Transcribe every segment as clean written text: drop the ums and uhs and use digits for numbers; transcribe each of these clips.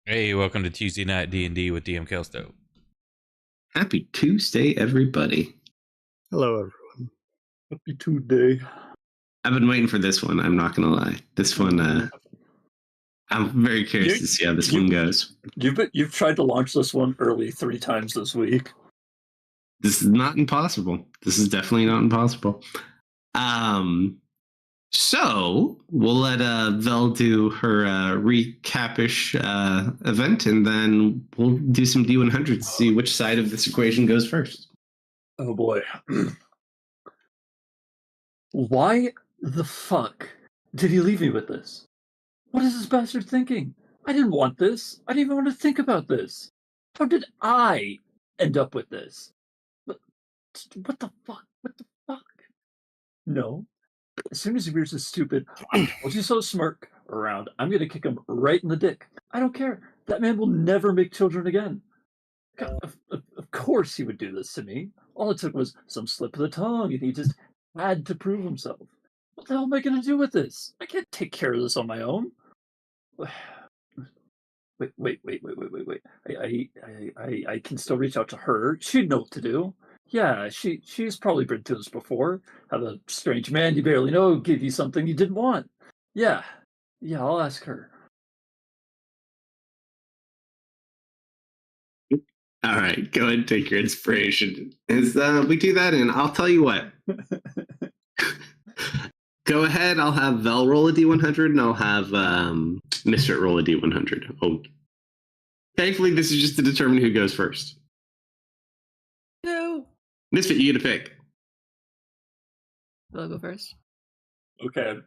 Hey, welcome to Tuesday Night D&D with DM Kalsto. Happy Tuesday, everybody. Hello, everyone. Happy Tuesday. I've been waiting for this one. I'm not going to lie. This one, I'm very curious to see how this one goes. You've tried to launch this one early 3 times this week. This is not impossible. This is definitely not impossible. So we'll let Vel do her recap-ish event, and then we'll do some D100 to see which side of this equation goes first. Oh boy. Why the fuck did he leave me with this? What is this bastard thinking? I didn't want this. I didn't even want to think about this. How did I end up with this? What the fuck? What the fuck? No. As soon as he wears this stupid, I told you so smirk around, I'm going to kick him right in the dick. I don't care. That man will never make children again. God, of course he would do this to me. All it took was some slip of the tongue, and he just had to prove himself. What the hell am I going to do with this? I can't take care of this on my own. Wait. I can still reach out to her. She'd know what to do. Yeah, she's probably been through this before. Have a strange man you barely know give you something you didn't want. Yeah, I'll ask her. All right, go ahead and take your inspiration. As we do that, and I'll tell you what. Go ahead. I'll have Vel roll a D100, and I'll have Misfit roll a D100. Oh, thankfully, this is just to determine who goes first. No. Misfit, you get a pick. I'll go first. Okay.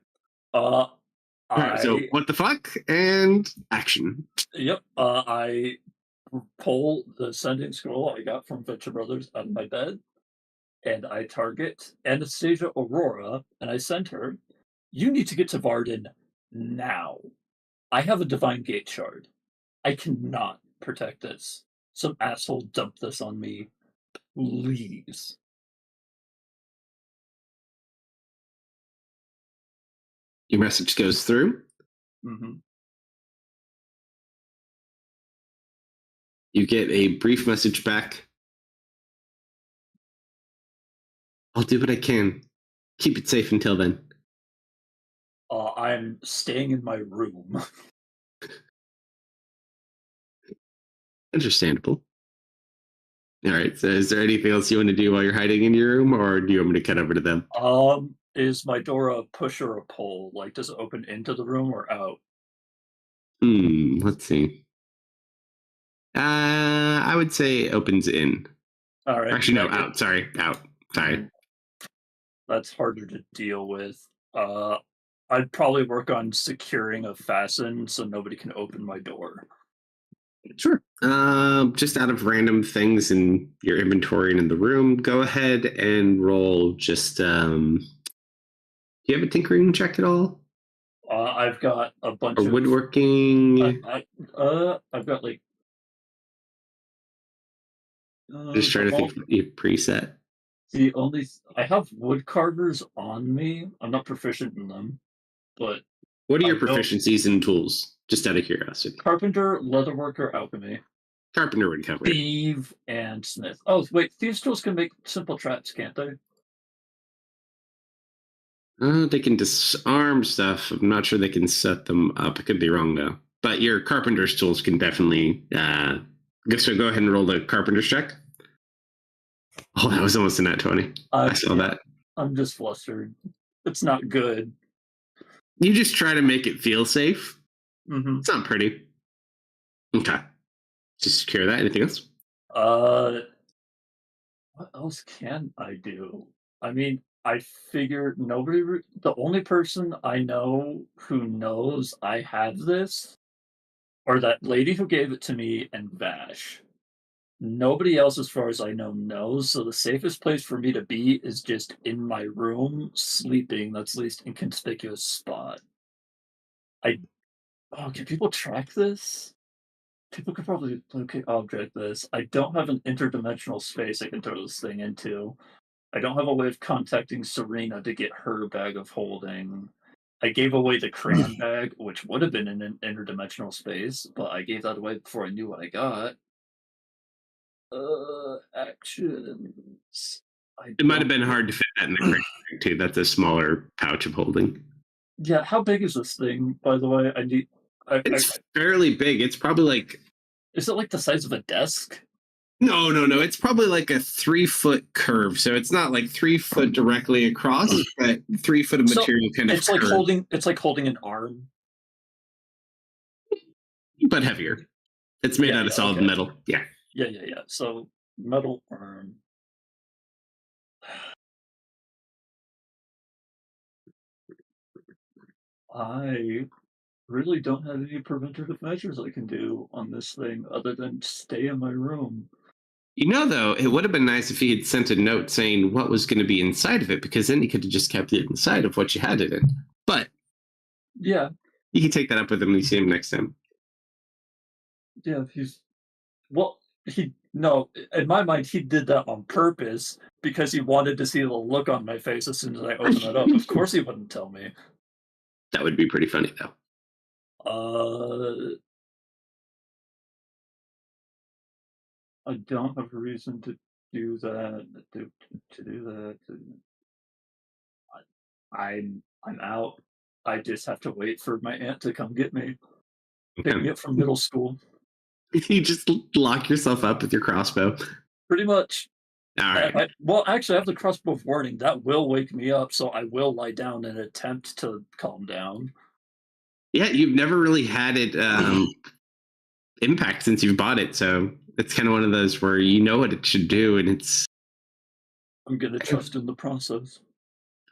Alright, so what the fuck and action. Yep. I pull the sending scroll I got from Venture Brothers out of my bed, and I target Anastasia Aurora, and I send her, you need to get to Varden now. I have a Divine Gate shard. I cannot protect this. Some asshole dumped this on me. Please. Your message goes through. Mm-hmm. You get a brief message back. I'll do what I can. Keep it safe until then. I'm staying in my room. Understandable. All right, so is there anything else you want to do while you're hiding in your room, or do you want me to cut over to them? Is my door a push or a pull? Like, does it open into the room or out? Let's see. I would say it opens in. All right. Actually, no, out. Sorry, out. Sorry. That's harder to deal with. I'd probably work on securing a fasten so nobody can open my door. Sure. Just out of random things in your inventory and in the room, go ahead and roll just, do you have a tinkering check at all? I've got a bunch of woodworking. I've got like. Just trying to think your preset. I have wood carvers on me. I'm not proficient in them, but. What are your proficiencies in tools? Just out of curiosity. Carpenter, leatherworker, alchemy. Carpenter would cover. Thief and smith. Oh wait, thieves' tools can make simple traps, can't they? They can disarm stuff. I'm not sure they can set them up. I could be wrong though. But your carpenter's tools can definitely. So go ahead and roll the carpenter's check. Oh, that was almost a nat 20. I saw that. I'm just flustered. It's not good. You just try to make it feel safe. Mm-hmm. It's not pretty. Okay. Just secure that. Anything else? What else can I do? I mean, I figure the only person I know who knows I have this are that lady who gave it to me and Vash. Nobody else, as far as I know, knows. So the safest place for me to be is just in my room, sleeping. That's the least inconspicuous spot. Can people track this? People could probably object this. I don't have an interdimensional space I can throw this thing into. I don't have a way of contacting Serena to get her bag of holding. I gave away the crayon bag, which would have been in an interdimensional space, but I gave that away before I knew what I got. Actions. I It might have don't. been hard to fit that in the crate bag too. That's a smaller pouch of holding. Yeah, how big is this thing, by the way? It's fairly big. It's probably like Is it like the size of a desk? no. It's probably like a 3-foot curve. So it's not like 3 foot directly across, but 3 foot of So, material kind of It's like curved, holding an arm. but heavier. It's made out of solid okay. metal. Yeah. Yeah. So metal arm. I really don't have any preventative measures I can do on this thing other than stay in my room. You know, though, it would have been nice if he had sent a note saying what was going to be inside of it, because then he could have just kept it inside of what you had it in. But Yeah, you can take that up with him when you see him next time. yeah. No, in my mind, he did that on purpose because he wanted to see the look on my face as soon as I open it up. Of course, he wouldn't tell me. That would be pretty funny, though. I don't have a reason to do that. To do that. I'm out. I just have to wait for my aunt to come get me, pick me up from middle school. You just lock yourself up with your crossbow. Pretty much. All right. Well, actually, I have the crossbow of warning. That will wake me up, so I will lie down and attempt to calm down. Yeah, you've never really had it impact since you've bought it, so it's kind of one of those where you know what it should do, and it's. I'm gonna trust in the process.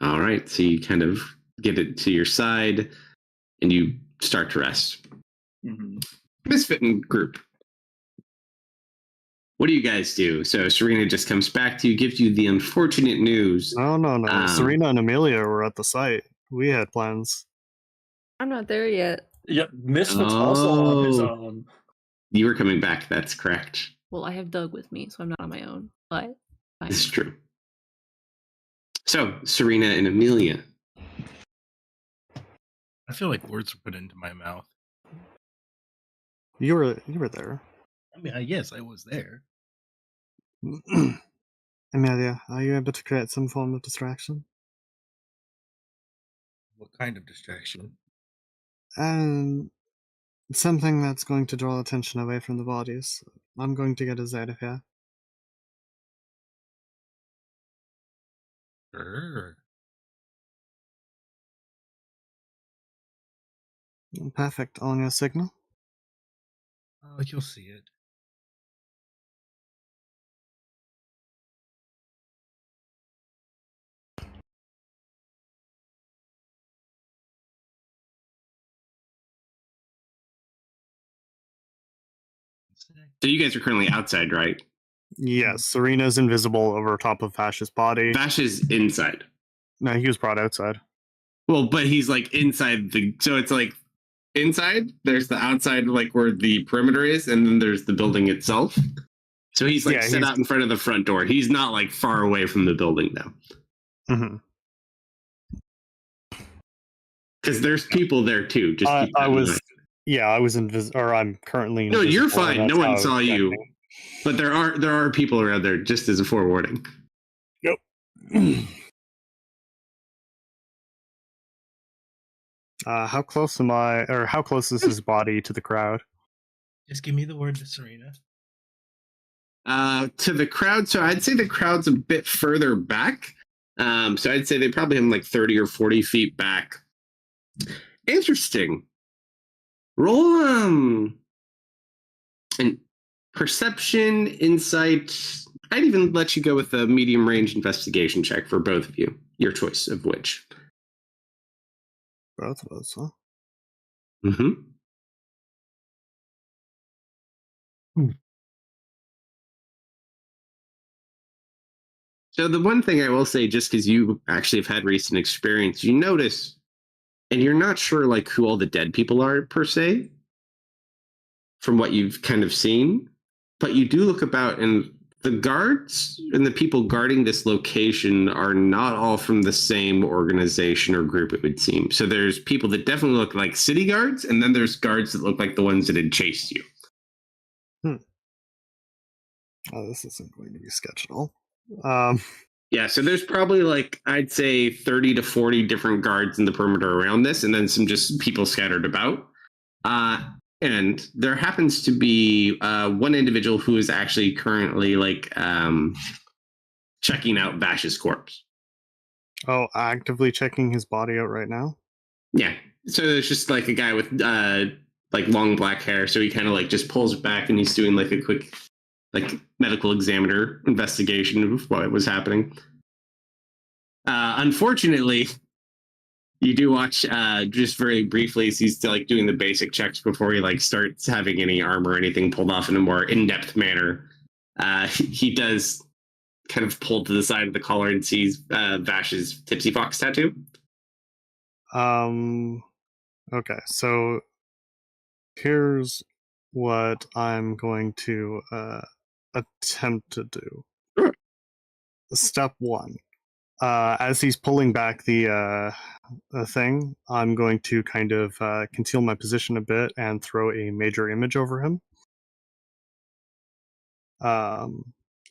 All right, so you kind of get it to your side, and you start to rest. Mm-hmm. Misfit group. What do you guys do? So Serena just comes back to you, gives you the unfortunate news. No. Serena and Amelia were at the site. We had plans. I'm not there yet. Yeah, Misfit's also on his own. You were coming back, that's correct. Well, I have Doug with me, so I'm not on my own. But This is true. So, Serena and Amelia. I feel like words were put into my mouth. You were there. I mean, yes, I was there. Amelia, are you able to create some form of distraction? What kind of distraction? Something that's going to draw attention away from the bodies. I'm going to get us out of here. Sure. Perfect. On your signal. Oh, you'll see it. So you guys are currently outside, right? Yes, Serena's invisible over top of Vash's body. Vash is inside. No, he was brought outside. Well, but he's like inside the. So it's like inside. There's the outside, like where the perimeter is, and then there's the building itself. So he's like set out in front of the front door. He's not like far away from the building now. Mm-hmm. Because there's people there too. Just I was invisible, or I'm currently. No, you're invisible, fine. No one saw you. But there are people around there, just as a forewarning. Yep. How close am I, or how close is his body to the crowd? Just give me the word to Serena. To the crowd, so I'd say the crowd's a bit further back. So I'd say they probably have him like 30 or 40 feet back. Interesting. Roll an perception, insight. I'd even let you go with a medium range investigation check for both of you. Your choice of which. Both of us, huh? Mm-hmm. So the one thing I will say, just because you actually have had recent experience, you notice, and you're not sure like who all the dead people are per se, from what you've kind of seen, but you do look about, and the guards and the people guarding this location are not all from the same organization or group, it would seem. So there's people that definitely look like city guards, and then there's guards that look like the ones that had chased you. Oh, this isn't going to be sketch at all. Yeah, so there's probably like, I'd say 30 to 40 different guards in the perimeter around this, and then some just people scattered about. And there happens to be one individual who is actually currently like checking out Vash's corpse. Oh, actively checking his body out right now? Yeah. So it's just like a guy with like long black hair. So he kind of like just pulls back and he's doing like a quick like medical examiner investigation of what was happening. Unfortunately, you do watch just very briefly as he's like doing the basic checks before he like starts having any armor or anything pulled off in a more in-depth manner. He does kind of pull to the side of the collar and sees Vash's Tipsy Fox tattoo. Okay, so here's what I'm going to attempt to do. Sure. Step one. As he's pulling back the thing, I'm going to kind of conceal my position a bit and throw a major image over him.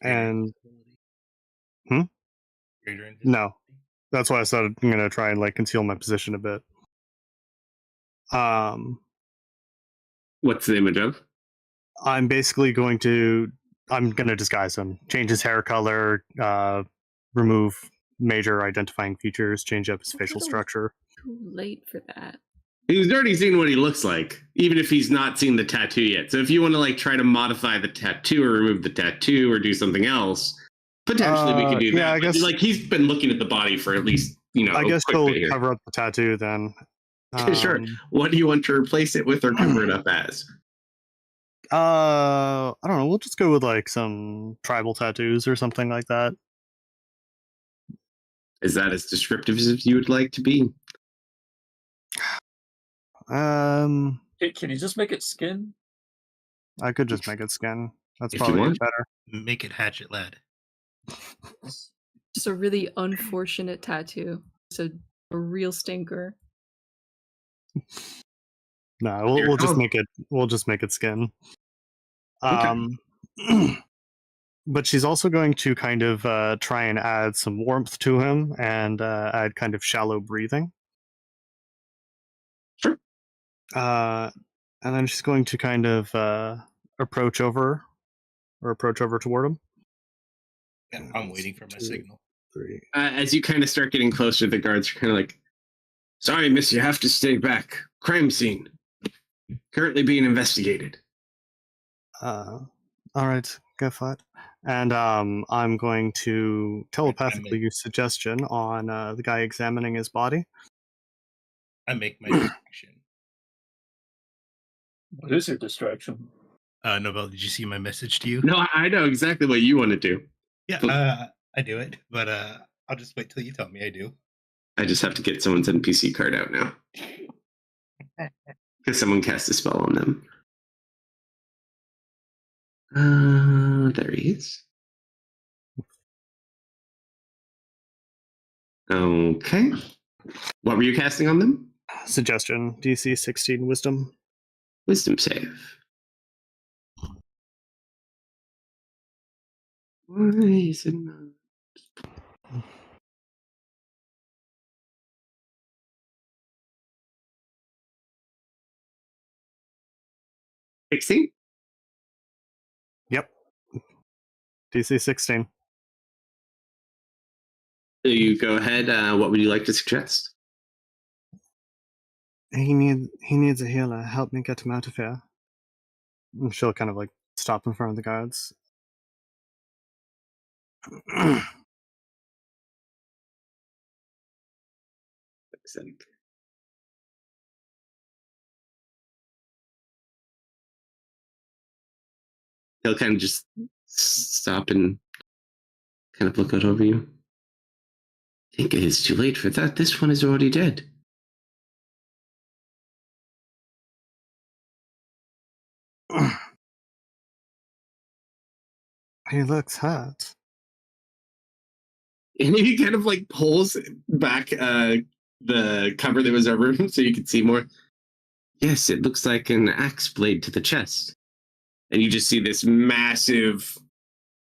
And no, that's why I said I'm gonna try and like conceal my position a bit. What's the image of? I'm gonna disguise him, change his hair color, remove major identifying features, change up his facial structure. Too late for that. He's already seen what he looks like, even if he's not seen the tattoo yet. So if you want to like try to modify the tattoo or remove the tattoo or do something else, potentially we could do that. Yeah, I guess like he's been looking at the body for at least, I guess he'll cover up the tattoo then. Sure. What do you want to replace it with or cover it up as? I don't know. We'll just go with like some tribal tattoos or something like that. Is that as descriptive as you would like to be? Can you just make it skin? I could just make it skin. That's If you probably want. better. Make it hatchet lad. Just a really unfortunate tattoo. It's a real stinker. No, we'll just make it. We'll just make it skin. Okay. But she's also going to kind of try and add some warmth to him and add kind of shallow breathing. Sure. And then she's going to kind of approach over toward him. Yeah, I'm waiting for my signal. 3. As you kind of start getting closer, the guards are kind of like, "Sorry, miss, you have to stay back. Crime scene. Currently being investigated." All right, go for it. And I'm going to telepathically use suggestion on the guy examining his body. I make my distraction. What is your distraction? Nobel, did you see my message to you? No, I know exactly what you want to do. Yeah, I do it, but I'll just wait till you tell me I do. I just have to get someone's NPC card out now. Because someone cast a spell on them. There he is. Okay. What were you casting on them? Suggestion, DC 16 Wisdom. Wisdom save. Why is it not? 16? Yep. DC 16. So you go ahead. What would you like to suggest? He needs a healer. Help me get him out of here. And she'll kind of like stop in front of the guards. He'll kind of just stop and kind of look out over you. I think it is too late for that. This one is already dead. He looks hurt. And he kind of like pulls back the cover that was over him so you could see more. Yes, it looks like an axe blade to the chest. And you just see this massive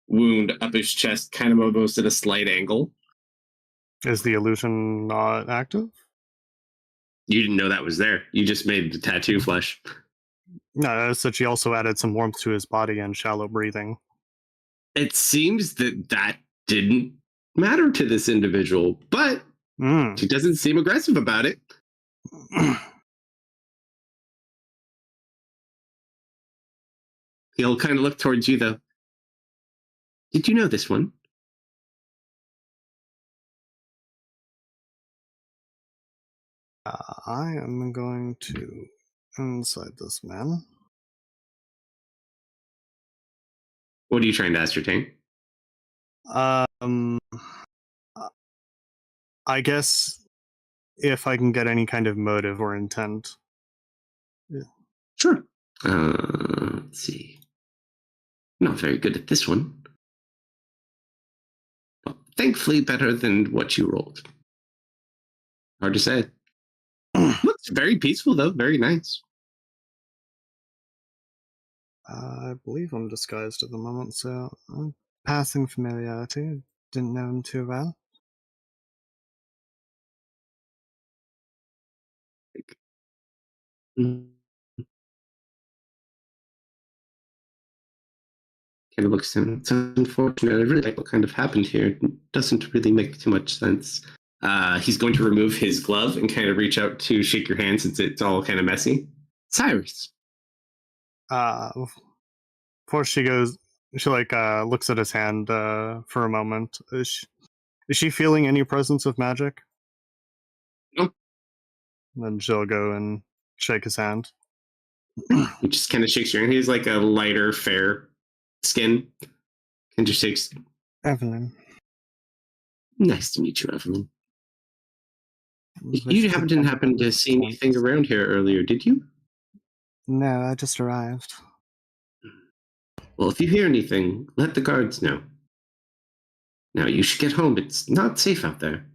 wound up his chest, kind of almost at a slight angle. Is the illusion not active? You didn't know that was there. You just made the tattoo flesh. No, so she also added some warmth to his body and shallow breathing. It seems that didn't matter to this individual, but she doesn't seem aggressive about it. He'll kind of look towards you, though. Did you know this one? I am going to inside this man. What are you trying to ascertain? I guess if I can get any kind of motive or intent. Sure. Let's see. Not very good at this one. But thankfully better than what you rolled. Hard to say. Looks very peaceful, though. Very nice. I believe I'm disguised at the moment, so passing familiarity. Didn't know him too well. Kind of looks at him. It's unfortunate. I really like what kind of happened here. It doesn't really make too much sense. He's going to remove his glove and kind of reach out to shake your hand since it's all kind of messy. Cyrus. Before she goes, she looks at his hand for a moment. Is she feeling any presence of magic? Nope. Then she'll go and shake his hand. He just kind of shakes your hand. He's like a lighter, fair skin. And just shakes. Evelyn. Nice to meet you, Evelyn. You didn't happen to see anything around here earlier, did you? No, I just arrived. Well, if you hear anything, let the guards know. Now, you should get home. It's not safe out there.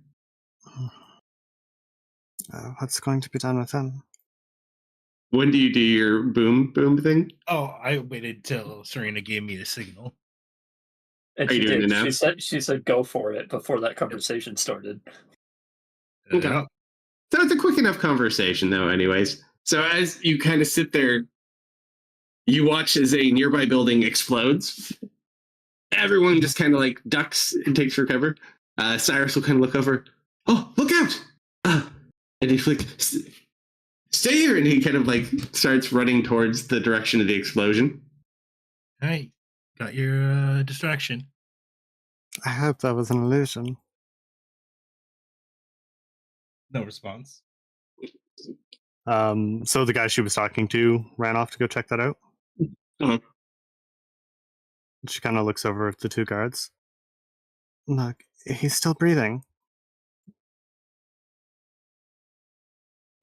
What's going to be done with him? When do you do your boom thing? Oh, I waited till Serena gave me the signal. And Are she you doing did. it now? She said go for it before that conversation started. Okay. So it's a quick enough conversation, though, anyways. So as you kind of sit there, you watch as a nearby building explodes. Everyone just kind of like ducks and takes for cover. Cyrus will kind of look over. Oh, look out! And he's like, stay here! And he kind of like starts running towards the direction of the explosion. All right, got your distraction. I hope that was an illusion. No response. So the guy she was talking to ran off to go check that out. Uh-huh. She kind of looks over at the two guards. Look, he's still breathing.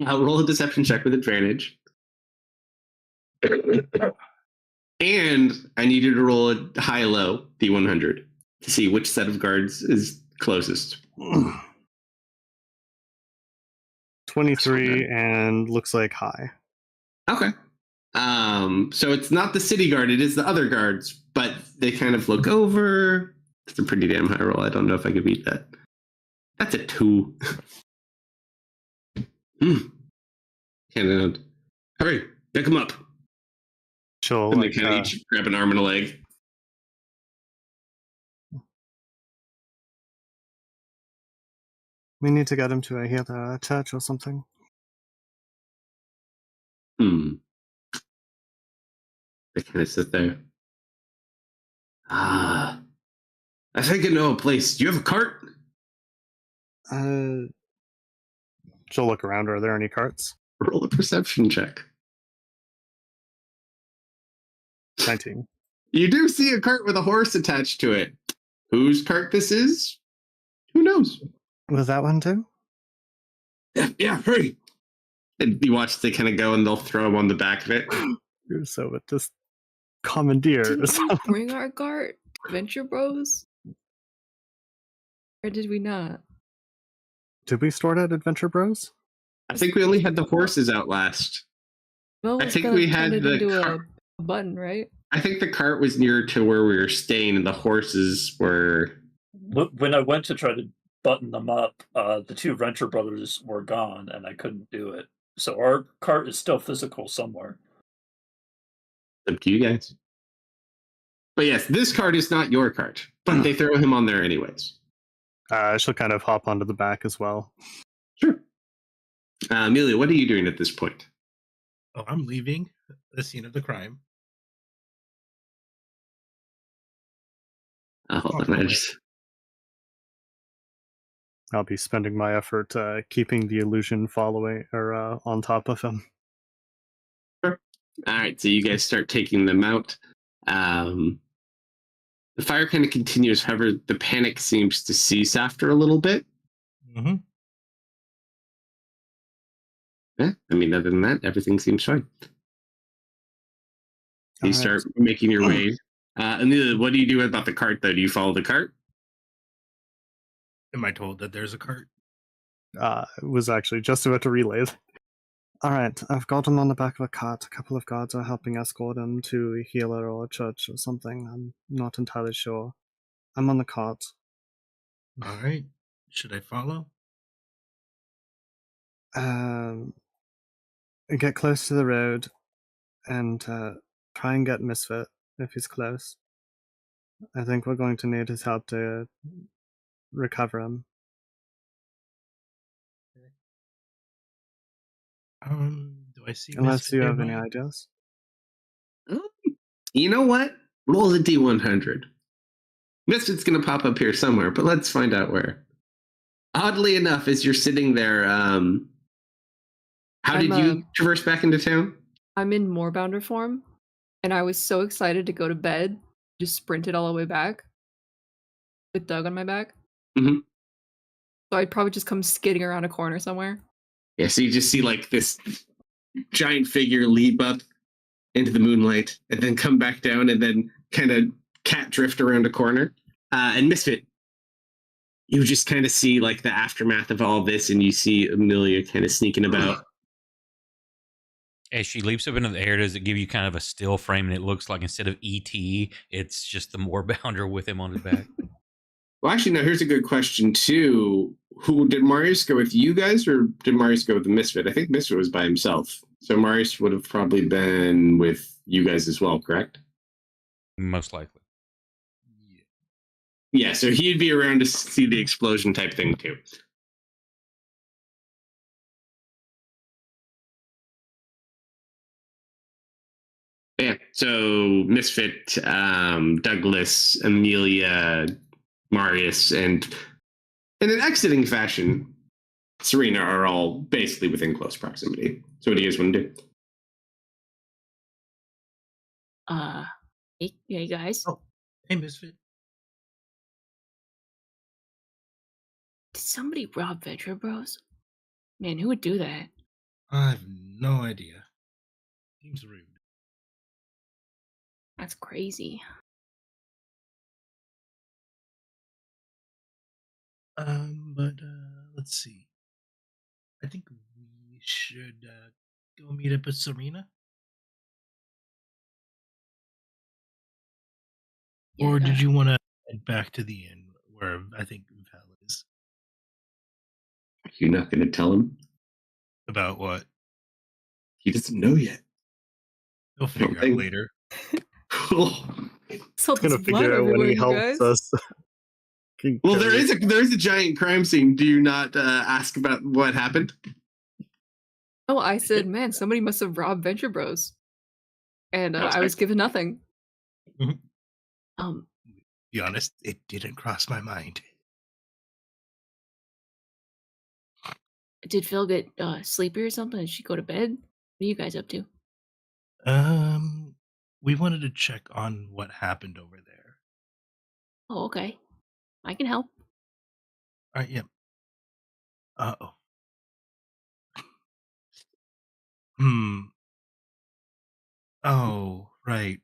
I'll roll a deception check with advantage. And I need you to roll a high-low D100 to see which set of guards is closest. 23 and looks like high. Okay. So it's not the city guard, it is the other guards, but they kind of look over. It's a pretty damn high roll. I don't know if I could beat that. That's a 2. Kind of, hurry, pick him up. She'll And they kind of each grab an arm and a leg. we need to get him to a healer church or something. They kind of sit there. I think I know a place. Do you have a cart? She'll look around. Are there any carts? Roll a perception check. 19. You do see a cart with a horse attached to it. Whose cart this is? Who knows? Was that one too? Yeah, hurry. And you watch they kind of go and they'll throw him on the back of it. You're so with this commandeers. Bring our cart. Venture Bros? Or did we not? Did we start at Adventure Bros? I think we only had the horses out last. Well, I was think gonna we turn had it the into cart. a button, right? I think the cart was near to where we were staying, and the horses were. When I went to try to button them up, the two Venture brothers were gone, and I couldn't do it. So our cart is still physical somewhere. Up to you guys. But yes, this cart is not your cart, but they throw him on there anyways. She'll kind of hop onto the back as well. Sure. Amelia, what are you doing at this point? Oh, I'm leaving the scene of the crime. Hold on, I just. I'll be spending my effort keeping the illusion following or on top of him. All right, so you guys start taking them out. The fire kind of continues, however, the panic seems to cease after a little bit. Mm-hmm. Yeah, I mean, other than that, everything seems fine. You All start right. making your way. Amelia, what do you do about the cart, though? Do you follow the cart? Am I told that there's a cart? Was actually just about to relay it. All right, I've got him on the back of a cart. A couple of guards are helping escort him to a healer or a church or something. I'm not entirely sure. I'm on the cart. All right. Should I follow? Get close to the road and try and get Misfit if he's close. I think we're going to need his help to recover him. Do I see Unless Misfit you have any nearby? ideas. You know what? Roll a D100. Misfit's going to pop up here somewhere, but let's find out where. Oddly enough, as you're sitting there, how did you traverse back into town? I'm in Moorbounder form, and I was so excited to go to bed, just sprinted all the way back with Doug on my back. Mm-hmm. So I'd probably just come skidding around a corner somewhere. Yeah, so you just see like this giant figure leap up into the moonlight and then come back down and then kind of cat drift around a corner. And Misfit, you just kind of see like the aftermath of all this, and you see Amelia kind of sneaking about. As she leaps up into the air, does it give you kind of a still frame, and it looks like instead of E.T., it's just the Moorbounder with him on his back? Well, actually, no, here's a good question, too. Who did Marius go with, you guys, or did Marius go with the Misfit? I think Misfit was by himself. So Marius would have probably been with you guys as well, correct? Most likely. Yeah, so he'd be around to see the explosion type thing, too. Yeah, so Misfit, Douglas, Amelia, Marius, and in an exiting fashion, Serena are all basically within close proximity. So what do you guys want to do? Hey guys. Oh, hey, Misfit. Did somebody rob Venture Bros? Man, who would do that? I have no idea. Seems rude. That's crazy. But let's see. I think we should go meet up with Serena. Yeah, Or did you want to head back to the inn where I think Val is? You're not going to tell him? About what? He doesn't know yet. He'll figure out later. Cool. So Gonna figure out when he helps us. Well, there is a giant crime scene. Do you not ask about what happened? Oh, I said, man, somebody must have robbed Venture Bros. And That's I was right. given nothing. Mhm. Be honest, it didn't cross my mind. Did Phil get sleepy or something? Did she go to bed? What are you guys up to? We wanted to check on what happened over there. Oh, okay. I can help. All right, yeah. Uh-oh. Oh, right.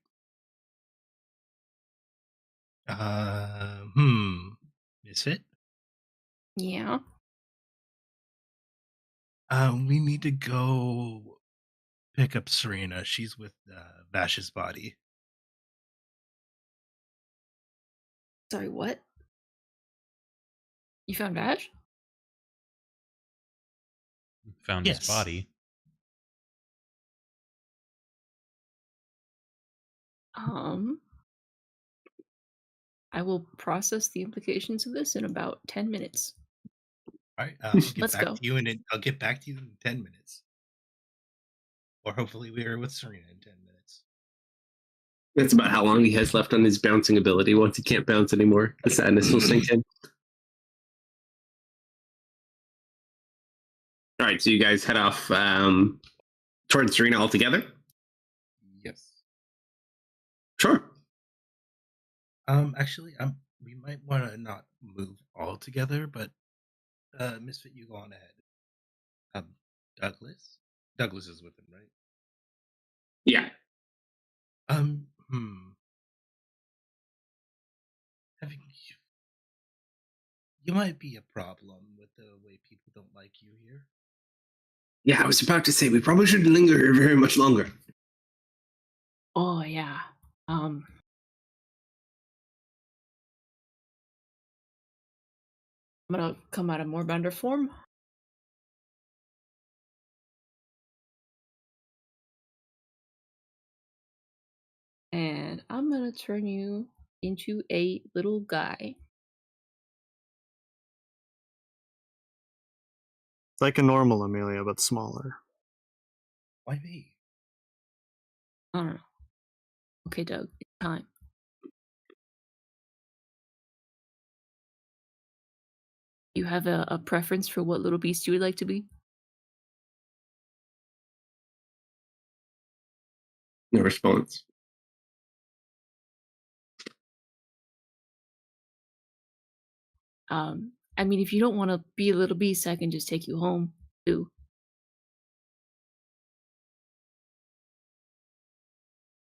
Misfit? Yeah. We need to go pick up Serena. She's with Vash's body. Sorry, what? You found Vash? Found his Yes. body. I will process the implications of this in about 10 minutes. All right, I'll get Let's back go. to you I'll get back to you in 10 minutes. Or hopefully we are with Serena in 10 minutes. That's about how long he has left on his bouncing ability. Once he can't bounce anymore, the sadness will sink in. All right, so you guys head off towards Serena altogether? Yes. Sure. Actually, we might want to not move all together, but Misfit, you go on ahead. Douglas? Douglas is with him, right? Yeah. Um, Having you might be a problem with the way people don't like you here. Yeah, I was about to say we probably shouldn't linger here very much longer. Oh, yeah. I'm gonna come out of Moorbounder form. And I'm gonna turn you into a little guy. It's like a normal Amelia, but smaller. Why me? I don't know. Okay, Doug, it's time. You have a preference for what little beast you would like to be? No response. I mean, if you don't want to be a little beast, I can just take you home, too.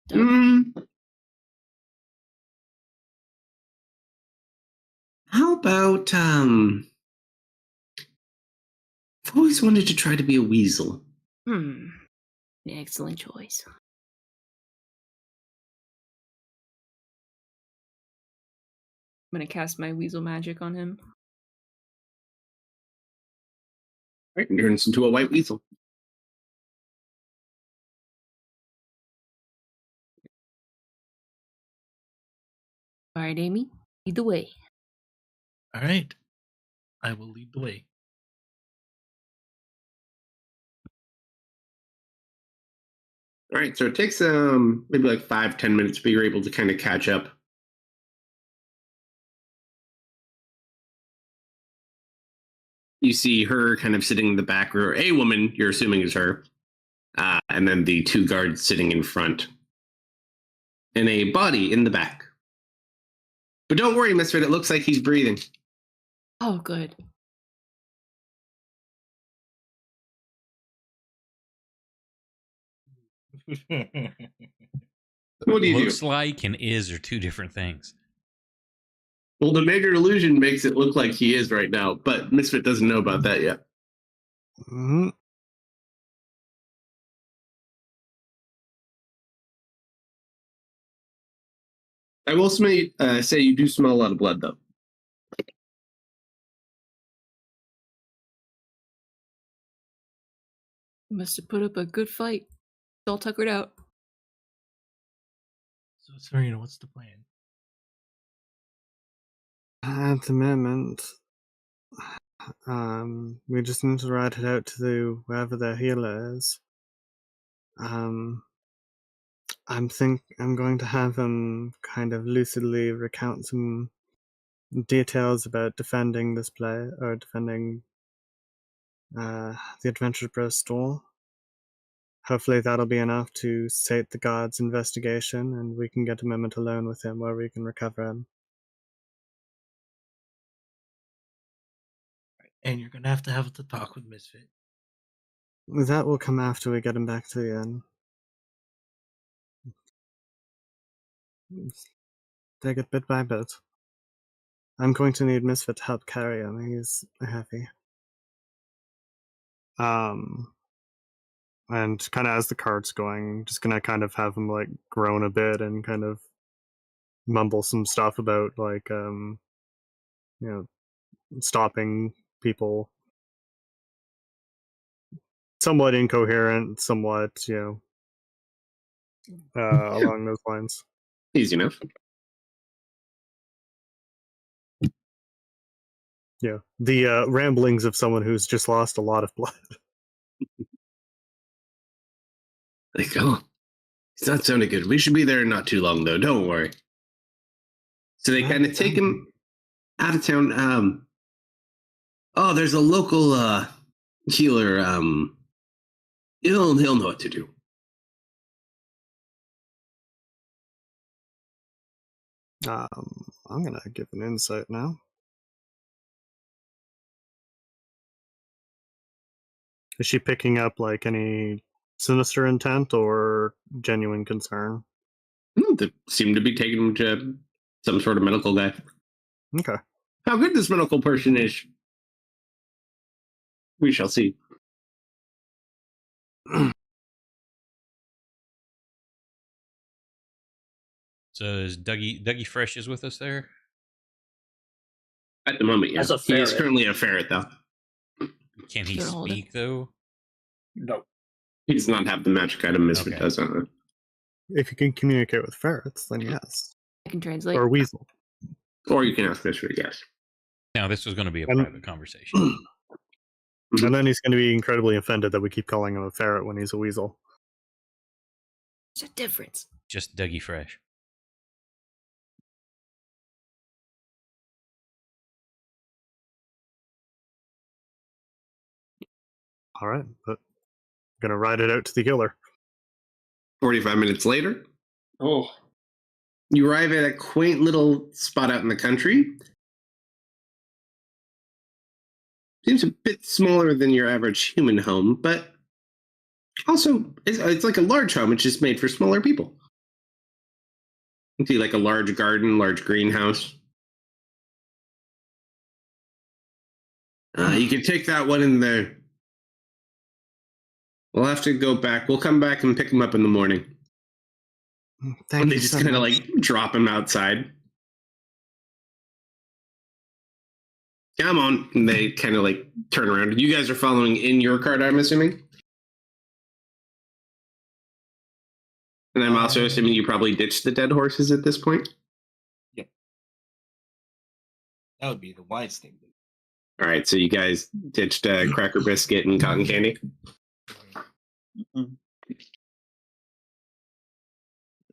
Doug? How about I've always wanted to try to be a weasel. Excellent choice. I'm gonna cast my weasel magic on him. Right, and turns into a white weasel. All right, Amy, lead the way. All right, I will lead the way. All right, so it takes maybe like 5-10 minutes, but you're able to kind of catch up. You see her kind of sitting in the back row. A woman, you're assuming is her, and then the two guards sitting in front, and a body in the back. But don't worry, Misfit. It looks like he's breathing. Oh, good. What do you Looks do? like and is are two different things. Well, the major illusion makes it look like he is right now, but Misfit doesn't know about that yet. Mm-hmm. I will say you do smell a lot of blood, though. Must have put up a good fight. It's all tuckered out. So, Serena, what's the plan? At the moment, we just need to ride it out to wherever their healer is. I'm going to have him kind of lucidly recount some details about defending this play or defending the Adventure Bros store. Hopefully that'll be enough to sate the guard's investigation, and we can get a moment alone with him where we can recover him. And you're gonna have to talk with Misfit. That will come after we get him back to the inn. take it bit by bit. I'm going to need Misfit to help carry him. He's heavy. And kind of as the cart's going, just gonna kind of have him like groan a bit and kind of mumble some stuff about like stopping people. Somewhat incoherent, somewhat along those lines. Easy enough. Yeah, the ramblings of someone who's just lost a lot of blood. Like, oh, it's not sounding good. We should be there in not too long, though. Don't worry. So they kind of take him out of town. Oh, there's a local healer. He'll know what to do. I'm gonna give an insight now. Is she picking up like any sinister intent or genuine concern? They seem to be taking him to some sort of medical guy. Okay. How good this medical person is, we shall see. So is Dougie Fresh is with us there? At the moment, yes. As a He is ferret. currently a ferret, though. Can he Sure, hold it. speak though? No. He does not have the magic item Misfit Okay. does. If you can communicate with ferrets, then yes. I can translate. Or weasel. Or you can ask Misfit, yes. Now this was going to be a And- private conversation. And then he's going to be incredibly offended that we keep calling him a ferret when he's a weasel. There's a difference. Just Dougie Fresh. All right, but I'm going to ride it out to the killer. 45 minutes later, Oh. you arrive at a quaint little spot out in the country. Seems a bit smaller than your average human home, but also it's like a large home. It's just made for smaller people. You see like a large garden, large greenhouse. You can take that one in there. We'll have to go back. We'll come back and pick him up in the morning. Thank And they you just so kind of much. like drop him outside. Come on. And they kind of like turn around. You guys are following in your cart, I'm assuming? And I'm also assuming you probably ditched the dead horses at this point? That would be the wise thing. All right, so you guys ditched Cracker Biscuit and Cotton Candy? Mhm.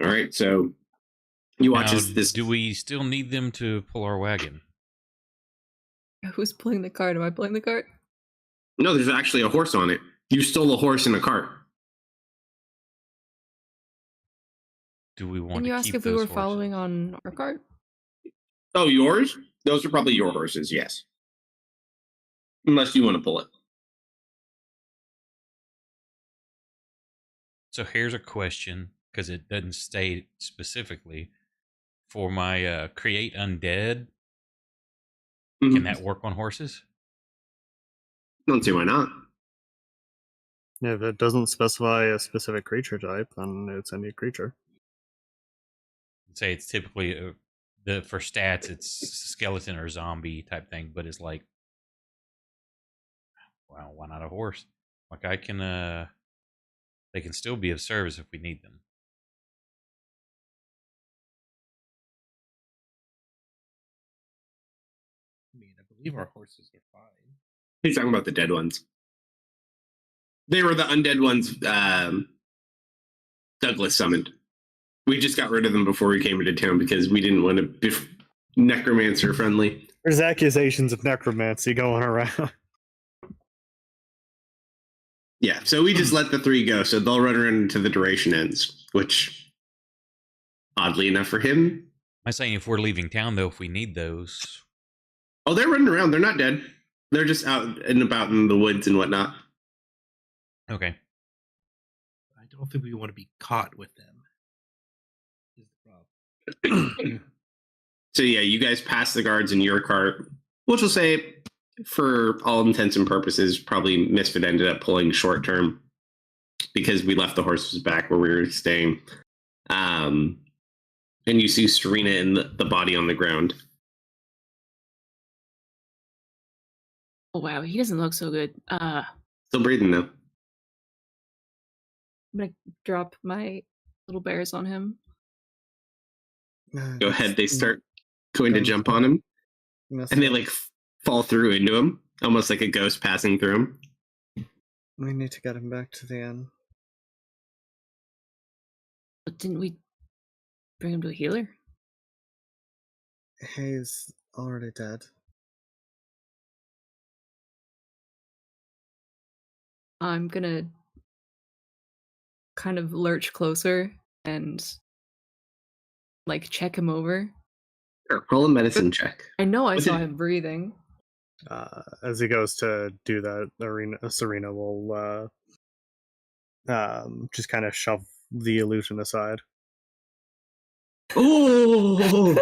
All right, so you watch Now, as this... do we still need them to pull our wagon? Who's pulling the cart? Am I pulling the cart? No, there's actually a horse on it. You stole a horse in a cart. Do we want Can you to ask keep if we those were horses? following on our cart? Oh, yours? Those are probably your horses, yes. Unless you want to pull it. So here's a question, because it doesn't state specifically. For my create undead, can that work on horses? Don't see why not. If it doesn't specify a specific creature type, then it's any creature. Say it's typically for stats, it's skeleton or zombie type thing, but it's like, well, why not a horse? Like I can, they can still be of service if we need them. I mean, I believe our horses are fine. He's talking about the dead ones. They were the undead ones Douglas summoned. We just got rid of them before we came into town because we didn't want to be necromancer friendly. There's accusations of necromancy going around. Yeah, so we just let the 3 go, so they'll run around until the duration ends, which, oddly enough for him... I'm saying if we're leaving town, though, if we need those... Oh, they're running around. They're not dead. They're just out and about in the woods and whatnot. Okay. I don't think we want to be caught with them. Is the problem. So yeah, you guys pass the guards in your car, which will say, for all intents and purposes, probably Misfit ended up pulling short term because we left the horses back where we were staying. And you see Serena in the body on the ground. Oh wow, he doesn't look so good. Still breathing though. I'm gonna drop my little bears on him. Go ahead. They start going to jump on him, and they like fall through into him, almost like a ghost passing through him. We need to get him back to the inn. But didn't we bring him to a healer? He's already dead. I'm gonna kind of lurch closer and like check him over. Sure, roll a medicine check. I know I saw him breathing. As he goes to do that, Serena will just kind of shove the illusion aside. Oh!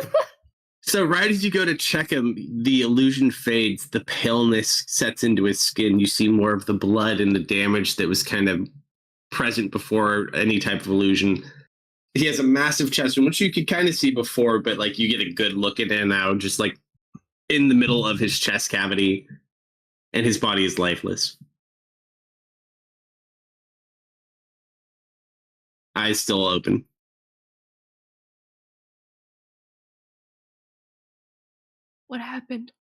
So right as you go to check him, the illusion fades, the paleness sets into his skin. You see more of the blood and the damage that was kind of present before any type of illusion. He has a massive chest wound, which you could kind of see before, but like you get a good look at it now, just like in the middle of his chest cavity, and his body is lifeless. Eyes still open. What happened?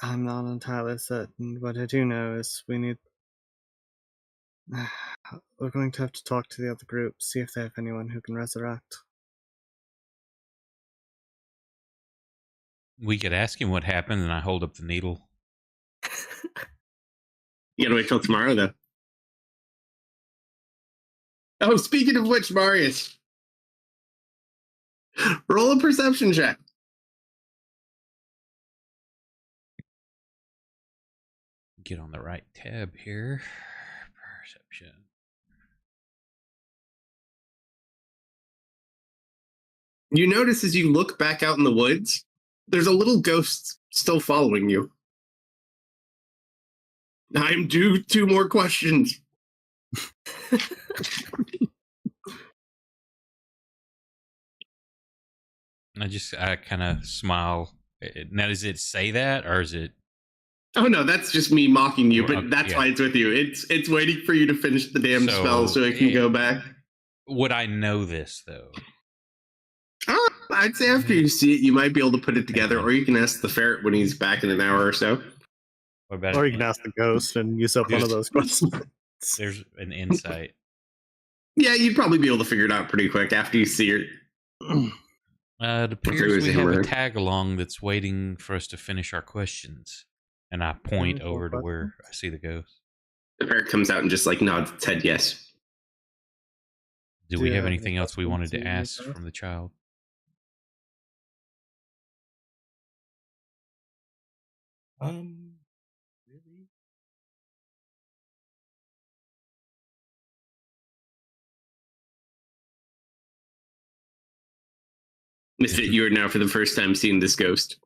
I'm not entirely certain. What I do know is we need... We're going to have to talk to the other group, see if they have anyone who can resurrect. We could ask him what happened, and I hold up the needle. You gotta wait till tomorrow, though. Oh, speaking of which, Marius, roll a perception check. Get on the right tab here. Perception. You notice as you look back out in the woods, there's a little ghost still following you. I'm due 2 more questions. I kind of smile. Now, does it say that, or is it? Oh no, that's just me mocking you, but that's yeah. why it's with you. It's waiting for you to finish the damn spell so it can go back. Would I know this though? I'd say after you see it, you might be able to put it together, or you can ask the ferret when he's back in an hour or so. Or you can ask the ghost and use up one of those questions. There's an insight. Yeah, you'd probably be able to figure it out pretty quick after you see it. It appears we have a tag along that's waiting for us to finish our questions. And I point over to where I see the ghost. The ferret comes out and just like nods its head yes. Do we have anything else we wanted to ask from the child? Really? Misfit, you are now for the first time seeing this ghost.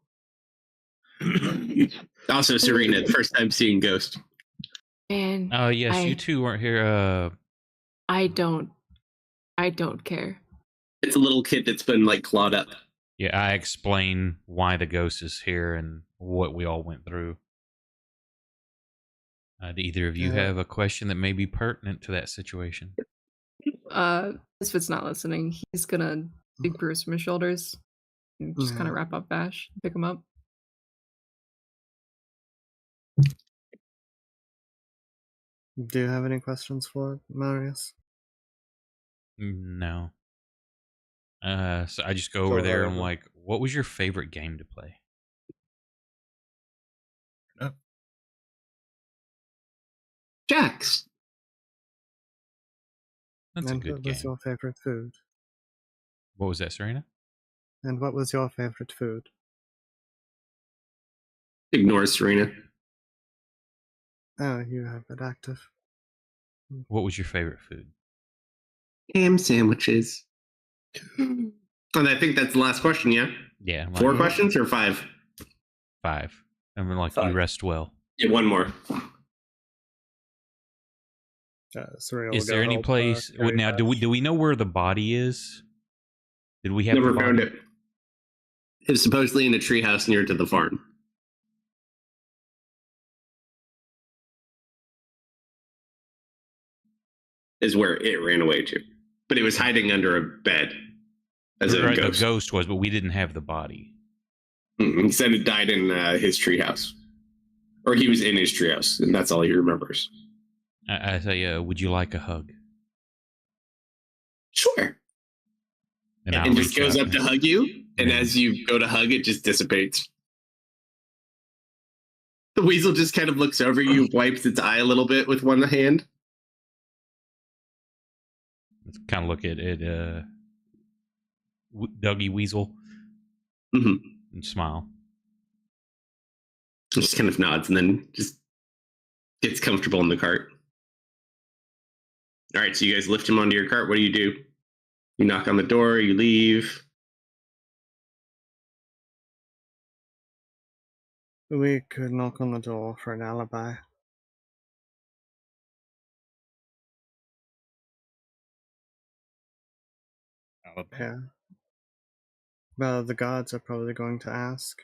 Also, Serena, first time seeing ghost. And yes, you two weren't here. I don't care. It's a little kid that's been like clawed up. Yeah, I explain why the ghost is here and what we all went through. Do either of you have a question that may be pertinent to that situation? Misfit's not listening. He's gonna take Bruce from his shoulders and just kind of wrap up Bash, pick him up. Do you have any questions for Marius? No. So I just go over there and I'm like, what was your favorite game to play? Jax. That's a good game. What was your favorite food? What was that, Serena? And what was your favorite food? Ignore Serena. Oh, you have it active. What was your favorite food? Ham sandwiches. And I think that's the last question, yeah? Yeah. 4 questions or 5? 5. Yeah. I'm 4 like, questions or 5? 5. I'm like, 5. you rest well. Yeah, 1 more. Serena Is will there go any help, place carry now? Do Bash. we know where the body is? Did we have Never the body? found it. It was supposedly in a treehouse near to the farm. Is where it ran away to. But it was hiding under a bed as a Right, ghost. the ghost was, but we didn't have the body. He said it died in his treehouse. Or he was in his treehouse, and that's all he remembers. I say, would you like a hug? Sure. And I'll And just reach goes out up to hug you, and Yeah. as you go to hug, it just dissipates. The weasel just kind of looks over you, wipes its eye a little bit with one hand. kind of look at Dougie Weasel Mm-hmm. and smile. Just kind of nods and then just gets comfortable in the cart. All right, so you guys lift him onto your cart. What do? You knock on the door, you leave. We could knock on the door for an alibi. Alibi. Yeah. Well, the guards are probably going to ask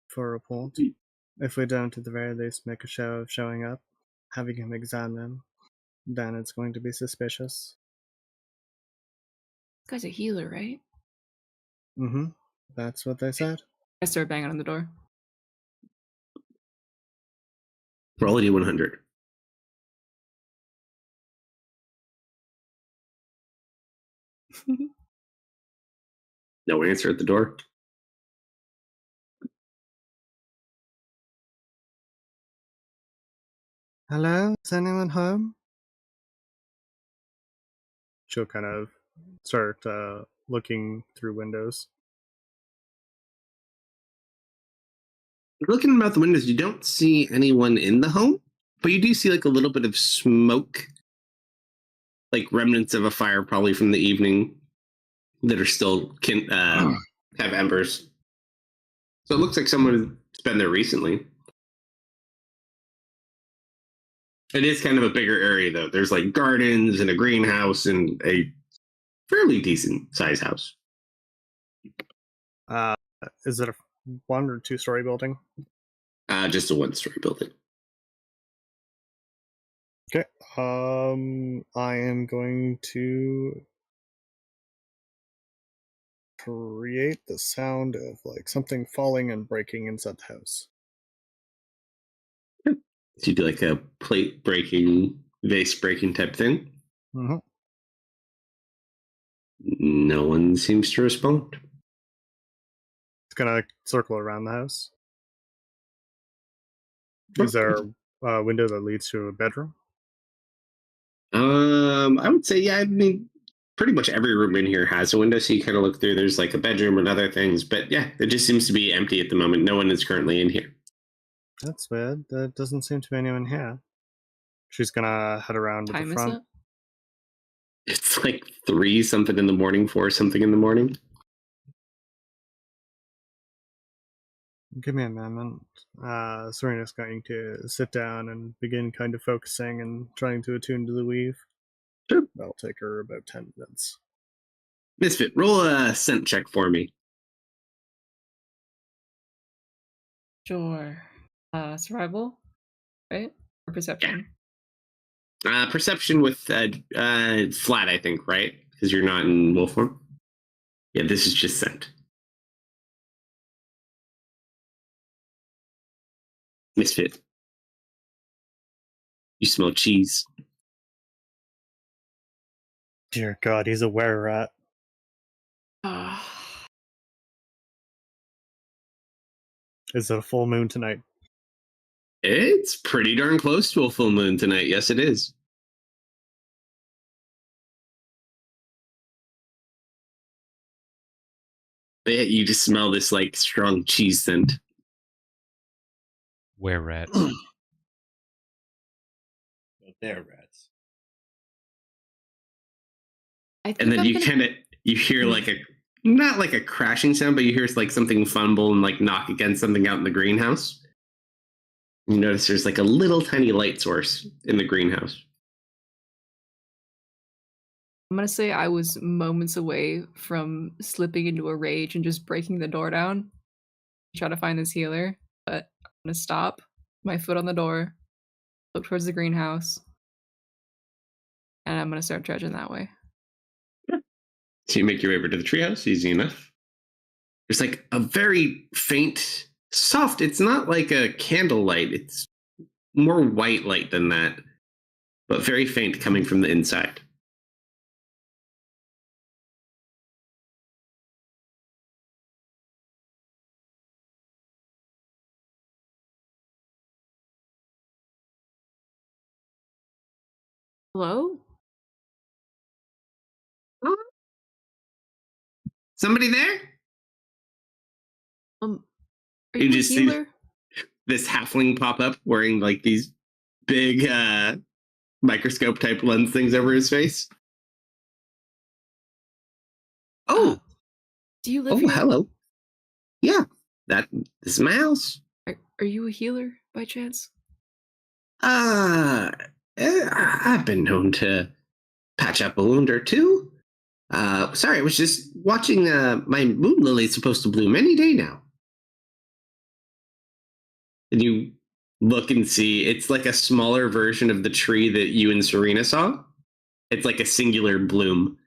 for a report. If we don't, at the very least, make a show of showing up, having him examine, then it's going to be suspicious. This guy's a healer, right? Mm-hmm. That's what they said. I start banging on the door. Roll a D100. No answer at the door. Hello? Is anyone home? She'll kind of start looking through windows. Looking about the windows, you don't see anyone in the home, but you do see like a little bit of smoke, like remnants of a fire, probably from the evening, that are still have embers. So it looks like someone's been there recently. It is kind of a bigger area, though. There's like gardens and a greenhouse and a fairly decent size house. Is it a 1 or 2 story building? Just a 1-story building. Okay. I am going to create the sound of like something falling and breaking inside the house. So you do like a plate breaking, vase breaking type thing. Mm-hmm. No one seems to respond. It's gonna circle around the house. Is there a window that leads to a bedroom? I would say, yeah, I mean, pretty much every room in here has a window, so you kind of look through. There's like a bedroom and other things, but yeah, it just seems to be empty at the moment. No one is currently in here. That's weird. There doesn't seem to be anyone here. She's gonna head around to the Time is front. it? It's like 3 something in the morning, 4 something in the morning. Give me a moment. Serena's going to sit down and begin kind of focusing and trying to attune to the weave. Sure. That'll take her about 10 minutes. Misfit, roll a scent check for me. Sure. Survival, right? Or perception? Perception with flat, I think, right? Because you're not in wolf form. Yeah, this is just scent. Misfit. You smell cheese. Dear God, he's a were rat. Is it a full moon tonight? It's pretty darn close to a full moon tonight. Yes, it is. But yeah, you just smell this like strong cheese scent. Were rats. Well, they're rats. I think And then I'm you gonna... kind of you hear like not like a crashing sound, but you hear like something fumble and like knock against something out in the greenhouse. You notice there's like a little tiny light source in the greenhouse. I'm gonna say I was moments away from slipping into a rage and just breaking the door down, try to find this healer, but I'm gonna stop, my foot on the door, look towards the greenhouse, and I'm gonna start trudging that way. So you make your way over to the treehouse, easy enough. There's like a very faint, soft, it's not like a candle light, it's more white light than that, but very faint coming from the inside. Hello? Somebody there? Are You you a just see healer? this halfling pop up wearing like these big microscope type lens things over his face. Oh, Do you live here? hello. Yeah, this is my house. Are you a healer by chance? I've been known to patch up a wound or two. Sorry, I was just watching. My moon lily's supposed to bloom any day now. And you look and see it's like a smaller version of the tree that you and Serena saw. It's like a singular bloom.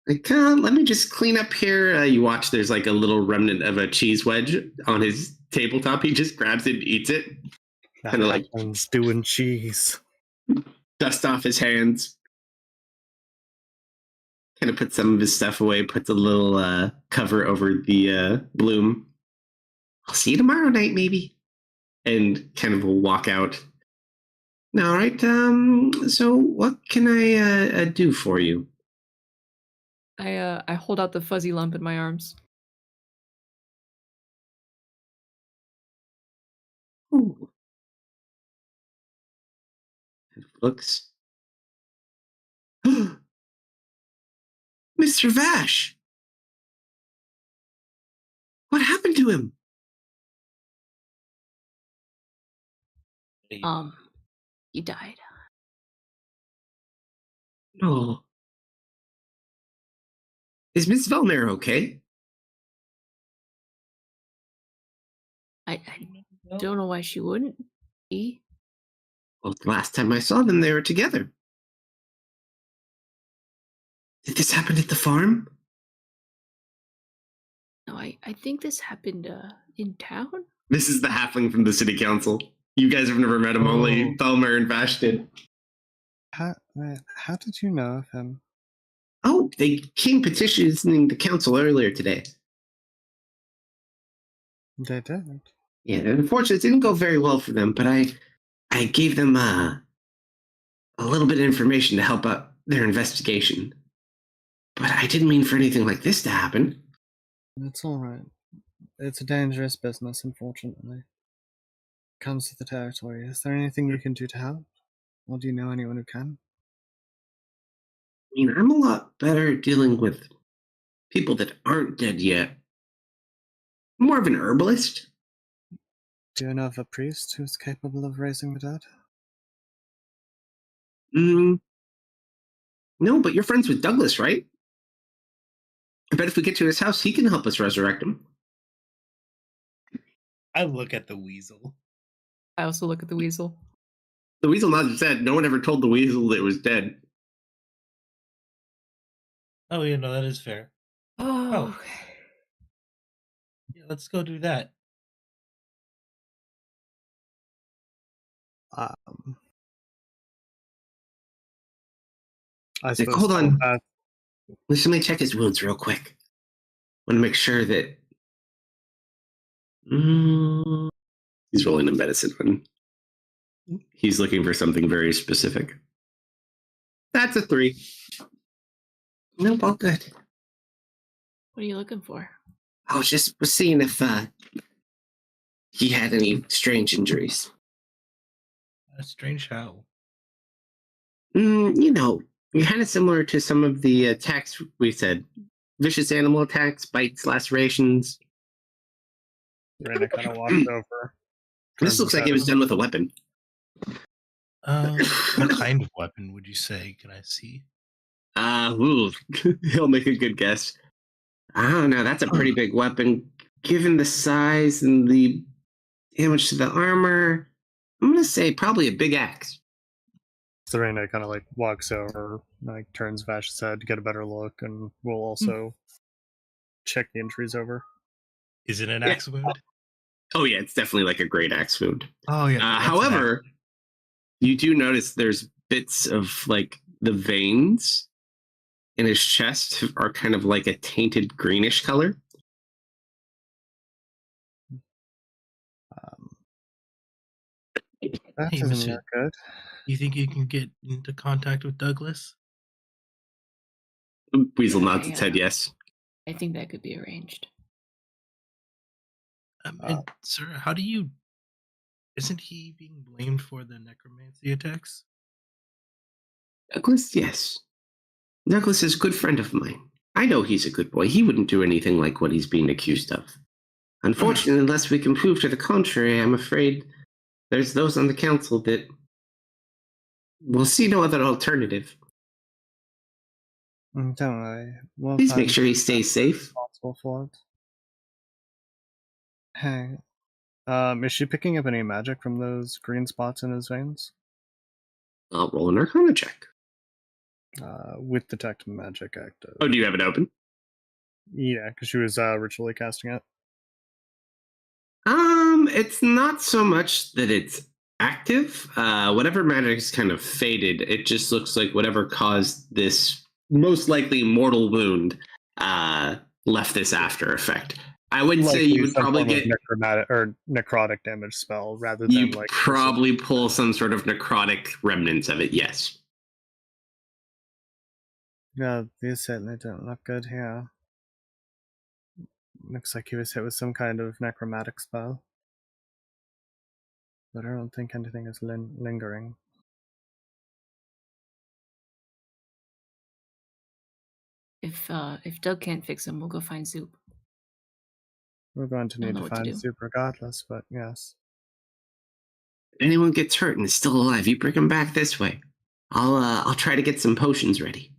Like, let me just clean up here. You watch, there's like a little remnant of a cheese wedge on his tabletop. He just grabs it and eats it. Kind of like doing cheese. Dust off his hands. Kind of puts some of his stuff away, puts a little cover over the bloom. I'll see you tomorrow night, maybe. And kind of will walk out. All right. So what can I do for you? I hold out the fuzzy lump in my arms. Ooh. It looks. Mr. Vash! What happened to him? He died. No. Is Miss Velmer okay? I don't know why she wouldn't be. Well, the last time I saw them, they were together. Did this happen at the farm? No, I think this happened in town. This is the halfling from the city council. You guys have never met him, only Velmer and Vash did. How did you know of him? Oh, they came petitioning the council earlier today. They did. Yeah, unfortunately, it didn't go very well for them, but I gave them a little bit of information to help out their investigation. But I didn't mean for anything like this to happen. It's all right. It's a dangerous business, unfortunately. Comes with the territory. Is there anything you can do to help? Or do you know anyone who can? I mean, I'm a lot better dealing with people that aren't dead yet. I'm more of an herbalist. Do you know of a priest who's capable of raising the dead? No, but you're friends with Douglas, right? I bet if we get to his house, he can help us resurrect him. I look at the weasel. I also look at the weasel. The weasel nods his head. No one ever told the weasel that it was dead. Oh, yeah, no, that is fair. Oh, okay. Yeah, let's go do that. I suppose. Hold on. Let me check his wounds real quick. I want to make sure that. He's rolling a medicine one. He's looking for something very specific. That's a 3. Nope, all good. What are you looking for? I was just seeing if he had any strange injuries. A strange how. You know, kind of similar to some of the attacks we said. Vicious animal attacks, bites, lacerations. Serena kind of walks over. This turns looks his like head it was done with a weapon. What kind of weapon would you say? Can I see? He'll make a good guess. I don't know. That's a pretty big weapon. Given the size and the damage to the armor, I'm gonna say probably a big axe. Serena kind of like walks over, like turns Vash's head to get a better look, and will also check the injuries over. Is it an axe wound? Oh yeah, it's definitely like a great axe wound. Oh yeah. that's an axe. However, you do notice there's bits of like the veins in his chest are kind of like a tainted greenish color. That Hey, doesn't Misfit. look good. You think you can get into contact with Douglas? Weasel Yeah, nods its head yes. I think that could be arranged. And sir, how do you? Isn't he being blamed for the necromancy attacks? Douglas, yes. Douglas is a good friend of mine. I know he's a good boy. He wouldn't do anything like what he's being accused of. Unfortunately, unless we can prove to the contrary, I'm afraid there's those on the council that will see no other alternative. Don't worry. We'll Please find make sure he stays safe. responsible for it. Hey, is she picking up any magic from those green spots in his veins? I'll roll an Arcana check. With detect magic active. Oh, do you have it open? Yeah, because she was ritually casting it. It's not so much that it's active. Whatever magic is kind of faded. It just looks like whatever caused this most likely mortal wound left this after effect. I would say you would probably get necrotic damage spell rather than you'd like probably pull some sort of necrotic remnants of it. Yes. Yeah, these certainly don't look good here. Looks like he was hit with some kind of necromantic spell. But I don't think anything is lingering. If Doug can't fix him, we'll go find Zoop. We're going to need to know what to find do. Soup regardless, but yes. If anyone gets hurt and is still alive, you bring them back this way. I'll try to get some potions ready.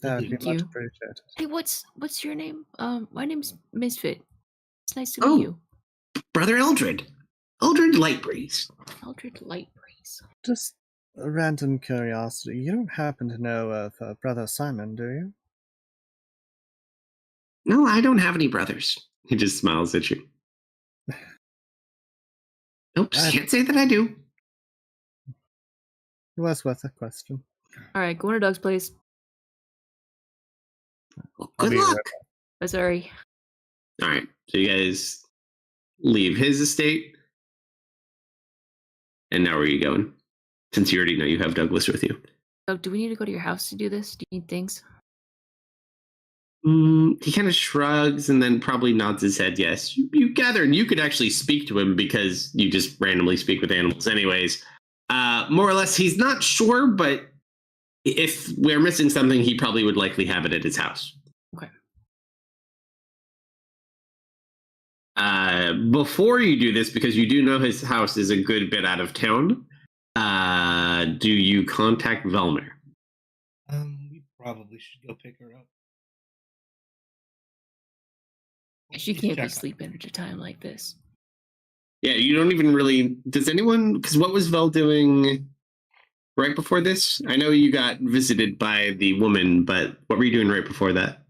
That would be Thank much you. appreciated. Hey, what's your name? My name's Misfit. It's nice to Oh. meet you. Brother Eldred. Eldred Lightbreeze. Eldred Lightbreeze. Just a random curiosity. You don't happen to know of Brother Simon, do you? No, I don't have any brothers. He just smiles at you. Nope, can't say that I do. It was worth a question. All right, going to Doug's place. Well, I'll good be luck. Oh, sorry. All right, so you guys leave his estate. And now where are you going? Since you already know you have Douglas with you. Doug, do we need to go to your house to do this? Do you need things? He kind of shrugs and then probably nods his head yes. You gather, and you could actually speak to him because you just randomly speak with animals anyways. More or less, he's not sure, but if we're missing something, he probably would likely have it at his house. Okay. Before you do this, because you do know his house is a good bit out of town, do you contact Velmer? We probably should go pick her up. She can't be sleeping at a time like this. Yeah, you don't even really. Does anyone? Because what was Vel doing right before this? I know you got visited by the woman, but what were you doing right before that?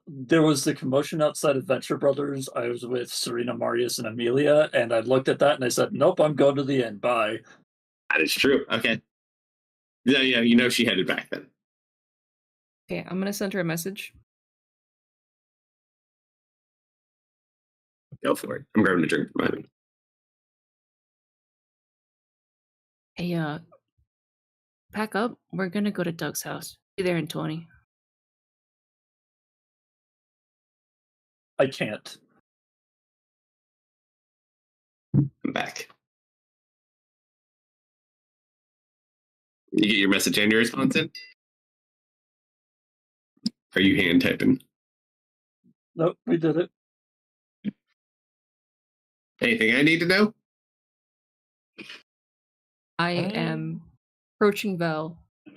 There was the commotion outside of Venture Brothers. I was with Serena, Marius, and Amelia, and I looked at that and I said, "Nope, I'm going to the inn. Bye." That is true. Okay. Yeah, you know she headed back then. Okay, I'm gonna send her a message. Go for it. I'm grabbing a drink. Hey, pack up. We're gonna go to Doug's house. Be there in 20. I can't. I'm back. You get your message and your response in? Are you hand typing? Nope, we did it. Anything I need to know? I am approaching Vel at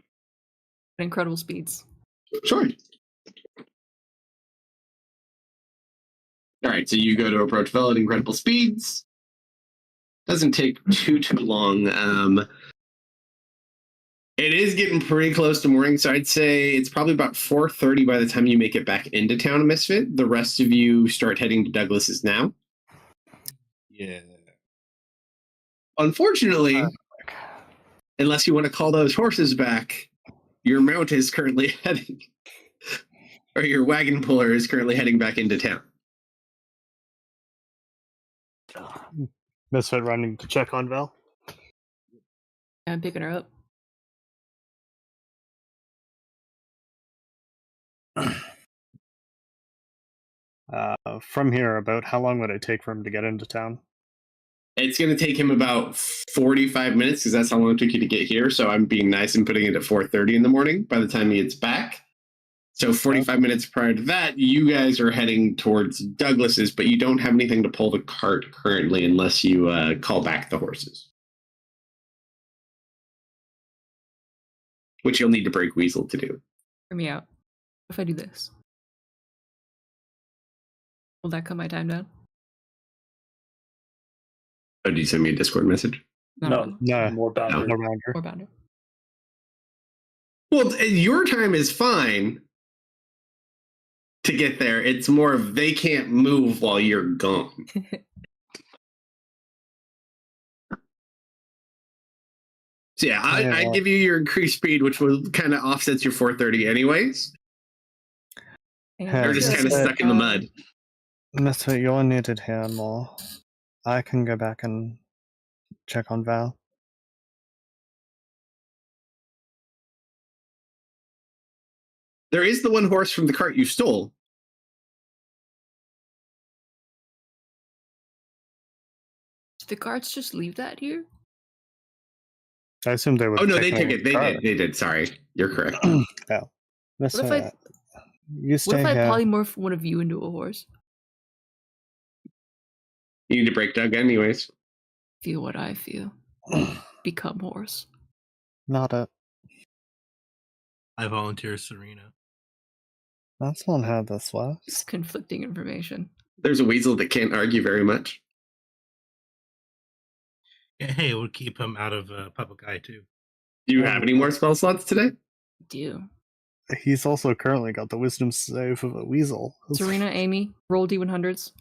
incredible speeds. Sure. All right, so you go to approach Vel at incredible speeds. Doesn't take too long. It is getting pretty close to morning, so I'd say it's probably about 4:30 by the time you make it back into town, Misfit. The rest of you start heading to Douglas's now. Yeah. Unfortunately, unless you want to call those horses back, your mount is currently heading, or your wagon puller is currently heading back into town. Misfit running to check on Vel. I'm picking her up. From here, about how long would it take for him to get into town? It's going to take him about 45 minutes because that's how long it took you to get here. So I'm being nice and putting it at 4:30 in the morning by the time he gets back. So 45 minutes prior to that, you guys are heading towards Douglas's, but you don't have anything to pull the cart currently unless you call back the horses. Which you'll need to break Weasel to do. Hear me out. If I do this, will that cut my time down? Oh, did you send me a Discord message? No. More boundary. Or bounder. Well, your time is fine to get there. It's more of they can't move while you're gone. So yeah, I give you your increased speed, which will kind of offsets your 4:30 anyways. They're just kind of stuck in the mud. Misfit, you're needed here more. I can go back and check on Val. There is the one horse from the cart you stole. Did the guards just leave that here? I assume they would. Oh no, they took it. They did. Sorry, you're correct. Yeah. Misfit, What if you stay What if I here. polymorph one of you into a horse? You need to break Doug anyways. Feel what I feel. Become horse. Not it. I volunteer Serena. That's not how this It's works. conflicting information. There's a weasel that can't argue very much. Yeah, hey, it would keep him out of public eye too. Do you have any more spell slots today? Do. He's also currently got the wisdom save of a weasel. Serena, Amy, roll D100s.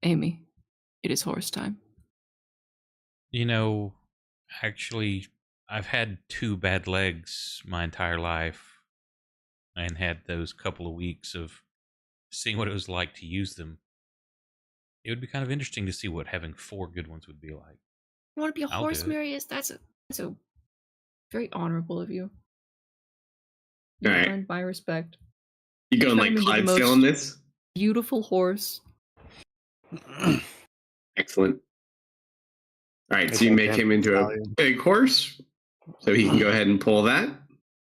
Amy, it is horse time. You know, actually, I've had 2 bad legs my entire life and had those couple of weeks of seeing what it was like to use them. It would be kind of interesting to see what having 4 good ones would be like. You want to be a I'll horse, do it. Marius? That's a very honorable of you. All You right. earned my respect. You going like Trying to be the Clydesdale most- on this? Beautiful horse. Excellent. All right, It's so you like make him into a value. big horse, so he can go ahead and pull that.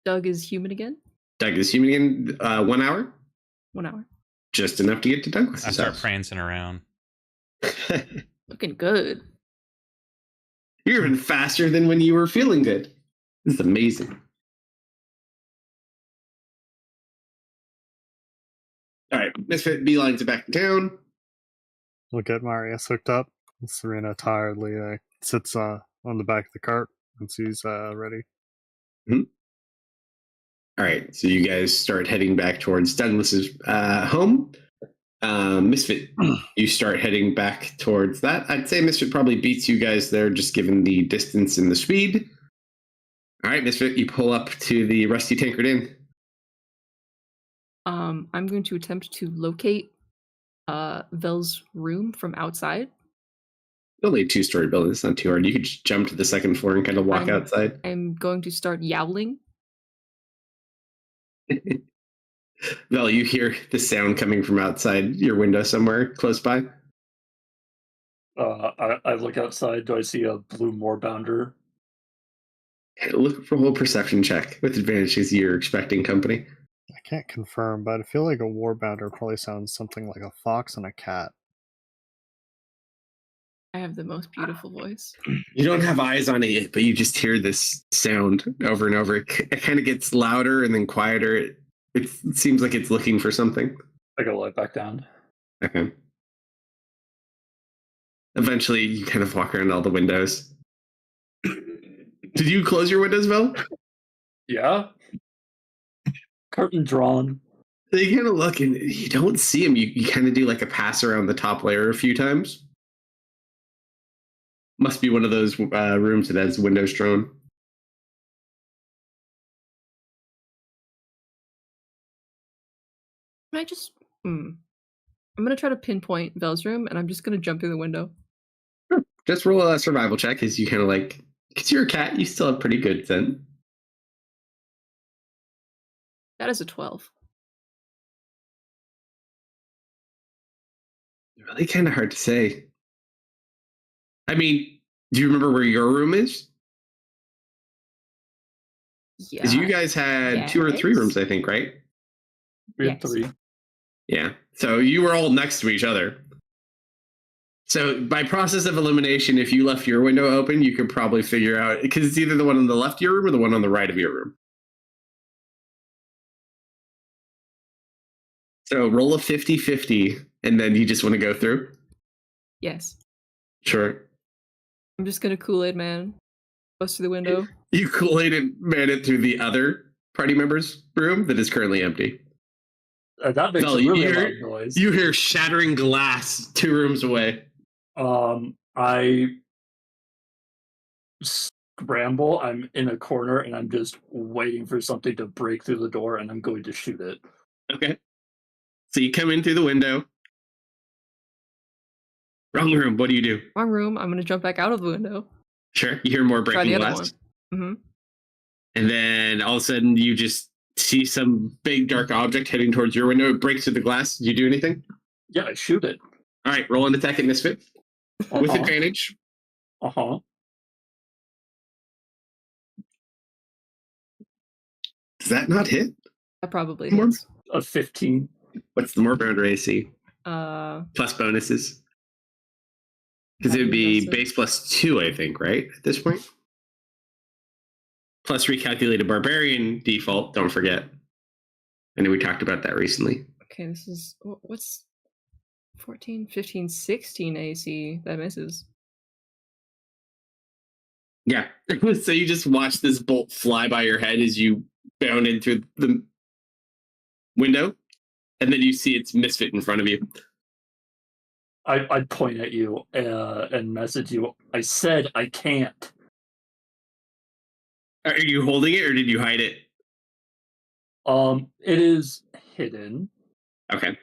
Doug is human again. Doug is human again. 1 hour, 1 hour. just enough to get to Douglas. I start prancing around. Looking good. You're even faster than when you were feeling good. This is amazing. All right, Misfit beelines it back to town. We'll get Marius hooked up. Serena tiredly sits on the back of the cart once he's ready. All right, so you guys start heading back towards Douglas's home. Misfit, you start heading back towards that. I'd say Misfit probably beats you guys there, just given the distance and the speed. All right, Misfit, you pull up to the Rusty Tankard Inn. I'm going to attempt to locate Vel's room from outside. Only a 2-story building. It's not too hard. You could just jump to the 2nd floor and kind of walk outside. I'm going to start yowling. Vel, you hear the sound coming from outside your window somewhere close by. I look outside. Do I see a blue moorbounder? Look for a whole perception check with advantage because you're expecting company. I can't confirm, but I feel like a warbounder probably sounds something like a fox and a cat. I have the most beautiful voice. You don't have eyes on it yet, but you just hear this sound over and over. It kind of gets louder and then quieter. It seems like it's looking for something. I go light back down. Okay. Eventually, you kind of walk around all the windows. Did you close your windows, Vel? Yeah. Curtain drawn. You kind of look and you don't see him. You kind of do like a pass around the top layer a few times. Must be one of those rooms that has windows drawn. Can I just? I'm gonna try to pinpoint Vel's room, and I'm just gonna jump through the window. Just roll a survival check as you kind of like, because you're a cat, you still have pretty good scent. That is a 12. Really kind of hard to say. I mean, do you remember where your room is? Yeah. Because you guys had 2 or 3 Yes. rooms, I think, right? We had Yes. 3. Yeah. So you were all next to each other. So by process of elimination, if you left your window open, you could probably figure out, because it's either the one on the left of your room or the one on the right of your room. So roll a 50-50, and then you just want to go through? Yes. Sure. I'm just gonna Kool-Aid man. Goes through the window. You Kool-Aid and man it through the other party member's room that is currently empty. That makes Vel, a really loud noise. You hear shattering glass 2 rooms away. I scramble. I'm in a corner and I'm just waiting for something to break through the door, and I'm going to shoot it. Okay. So you come in through the window. Wrong room. What do you do? Wrong room. I'm gonna jump back out of the window. Sure. You hear more Try breaking the other glass. one. Mm-hmm. And then all of a sudden you just see some big dark object heading towards your window. It breaks through the glass. Did you do anything? Yeah, I shoot it. All right. Roll an attack at Misfit with advantage. Uh-huh. Does that not hit? That probably More- hits. A 15. What's the more boundary AC? Uh, Plus bonuses. Because it would be base plus 2, I think, right? At this point? Plus recalculated barbarian default, don't forget. I know we talked about that recently. okay, this is what's 14, 15, 16 AC. That misses. Yeah. So you just watch this bolt fly by your head as you bound in through the window, and then you see its Misfit in front of you. I point at you and message you. I said I can't. Are you holding it or did you hide it? It is hidden. Okay.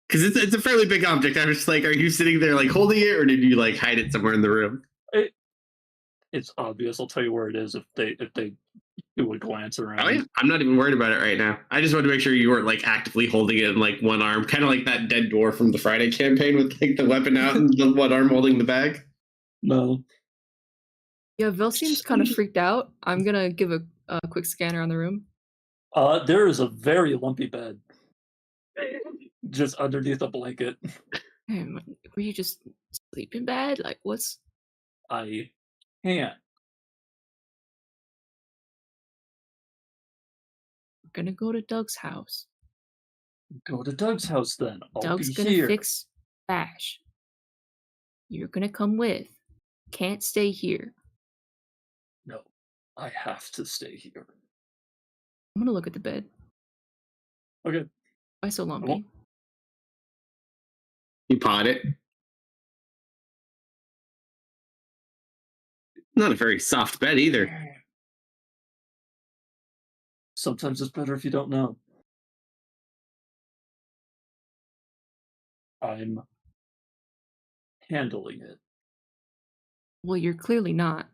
Because it's a fairly big object. I was just like, are you sitting there like holding it or did you like hide it somewhere in the room? It's obvious. I'll tell you where it is if they do a glance around. Oh yeah, I'm not even worried about it right now. I just wanted to make sure you weren't like actively holding it in like one arm, kind of like that dead dwarf from the Friday campaign with like the weapon out and the one arm holding the bag. No. Yeah, Vel seems kind of freaked out. I'm gonna give a quick scan around the room. There is a very lumpy bed just underneath a blanket. Hey, were you just sleeping bad? Like, what's? I can't. We're gonna go to Doug's house. Go to Doug's house then. I'll Doug's be gonna here. fix Bash. You're gonna come with. Can't stay here. No, I have to stay here. I'm gonna look at the bed. Okay. Why so lumpy? won't- You pot it. Not a very soft bed either. Sometimes it's better if you don't know. I'm handling it. Well, you're clearly not.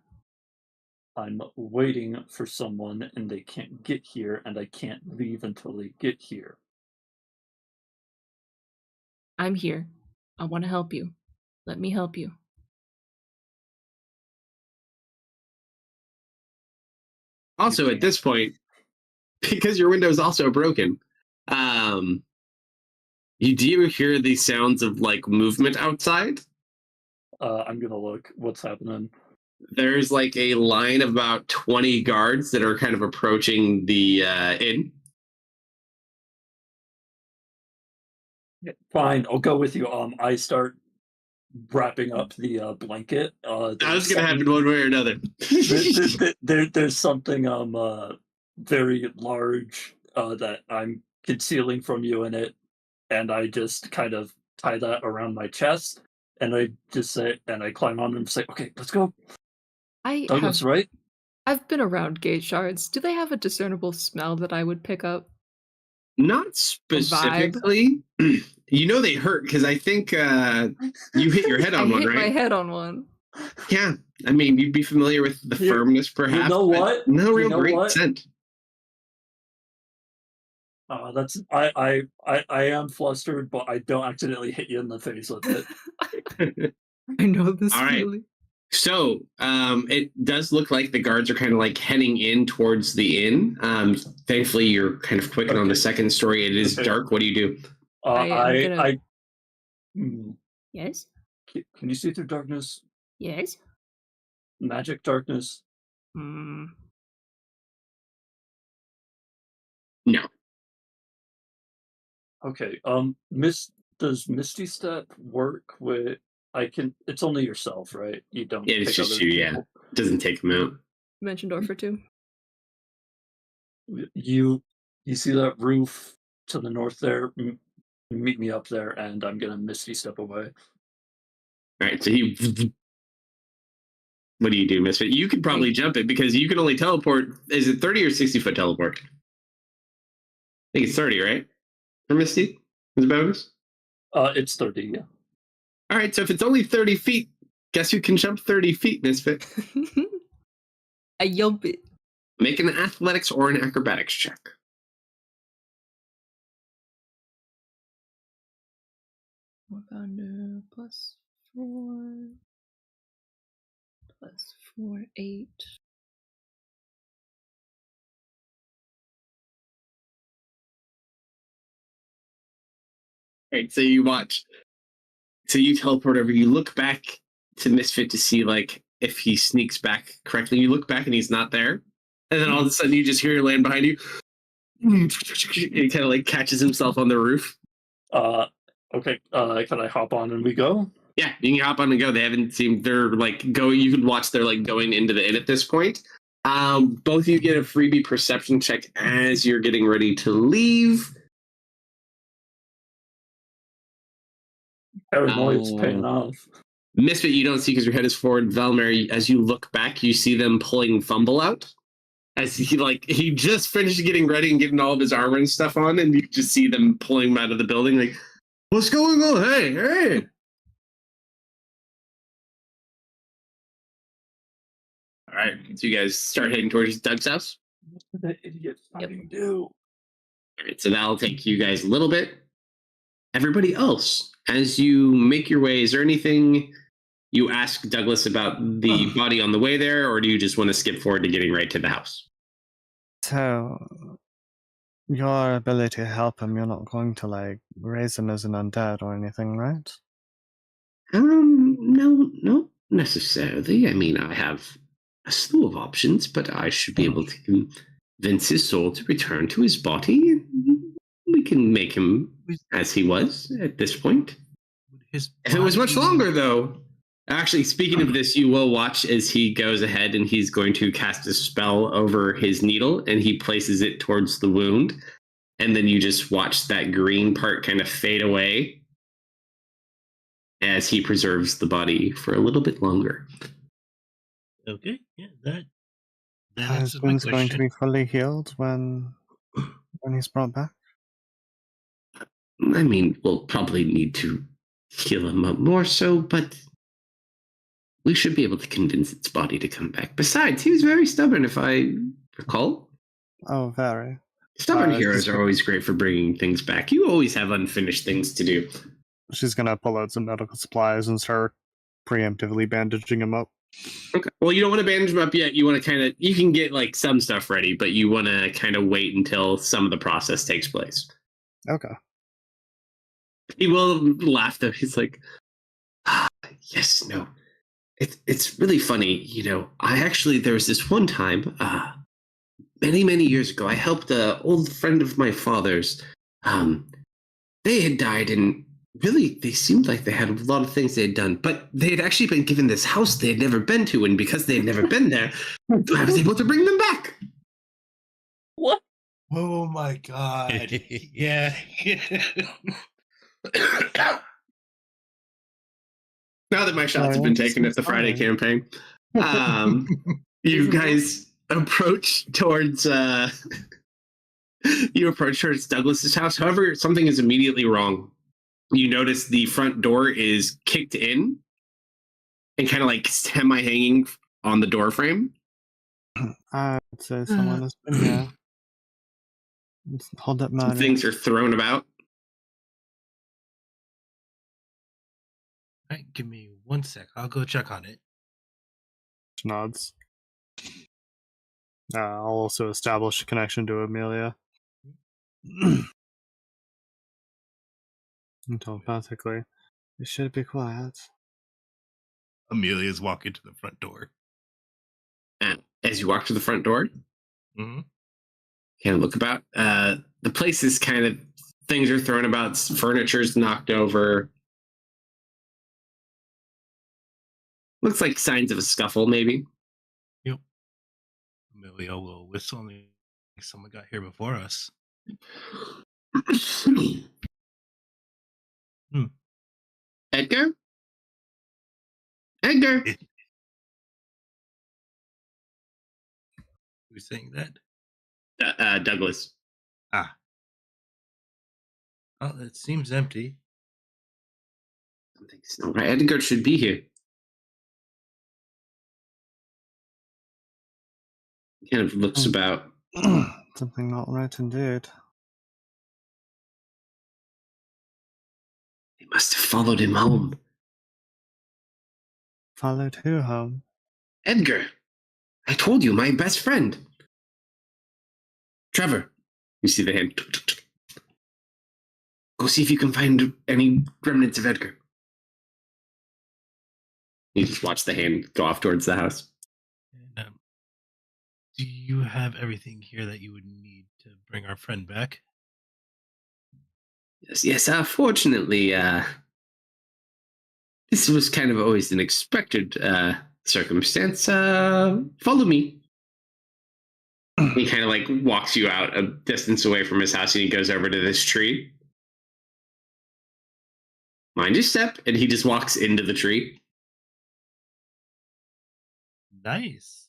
I'm waiting for someone and they can't get here, and I can't leave until they get here. I'm here. I want to help you. Let me help you. Also, at this point, because your window is also broken, you do hear the sounds of like movement outside. I'm gonna look. What's happening? There's like a line of about 20 guards that are kind of approaching the inn. Yeah, fine, I'll go with you. I start wrapping up the blanket. That's going to happen one way or another. There's something very large that I'm concealing from you in it, and I just kind of tie that around my chest, and I just say, and I climb on and say, "Okay, let's go." Douglas, right? I've been around gate shards. Do they have a discernible smell that I would pick up? Not specifically. You know they hurt because I think you hit your head on one, I hit right? my head on one. Yeah, I mean you'd be familiar with the firmness, perhaps. You know what? No real great what? scent. That's I am flustered, but I don't accidentally hit you in the face with it. I know this All right. feeling. So it does look like the guards are kind of like heading in towards the inn. Thankfully, you're kind of quick on the second story. It is dark. What do you do? Yes? Can you see through darkness? Yes? Magic darkness? Hmm. No. Okay. Does Misty Step work with? It's only yourself, right? You don't. Yeah, it's pick just other you. Yeah, people. doesn't take them out. Mentioned Orpher too. You see that roof to the north there? Meet me up there, and I'm gonna Misty Step away. All right, so he. What do you do, Misfit? You could probably jump it because you can only teleport. Is it 30 or 60-foot teleport? I think it's 30, right? For Misty? Is it bonus? It's 30, yeah. All right, so if it's only 30 feet, guess who can jump 30 feet, Misfit? I yelp it. Make an athletics or an acrobatics check. Warfounder +4. +4, 8. Right, so you watch. So you teleport over. You look back to Misfit to see like if he sneaks back correctly. You look back and he's not there, and then all of a sudden you just hear land behind you. He kind of like catches himself on the roof. Okay. Can I hop on and we go? Yeah, you can hop on and go. They haven't seemed they're like going. You could watch they're like going into the inn at this point. Both of you get a freebie perception check as you're getting ready to leave. Paranoia's paying off. Misfit, you don't see because your head is forward. Velmer, as you look back, you see them pulling Fumble out. As he just finished getting ready and getting all of his armor and stuff on, and you just see them pulling him out of the building. Like, what's going on? Hey! All right, so you guys start heading towards Doug's house. What did that idiot fucking do? All right, so that'll take you guys a little bit. Everybody else, as you make your way, is there anything you ask Douglas about the body on the way there, or do you just want to skip forward to getting right to the house? So, your ability to help him, you're not going to, like, raise him as an undead or anything, right? No, not necessarily. I mean, I have a slew of options, but I should be able to convince his soul to return to his body. We can make him as he was at this point. If it was much longer, though. Actually, speaking of this, you will watch as he goes ahead and he's going to cast a spell over his needle and he places it towards the wound. And then you just watch that green part kind of fade away as he preserves the body for a little bit longer. Okay, yeah, that His answers my wound's going to question. be fully healed when he's brought back. I mean, we'll probably need to heal him up more so, but we should be able to convince its body to come back. Besides, he was very stubborn, if I recall. Oh, very. Stubborn heroes are always great for bringing things back. You always have unfinished things to do. she's gonna pull out some medical supplies and start preemptively bandaging him up. Okay. Well, you don't want to bandage him up yet. You want to kind of, you can get like some stuff ready, but you want to kind of wait until some of the process takes place. Okay. He will laugh though. He's like, yes, no. It's really funny, I actually, there was this one time, many years ago, I helped an old friend of my father's. They had died, and really, they seemed like they had a lot of things they had done, but they had actually been given this house they had never been to, and because they had never been there, I was able to bring them back. What? Oh my god. Yeah. Now that my shots have been taken at the Friday campaign, you guys approach towards Douglas's house. However, something is immediately wrong. You notice the front door is kicked in and kind of like semi-hanging on the door frame. I would say someone has been here. Hold up, Some man. things are thrown about. All right, give me 1 sec. I'll go check on it. Nods. I'll also establish a connection to Amelia. Telepathically. You should be quiet. Amelia's walking to the front door. And as you walk to the front door, Mm-hmm. kind of look about. The place is kind of, things are thrown about, furniture's knocked over. Looks like signs of a scuffle, maybe. Yep. Amelia will whistle and think someone got here before us. Edgar? Edgar? Who's saying that? Douglas. Ah. Oh, it seems empty. Something's not right. Edgar should be here. He kind of looks about. Something not right indeed. They must have followed him home. Followed who home? Edgar. I told you, my best friend. Trevor. You see the hand. Go see if you can find any remnants of Edgar. You just watch the hand go off towards the house. And, do you have everything here that you would need to bring our friend back? Yes, fortunately, this was kind of always an expected circumstance. Follow me. He kind of like walks you out a distance away from his house and he goes over to this tree. Mind your step, and he just walks into the tree. Nice.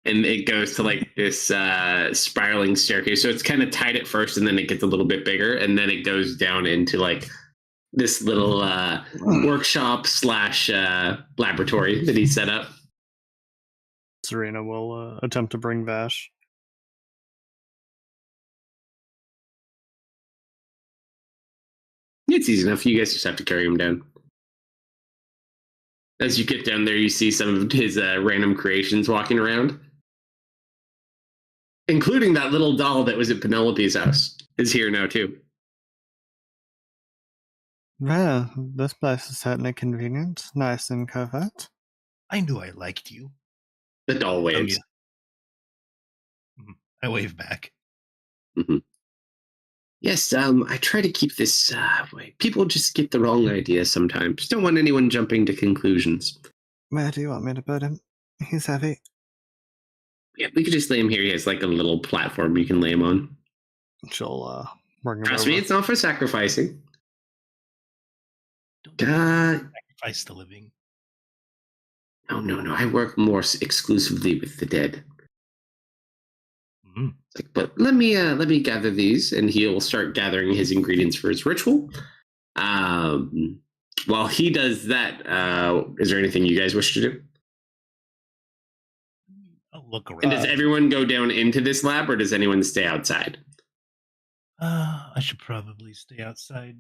And it goes to like this spiraling staircase. So it's kind of tight at first, and then it gets a little bit bigger, and then it goes down into like this little workshop / laboratory that he set up. Serena will attempt to bring Vash. It's easy enough. You guys just have to carry him down. As you get down there, you see some of his random creations walking around. Including that little doll that was at Penelope's house is here now, too. Well, this place is certainly convenient. Nice and covert. I knew I liked you. The doll waves. I wave back. Mm-hmm. Yes, I try to keep this way. People just get the wrong idea sometimes. Don't want anyone jumping to conclusions. Where do you want me to put him? He's heavy. Yeah, we could just lay him here. He has like a little platform you can lay him on. She'll bring him Trust over. me, it's not for sacrificing. Sacrifice the living. No. I work more exclusively with the dead. Mm-hmm. Like, but let me gather these, and he'll start gathering his ingredients for his ritual. While he does that, is there anything you guys wish to do? I'll look around. And does everyone go down into this lab, or does anyone stay outside? I should probably stay outside.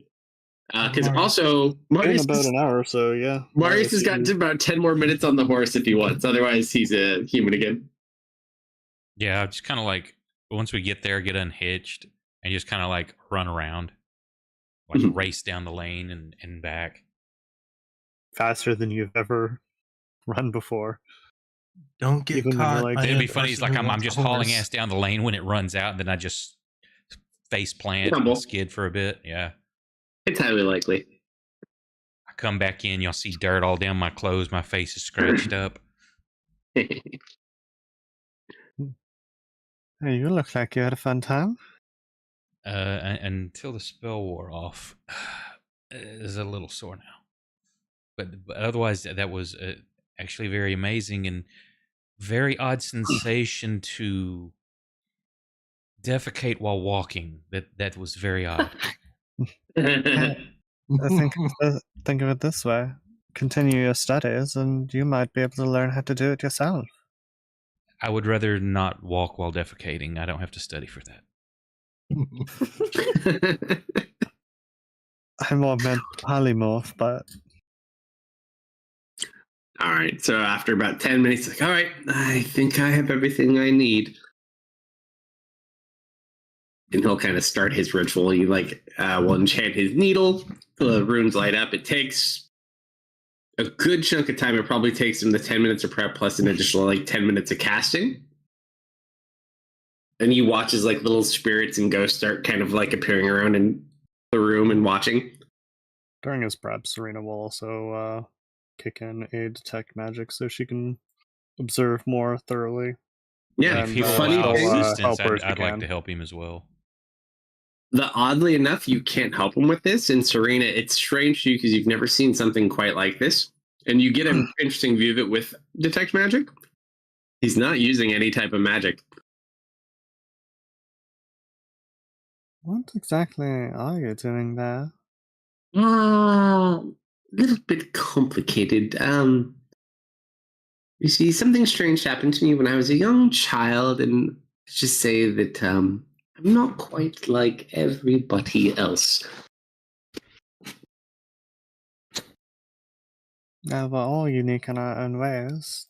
Because also, In Marius, about an hour or so, yeah. Marius has got about 10 more minutes on the horse if he wants. Otherwise, he's a human again. Yeah, just kind of like once we get there, get unhitched, and just kind of like run around, like Mhm. race down the lane and back. Faster than you've ever run before. Don't get Even when you're caught. like- by It'd a be funny. It's person like who I'm wants just a hauling horse. ass down the lane when it runs out, and then I just face plant Tumble. and skid for a bit. Yeah, It's highly likely. I come back in, y'all see dirt all down my clothes. My face is scratched up. Hey, you look like you had a fun time. Until the spell wore off, is a little sore now. But otherwise, that was actually very amazing and very odd sensation to defecate while walking. That was very odd. I think of it this way. Continue your studies and you might be able to learn how to do it yourself. I would rather not walk while defecating. I don't have to study for that. I more meant polymorph, but All right. So after about 10 minutes, like, all right, I think I have everything I need. And he'll kind of start his ritual. He will enchant his needle. The runes light up. It takes a good chunk of time. It probably takes him the 10 minutes of prep plus an additional 10 minutes of casting. And he watches little spirits and ghosts start kind of appearing around in the room and watching. during his prep, Serena will also kick in a detect magic so she can observe more thoroughly. Yeah, If he will funny allow thing, assistance, help her if I'd you like can. to help him as well. oddly enough, you can't help him with this. And Serena, it's strange to you because you've never seen something quite like this. And you get an interesting view of it with detect magic. He's not using any type of magic. What exactly are you doing there? A little bit complicated. You see, something strange happened to me when I was a young child, and let's just say that I'm not quite like everybody else. We're all unique in our own ways.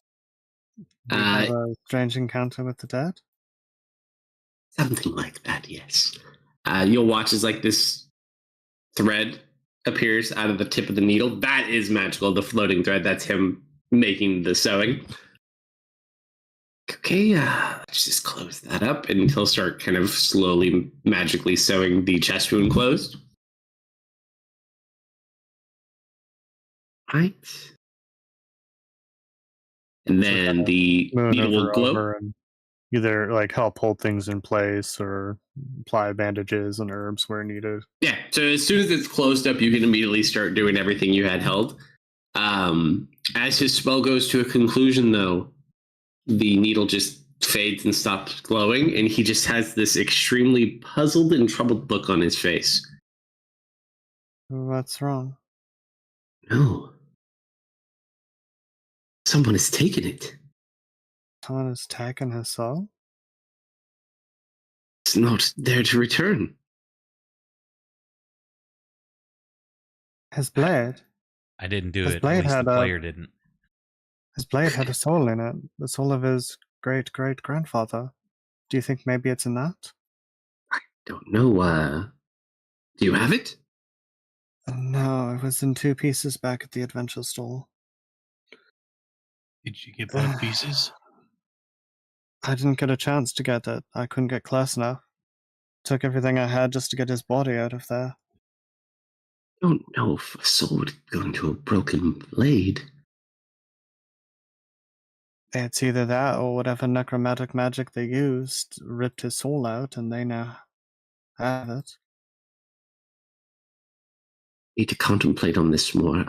We have a strange encounter with the dead. Something like that, yes. You'll watch as this thread appears out of the tip of the needle. That is magical. The floating thread, that's him making the sewing. Okay, let's just close that up, and he'll start kind of slowly, magically sewing the chest wound closed. Right. And then the Moon needle will glow. over and either help hold things in place or apply bandages and herbs where needed. Yeah, so as soon as it's closed up, you can immediately start doing everything you had held. As his spell goes to a conclusion, though, the needle just fades and stops glowing, and he just has this extremely puzzled and troubled look on his face. What's wrong? No. Someone has taken it. Someone has taken his soul? It's not there to return. His blade? I didn't do His it. blade At least had the a- player didn't. His blade had a soul in it. The soul of his great-great-grandfather. Do you think maybe it's in that? Don't know. Do you have it? No, it was in 2 pieces back at the adventure store. Did you get both pieces? I didn't get a chance to get it. I couldn't get close enough. Took everything I had just to get his body out of there. I don't know if a soul would go into a broken blade. It's either that or whatever necromantic magic they used ripped his soul out and they now have it. Need to contemplate on this more.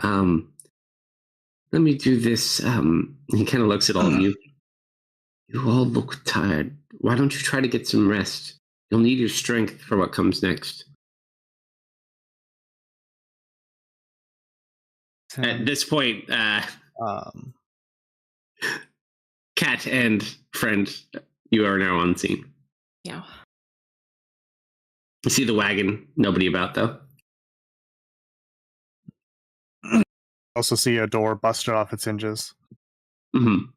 Let me do this. He kind of looks at all of you. You all look tired. Why don't you try to get some rest? You'll need your strength for what comes next. At this point, Cat and friend, you are now on scene. Yeah. You see the wagon. Nobody about, though. also see a door busted off its hinges. Hmm.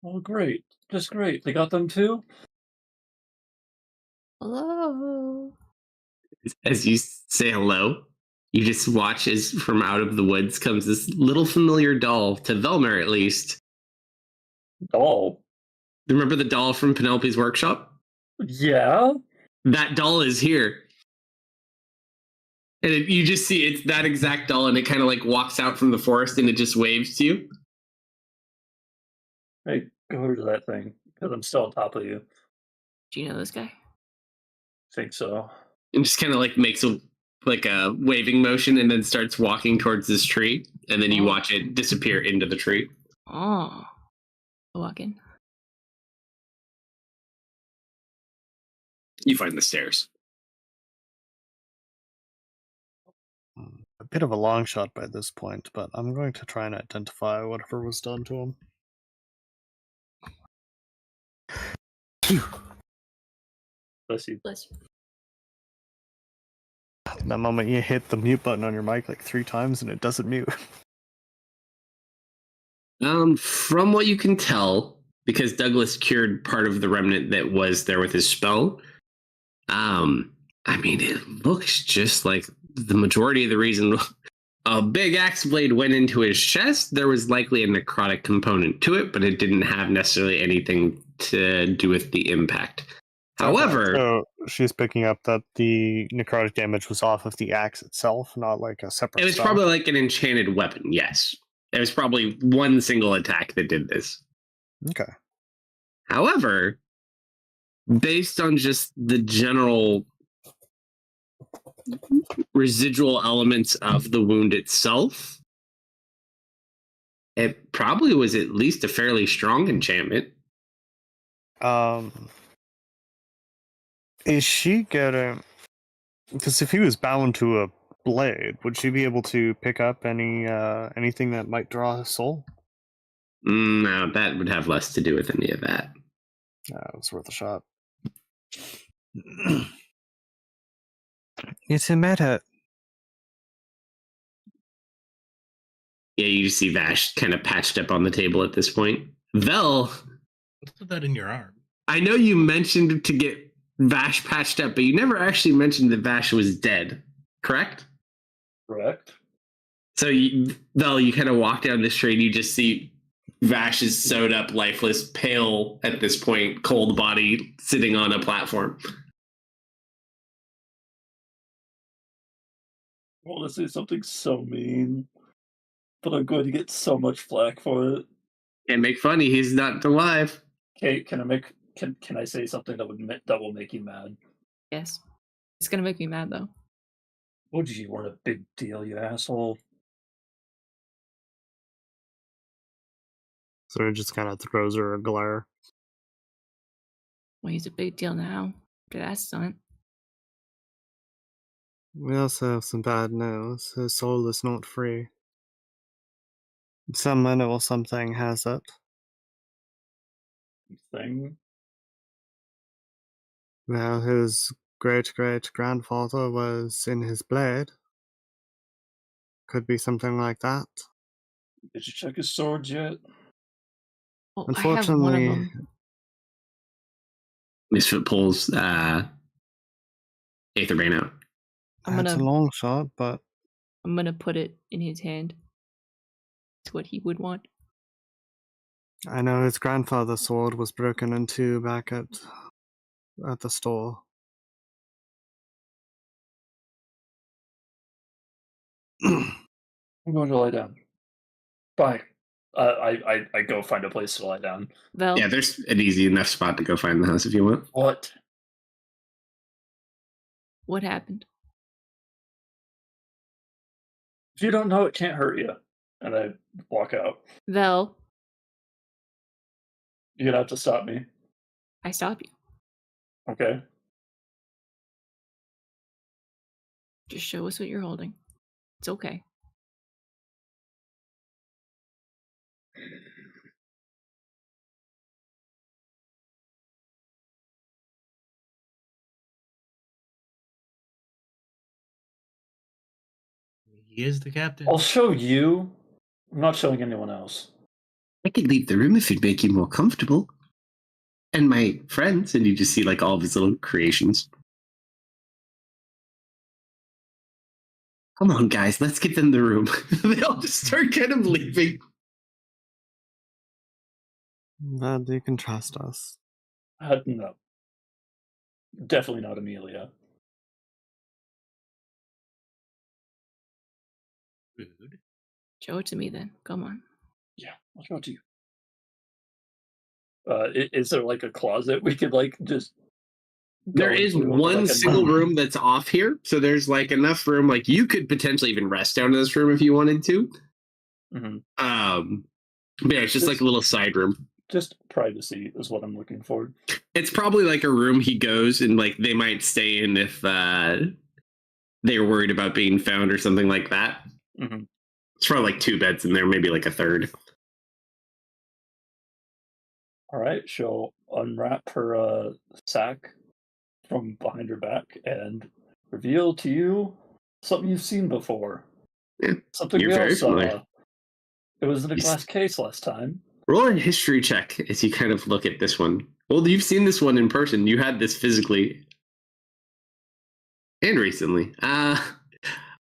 Oh, great. Just great. They got them too? Hello. As you say hello, you just watch as from out of the woods comes this little familiar doll, to Velmer at least. Doll. Remember the doll from Penelope's workshop? Yeah? That doll is here. And you just see it's that exact doll, and it kind of like walks out from the forest and it just waves to you. Hey, go over to that thing, because I'm still on top of you. Do you know this guy? Think so. And just kind of like makes a waving motion and then starts walking towards this tree. And then you Oh. watch it disappear into the tree. Oh. Walk in. You find the stairs. A bit of a long shot by this point, but I'm going to try and identify whatever was done to him. Bless you. Bless you. That moment you hit the mute button on your mic like 3 times and it doesn't mute. From what you can tell, because Douglas cured part of the remnant that was there with his spell, I mean, it looks just like the majority of the reason a big axe blade went into his chest. There was likely a necrotic component to it, but it didn't have necessarily anything to do with the impact. However, so she's picking up that the necrotic damage was off of the axe itself, not like a separate it was spell. probably like an enchanted weapon, yes. It was probably one single attack that did this. Okay. However, based on just the general residual elements of the wound itself, it probably was at least a fairly strong enchantment. Is she getting... Because if he was bound to a blade, would she be able to pick up anything that might draw his soul? No, that would have less to do with any of that. It was worth a shot. It's a matter. Yeah, you see Vash kind of patched up on the table at this point. Vel, Let's put that in your arm. I know you mentioned to get Vash patched up, but you never actually mentioned that Vash was dead, correct? Correct. So, Vel, you kind of walk down the street and you just see Vash is sewed up, lifeless, pale at this point, cold body, sitting on a platform. I want to say something so mean, but I'm going to get so much flack for it. Can't make funny, he's not alive. Okay, can I say something that will make you mad? Yes. It's gonna make me mad though. Oh, you weren't a big deal, you asshole. So it just kind of throws her a glare. Well, he's a big deal now. After that stunt. We also have some bad news. His soul is not free. Some minute or something has it. Thing. Well, his great-great-grandfather was in his blade. Could be something like that. Did you check his swords yet? Oh, I have one of Unfortunately, them. Misfit pulls Aetherbane out. I'm that's a gonna long shot, but put it in his hand. It's what he would want. I know his grandfather's sword was broken into back at the store. I'm going to lie down. Bye. I go find a place to lie down. Vel, Yeah, there's an easy enough spot to go find the house if you want. What? what happened? If you don't know, it can't hurt you. And I walk out. Vel, You're gonna have to stop me. I stop you. Okay? Just show us what you're holding. It's okay. He is the captain. I'll show you. I'm not showing anyone else. I could leave the room if it'd make you more comfortable. And my friends, and you just see like all of his little creations. Come on, guys, let's get them the room. They all just start kind of leaving. Glad you can trust us. No. Definitely not Amelia. Rude. Show it to me then. Come on. Yeah, I'll show it to you. Is there like a closet we could like just There go is into, one like, single room that's off here, so there's like enough room. Like you could potentially even rest down in this room if you wanted to. Mhm. But yeah, it's just like a little side room. Just privacy is what I'm looking for. It's probably like a room he goes and like they might stay in if they're worried about being found or something like that. Mm-hmm. It's probably like 2 beds in there, maybe like a third. All right, she'll unwrap her sack from behind her back and reveal to you something you've seen before. Yeah, Something you're we all very saw. familiar. It was in a You s- glass case last time. Roll a history check as you kind of look at this one. Well, you've seen this one in person. You had this physically and recently.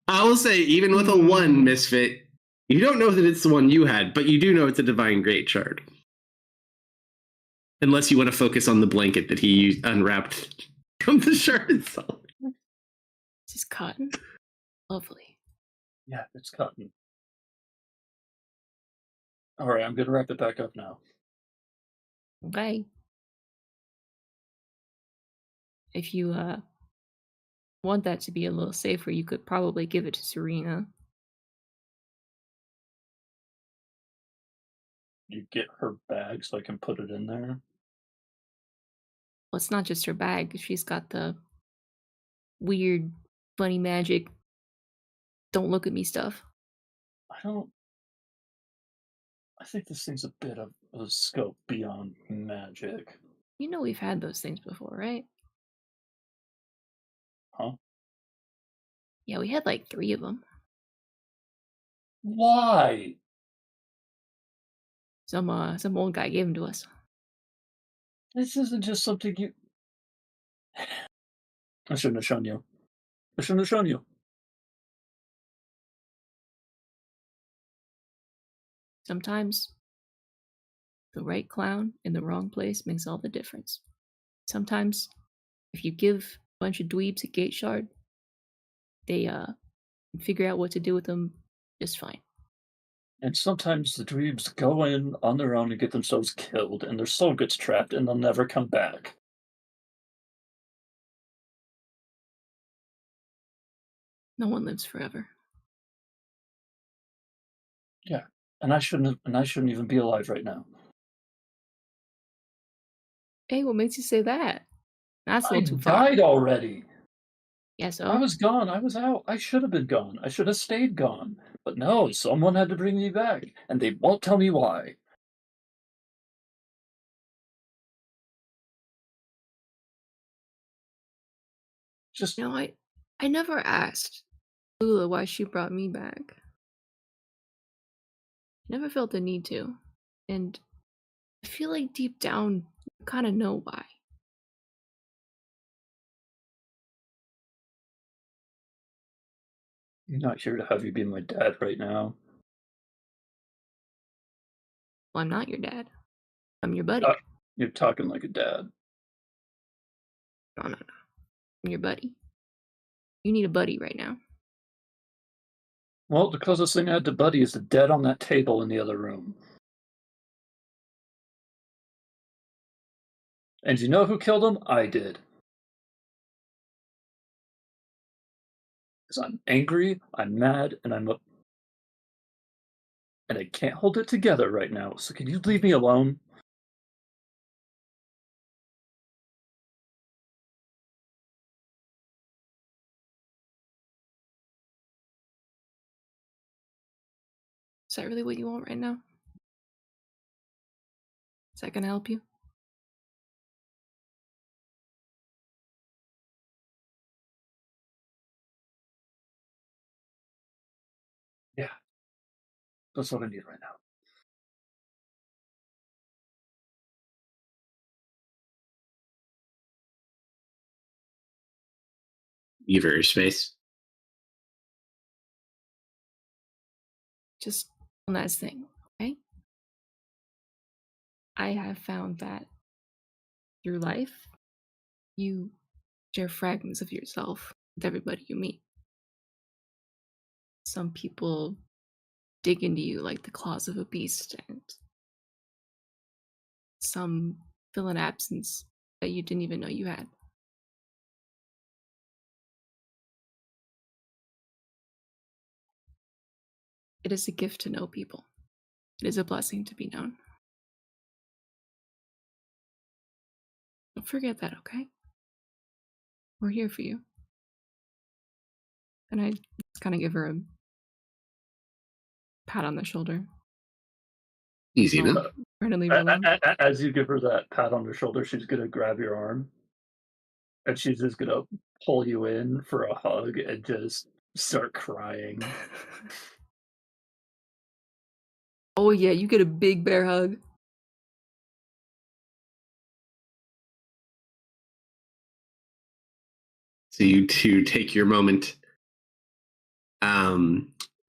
I will say, even with a 1 misfit, you don't know that it's the one you had, but you do know it's a divine great shard. Unless you want to focus on the blanket that he unwrapped from the shard itself. This is cotton. Lovely. Yeah, it's cotton. All right, I'm gonna wrap it back up now. Okay. If you want that to be a little safer, you could probably give it to Serena. You get her bag so I can put it in there. Well, it's not just her bag. She's got the weird, funny magic. Don't look at me stuff. I think this thing's a bit of a scope beyond magic. You know we've had those things before, right? Huh? Yeah, we had like 3 of them. Why? Some old guy gave them to us. This isn't just something you. I shouldn't have shown you. I shouldn't have shown you. Sometimes the right clown in the wrong place makes all the difference. Sometimes if you give a bunch of dweebs a gate shard, they figure out what to do with them just fine. And sometimes the dweebs go in on their own and get themselves killed, and their soul gets trapped, and they'll never come back. No one lives forever. Yeah, and I shouldn't even be alive right now. Hey, what makes you say that? That's a I little too far. died already. Yeah, so I was gone. I was out. I should have been gone. I should have stayed gone. But no, someone had to bring me back, and they won't tell me why. Just you know, I never asked Lula why she brought me back. Never felt the need to. And I feel like deep down you kinda know why. I'm not here to have you be my dad right now. Well, I'm not your dad. I'm your buddy. You're talking like a dad. No. I'm your buddy. You need a buddy right now. Well, the closest thing I had to Buddy is the dead on that table in the other room. And you know who killed him? I did. Because I'm angry, I'm mad, and and I can't hold it together right now. So can you leave me alone? Is that really what you want right now? Is that gonna help you? That's what I need right now. Give her space. Just one last thing, okay? I have found that through life, you share fragments of yourself with everybody you meet. Some people dig into you like the claws of a beast, and some fill an absence that you didn't even know you had. It is a gift to know people. It is a blessing to be known. Don't forget that, okay? We're here for you. And I kind of give her a pat on the shoulder. Easy Oh, enough. we're gonna leave her alone. As you give her that pat on the shoulder, she's gonna grab your arm, and she's just gonna pull you in for a hug and just start crying. Oh yeah, you get a big bear hug. So you two take your moment.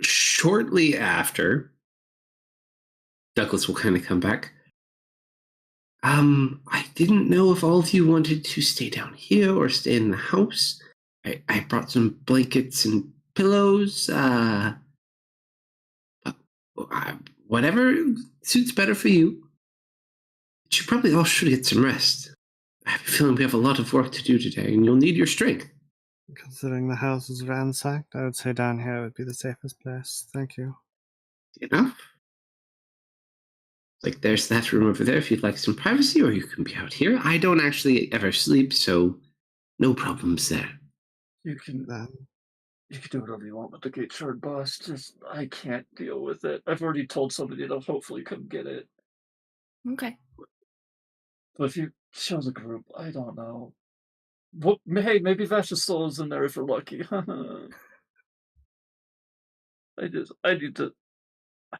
Shortly after, Douglas will kind of come back. I didn't know if all of you wanted to stay down here or stay in the house. I brought some blankets and pillows. Whatever suits better for you. But you probably all should get some rest. I have a feeling we have a lot of work to do today, and you'll need your strength. Considering the house is ransacked, I would say down here would be the safest place. Thank you. Enough. Like, there's that room over there if you'd like some privacy, or you can be out here. I don't actually ever sleep, so no problems there. You can do whatever you want with the gate shard boss. Just I can't deal with it. I've already told somebody to hopefully come get it. Okay. But if you show the group, I don't know. Well, hey, maybe Vash's soul is in there if we're lucky. I need to.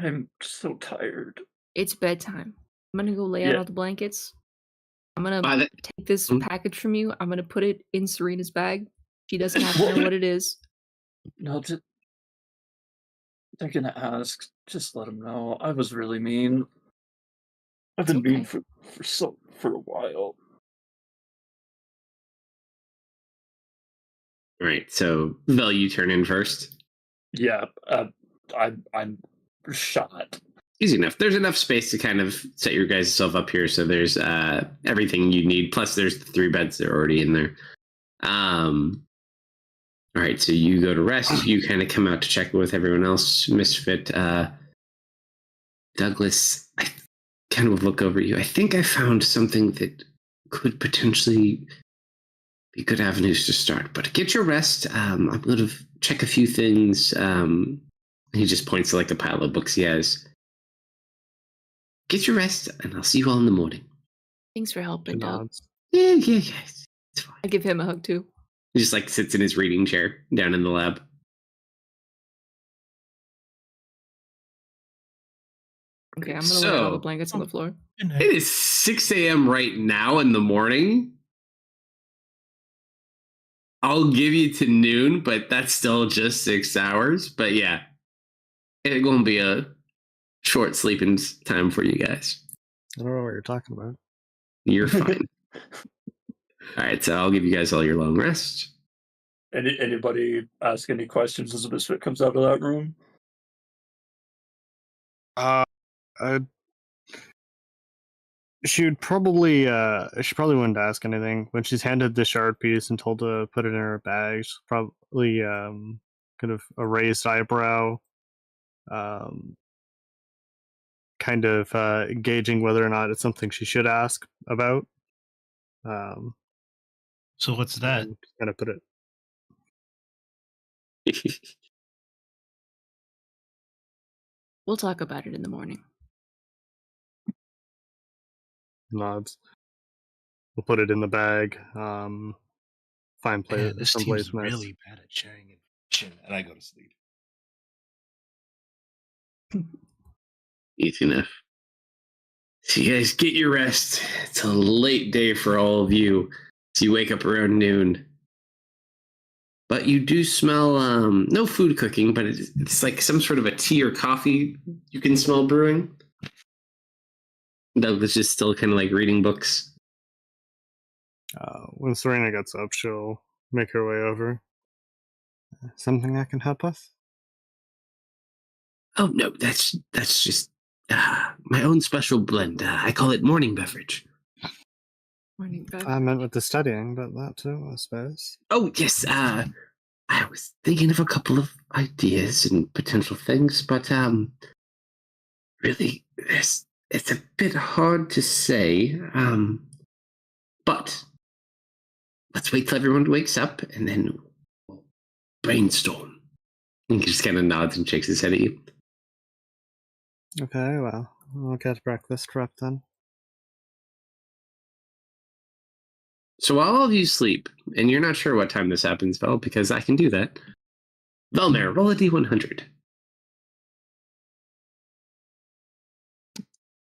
I'm so tired. It's bedtime. I'm gonna go lay out Yeah. all the blankets. I'm gonna take this package from you. I'm gonna put it in Serena's bag. She doesn't have to know what it is. No, they're gonna ask. Just let them know. I was really mean. I've been mean for a while. All right, so Vel, you turn in first. Yeah, I'm shot. Easy enough. There's enough space to kind of set your guys' self up here, so there's everything you need. Plus, there's the 3 beds that are already in there. All right, so you go to rest. You kind of come out to check with everyone else. Misfit, Douglas, I kind of look over you. I think I found something that could potentially be good avenues to start. But get your rest. I'm going to check a few things. He just points to like a pile of books he has. Get your rest, and I'll see you all in the morning. Thanks for helping, Doug. Yeah. It's fine. I give him a hug too. He just like sits in his reading chair down in the lab. Okay, I'm gonna lay all the blankets on the floor. It is 6 a.m. right now in the morning. I'll give you to noon, but that's still just 6 hours. But yeah, it's going to be a short sleeping time for you guys. I don't know what you're talking about. You're fine. All right, so I'll give you guys all your long rest. Anybody ask any questions as Misfit comes out of that room? She probably wouldn't ask anything when she's handed the shard piece and told to put it in her bag. She's probably kind of a raised eyebrow, kind of gauging whether or not it's something she should ask about. So what's that? Kind of put it. We'll talk about it in the morning. Nods. We'll put it in the bag. Find place. Man, this someplace team's nice. really bad at sharing information, and I go to sleep. Easy enough. So you guys get your rest. It's a late day for all of you. So you wake up around noon. But you do smell no food cooking, but it's like some sort of a tea or coffee you can smell brewing. Douglas is still kind of like reading books. When Serena gets up, she'll make her way over. Something I can help with? Oh no, that's just my own special blend. I call it morning beverage. Morning, Bev. I meant with the studying, but that too, I suppose. Oh yes, I was thinking of a couple of ideas and potential things, but really, it's a bit hard to say. But let's wait till everyone wakes up and then we'll brainstorm. And he just kind of nods and shakes his head at you. Okay, well, I'll get breakfast prepped then. So while all of you sleep, and you're not sure what time this happens, Vel, because I can do that. Velmer, roll a d100.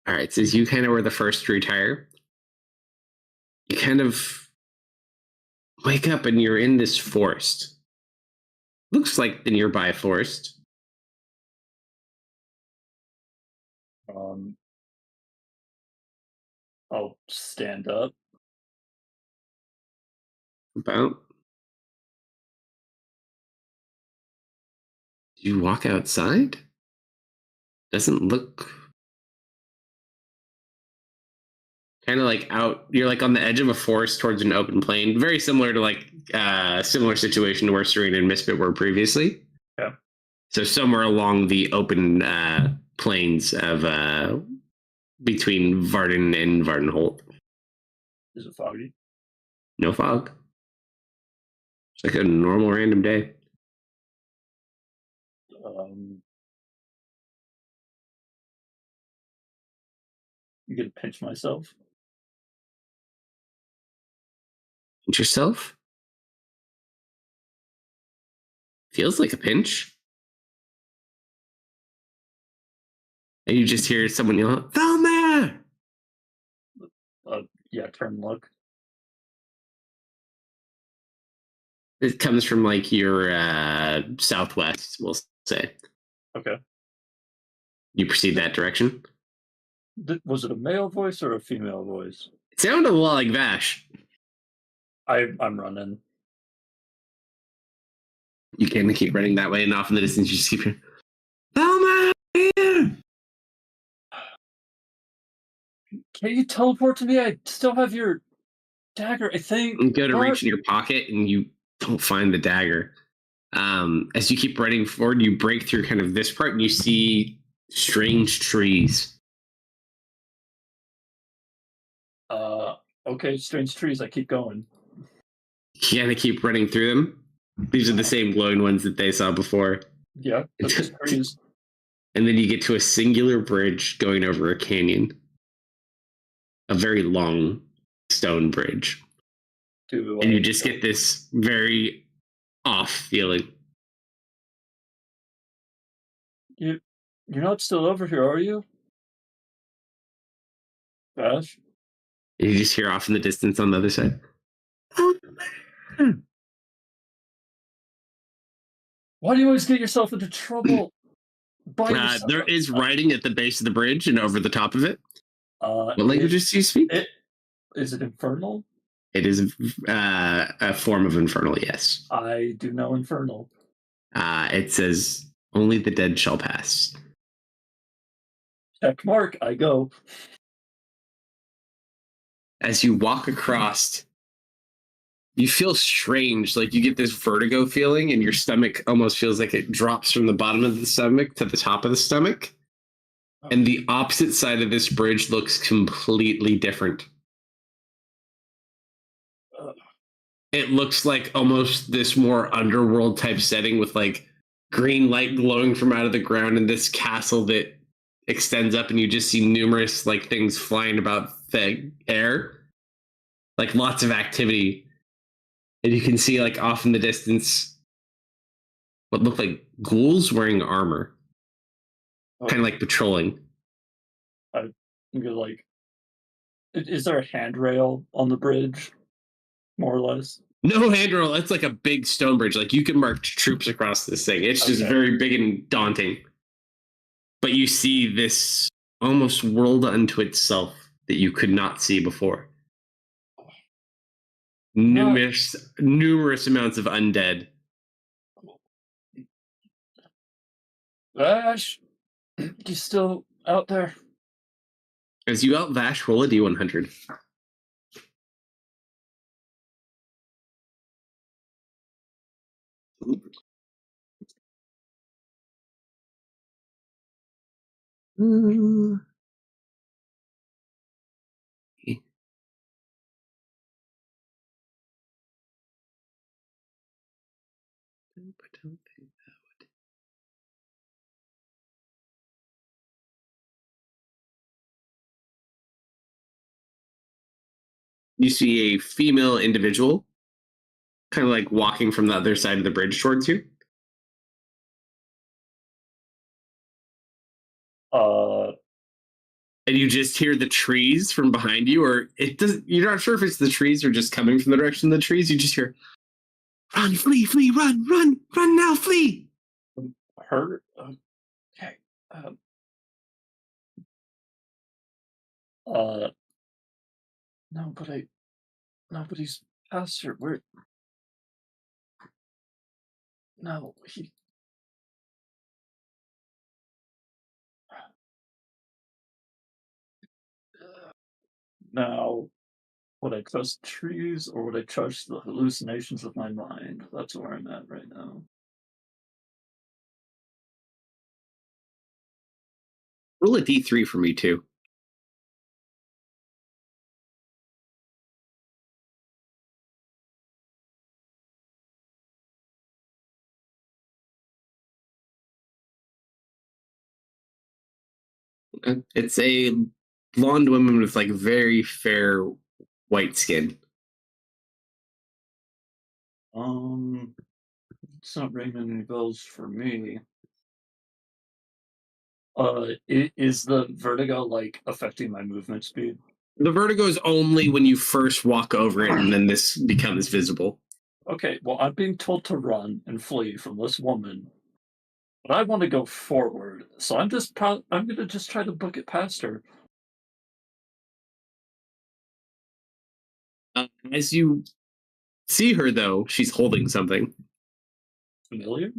All right, since you kind of were the first to retire, you kind of wake up and you're in this forest. Looks like the nearby forest. I'll stand up. About. You walk outside? Doesn't look kind of like out. You're like on the edge of a forest towards an open plain, very similar to like similar situation to where Serena and Misfit were previously. Yeah. So somewhere along the open plains of between Varden and Vardenholt. Is it foggy? No fog. It's like a normal random day. You gonna pinch myself? Pinch yourself? Feels like a pinch. And you just hear someone yell, Velmer! Yeah, turn and look. It comes from like your southwest, we'll say. Okay. You proceed that direction? Was it a male voice or a female voice? It sounded a lot like Vash. I'm running. You can keep running that way, and off in the distance, you just keep hearing, Velmer! Here! Can you teleport to me? I still have your dagger, I think. You go to reach in your pocket, and you don't find the dagger. As you keep running forward, you break through kind of this part, and you see strange trees. Okay, strange trees. I keep going. You kind of keep running through them. These are the same glowing ones that they saw before. Yeah, that's just trees. And then you get to a singular bridge going over a canyon. A very long stone bridge. And you just get this very off feeling. You're not still over here, are you? Vash? And you just hear off in the distance on the other side. Why do you always get yourself into trouble? There is writing at the base of the bridge and over the top of it. What languages do you speak? Is it infernal? It is a form of infernal, yes. I do know infernal. It says, only the dead shall pass. Check mark, I go. As you walk across, you feel strange. Like you get this vertigo feeling, and your stomach almost feels like it drops from the bottom of the stomach to the top of the stomach. And the opposite side of this bridge looks completely different. It looks like almost this more underworld type setting with like green light glowing from out of the ground and this castle that extends up, and you just see numerous like things flying about the air, like lots of activity. And you can see like off in the distance what look like ghouls wearing armor, kind of like patrolling. I'm gonna like. Is there a handrail on the bridge, more or less? No handrail. It's like a big stone bridge. Like you can march troops across this thing. It's just Okay. very big and daunting. But you see this almost world unto itself that you could not see before. Numerous amounts of undead. Ash, you still out there? As you out Vash, roll a D100. You see a female individual kind of like walking from the other side of the bridge towards you. And you just hear the trees from behind you, or you're not sure if it's the trees or just coming from the direction of the trees. You just hear, run, flee, flee, run now, flee. Her? Okay. No, but nobody's pastor. Where? No, he. Now, would I trust trees or would I trust the hallucinations of my mind? That's where I'm at right now. Roll a D3 for me too. It's a blonde woman with like very fair white skin. It's not ringing any bells for me. Is the vertigo like affecting my movement speed? The vertigo is only when you first walk over it, and then this becomes visible. Okay, well, I'm being told to run and flee from this woman, but I want to go forward, so I'm gonna just try to book it past her. As you see her, though, she's holding something. Familiar?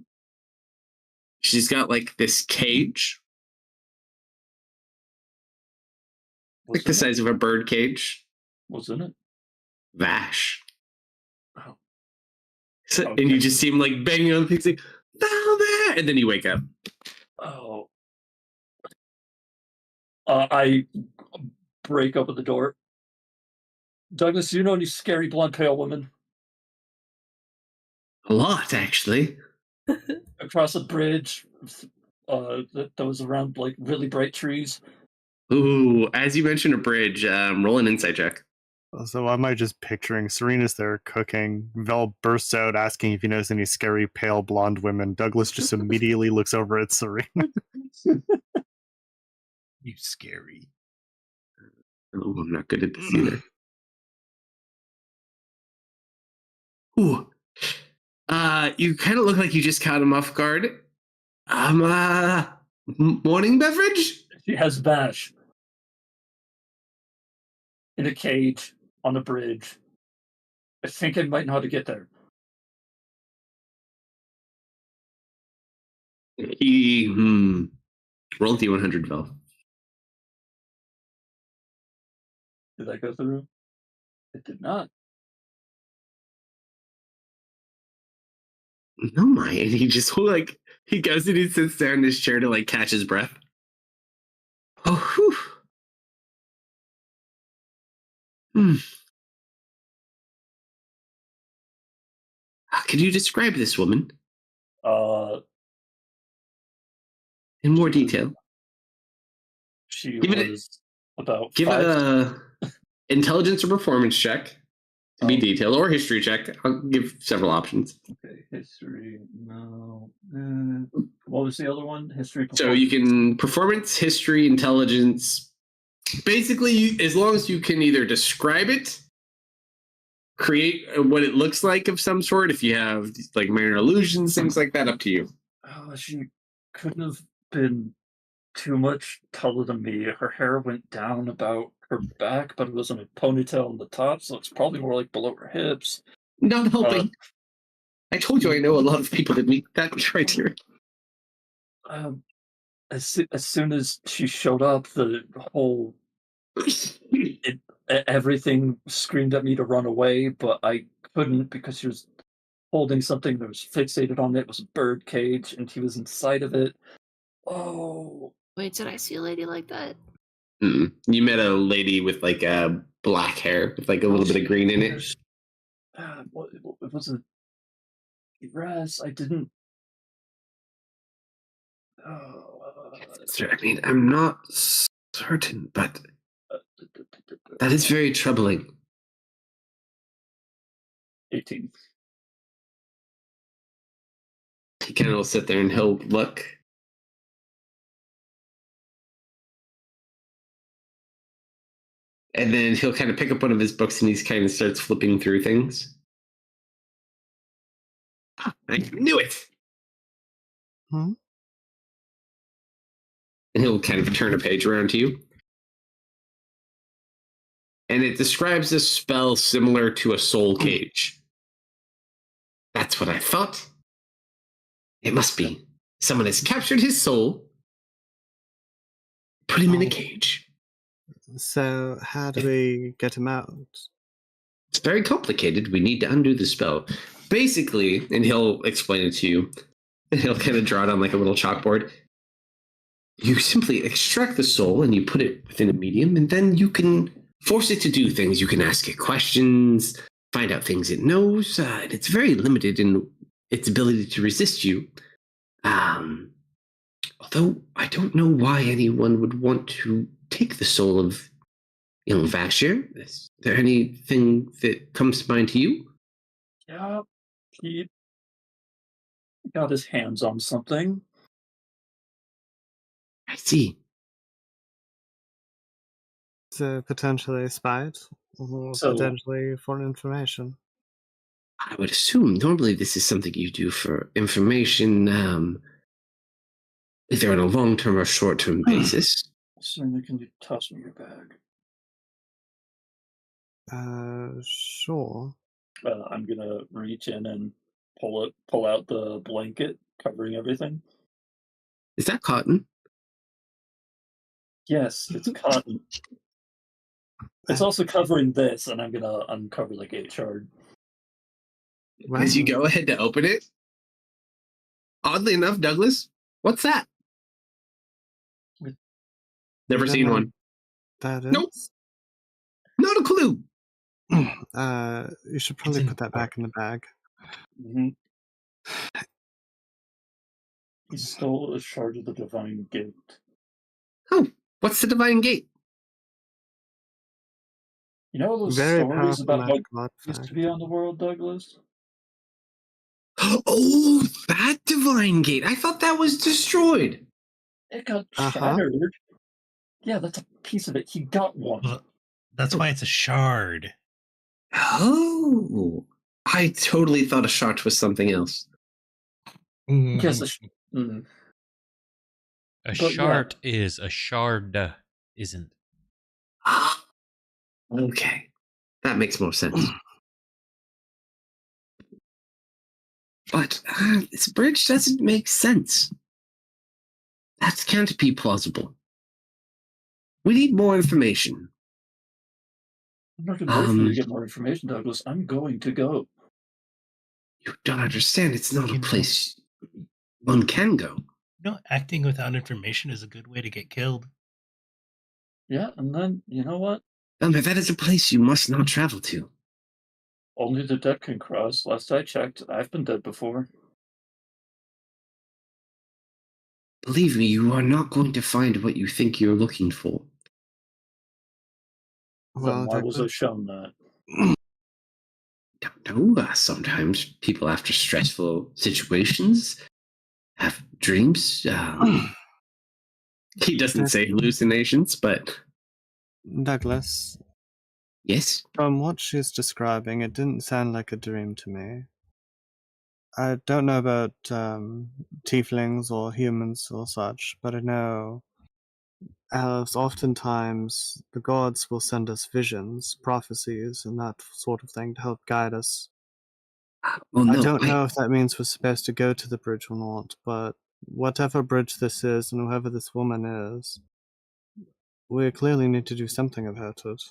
She's got like this cage, like the size of a bird cage. What's in it? Vash. Oh. So, Okay. And you just see him like banging on the thing, saying, "Down there!" And then you wake up. Oh. I break open the door. Douglas, do you know any scary blonde pale women? A lot, actually. Across a bridge that was around like really bright trees. Ooh, as you mentioned a bridge, roll an insight check. So am I just picturing Serena's there cooking. Vel bursts out asking if he knows any scary pale blonde women. Douglas just immediately looks over at Serena. You scary. Oh, I'm not good at this either. Ooh. You kind of look like you just caught him off guard. Morning beverage? She has Vash in a cage on the bridge. I think I might know how to get there. Roll D100, Vel. Did that go through? It did not. No, my. And he just like, he goes and he sits there in his chair to like catch his breath. Oh, whew. Could you describe this woman in more detail? She Give was about Give it a intelligence or performance check to be detailed, or history check. I'll give several options. Okay, history. No. What was the other one? History. So you can performance, history, intelligence, Basically, as long as you can either describe it, create what it looks like of some sort, if you have like minor illusions, things like that, up to you. Oh, she couldn't have been too much taller than me. Her hair went down about her back, but it was in a ponytail on the top, so it's probably more like below her hips. Not helping. I told you I know a lot of people that meet that criteria. As soon as she showed up, the whole everything screamed at me to run away, but I couldn't because she was holding something that was fixated on it. It was a bird cage, and he was inside of it. Oh, Wait, did I see a lady like that? You met a lady with like black hair with like a little bit of green in it. It was a dress. I didn't. I mean, I'm not certain, but that is very troubling. 18. He kind of will sit there and he'll look. And then he'll kind of pick up one of his books and he kind of starts flipping through things. I knew it! Hmm? And he'll kind of turn a page around to you. And it describes a spell similar to a soul cage. That's what I thought. It must be. Someone has captured his soul, put him in a cage. So how do we get him out? It's very complicated. We need to undo the spell. Basically, and he'll explain it to you, and he'll kind of draw it on like a little chalkboard. You simply extract the soul and you put it within a medium, and then you can force it to do things. You can ask it questions, find out things it knows, and it's very limited in its ability to resist you. Although I don't know why anyone would want to take the soul of, Vashir. Is there anything that comes to mind to you? Yeah, he got his hands on something. I see. So potentially spied, or So- potentially for information. I would assume normally this is something you do for information, either on a long-term or short-term basis. Certainly, can you toss me your bag? Sure. I'm gonna reach in and pull out the blanket covering everything. Is that cotton? Yes, it's cotton. It's also covering this, and I'm gonna uncover the gate shard. As you go ahead to open it, oddly enough, Douglas, what's that? Never You don't seen know one. That is? Nope. Not a clue. You should probably in put that back in the bag. Mm-hmm. He stole a shard of the divine gate. Oh, what's the divine gate? You know those Very stories powerful about how magical it used to artifact. be on the world, Douglas? Oh, that divine gate. I thought that was destroyed. It got Uh-huh. shattered. Yeah, that's a piece of it. He got one. Well, that's why it's a shard. Oh, I totally thought a shard was something else. Yes, A But shard is a shard, isn't. Ah, okay. That makes more sense. But this bridge doesn't make sense. That can't be plausible. We need more information. I'm not going to wait for you to get more information, Douglas. I'm going to go. You don't understand. It's not You a know- place one can go. Acting without information is a good way to get killed. Yeah, and then, you know what? But that is a place you must not travel to. Only the dead can cross. Last I checked, I've been dead before. Believe me, you are not going to find what you think you're looking for. Then why was I shown that? Don't know. Sometimes people after stressful situations have dreams. He doesn't say hallucinations, but Douglas, Yes? from what she's describing, it didn't sound like a dream to me. I don't know about tieflings or humans or such, but I know as oftentimes the gods will send us visions, prophecies, and that sort of thing to help guide us. Well, I no, don't know if that means we're supposed to go to the bridge or not, but whatever bridge this is and whoever this woman is, we clearly need to do something about it.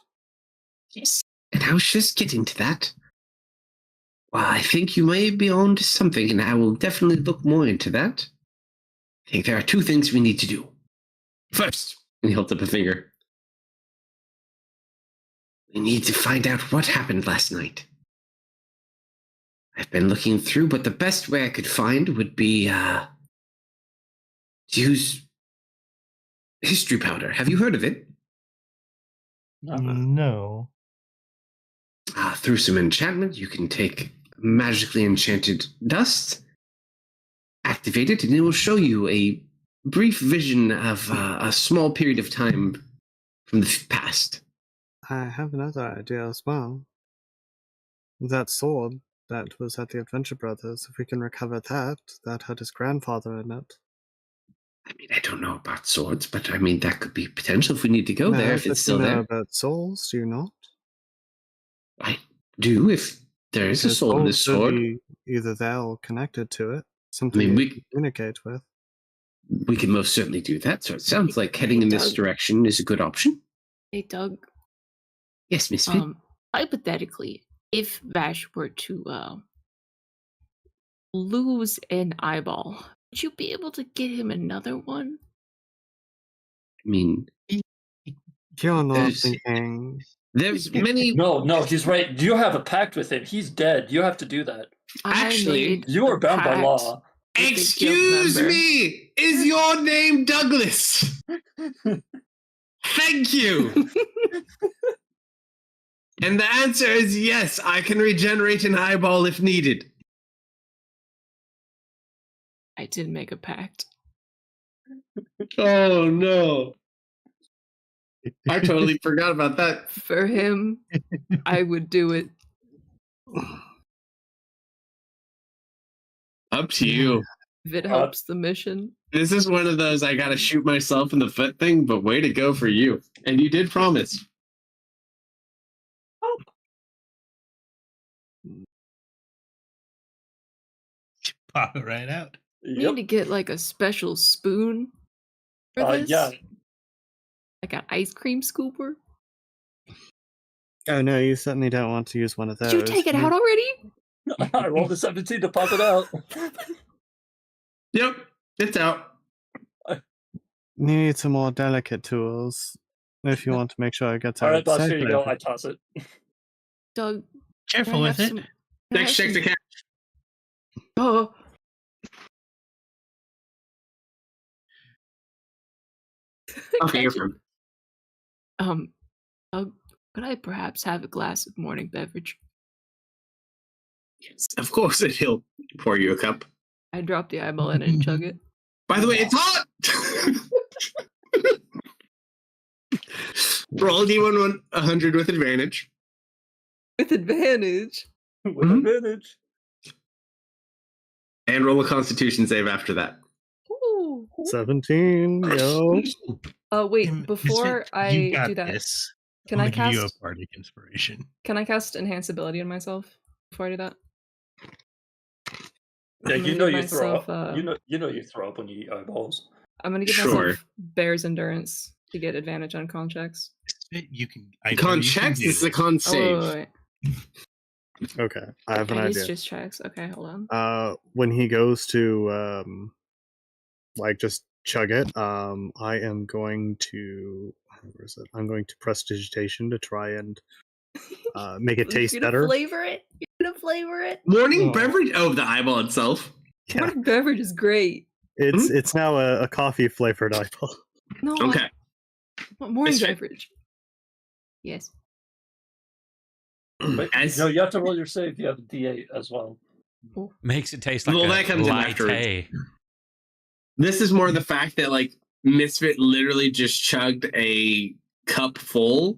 Yes. And I was just getting to that. Well, I think you may be on to something, and I will definitely look more into that. I think there are two things we need to do. First, and he holds up a finger, we need to find out what happened last night. I've been looking through, but the best way I could find would be to use history powder. Have you heard of it? No. Through some enchantment, you can take magically enchanted dust, activate it, and it will show you a brief vision of a small period of time from the past. I have another idea as well. That sword that was at the Adventure Brothers, if we can recover that, that had his grandfather in it. I mean, I don't know about swords, but I mean, that could be potential if we need to go No, there, if but it's still you know there. about souls, do you not? I do, if there is a Because soul in this souls should sword. be either there or connected to it. Something mean, you we- can communicate with. We can most certainly do that, so it sounds like heading in this Doug. direction is a good option. Hey, Doug. Yes, Miss Fit. Hypothetically, if Vash were to lose an eyeball, would you be able to get him another one? I mean, You're not There's- thinking. there's many... No, he's right. You have a pact with him. He's dead. You have to do that. Actually, I made You are a bound by pact law. with the guild Excuse member. me! Is your name Douglas? Thank you! And the answer is yes, I can regenerate an eyeball if needed. I did make a pact. Oh no. I totally forgot about that. For him, I would do it. Up to you. If it helps the mission. This is one of those I gotta shoot myself in the foot thing, but way to go for you. And you did promise. Pop it right out. Need to get like a special spoon for this. Yeah. Like an ice cream scooper. Oh no, you certainly don't want to use one of those. Did you take it out already? I rolled a 17 to pop it out. Yep, it's out. You need some more delicate tools if you want to make sure it gets All out. right, boss, here you safely. go. I toss it. Doug, Careful can I with have it. some- can I Next, have check the some- cat. Oh, Okay, you're fine. Doug, could I perhaps have a glass of morning beverage? Yes, of course, and he'll pour you a cup. I dropped the eyeball in and chug it. By the way, it's hot! Roll a D1 100 with advantage. With advantage. With Mhm. advantage. And roll a constitution save after that. Ooh. 17, yo. Wait, Misfit, before I you got do that, this. can I'm I gonna give you a cast bardic inspiration. can I cast enhance ability on myself before I do that? Yeah, I'm you gonna know give you throw myself, up. You know you throw up when you eat eyeballs. I'm gonna give Sure. myself bear's endurance to get advantage on con checks. Misfit, you can. I know Con you can checks? do This is a con Oh, wait, save. wait, wait. Okay, I have an It is idea. just checks. Okay, hold on. When he goes to like just chug it, I am going to where is it? I'm going to prestidigitation to try and make it taste You're gonna better. flavor it. You're gonna flavor it. Morning Oh. beverage? Oh, the eyeball itself. Yeah. Morning beverage is great. It's now a coffee flavored eyeball. No, Okay. I want morning It's- beverage. Yes. But As- no, you have to roll your save. You have a D8 as well. Makes it taste like Well, a that comes in afterwards. latte. This is more the fact that, like, Misfit literally just chugged a cup full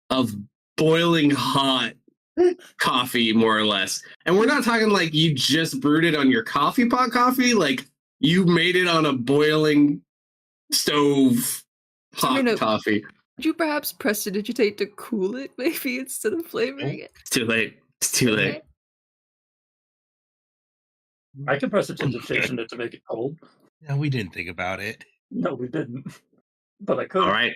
of boiling hot coffee, more or less. And we're not talking like you just brewed it on your coffee pot coffee. Like you made it on a boiling stove hot no. coffee. Would you perhaps prestidigitate to cool it, maybe, instead of flavoring it? It's too late. It's too late. I can press prestidigitation to make it cold. No, we didn't think about it. No, we didn't. But I could. All right.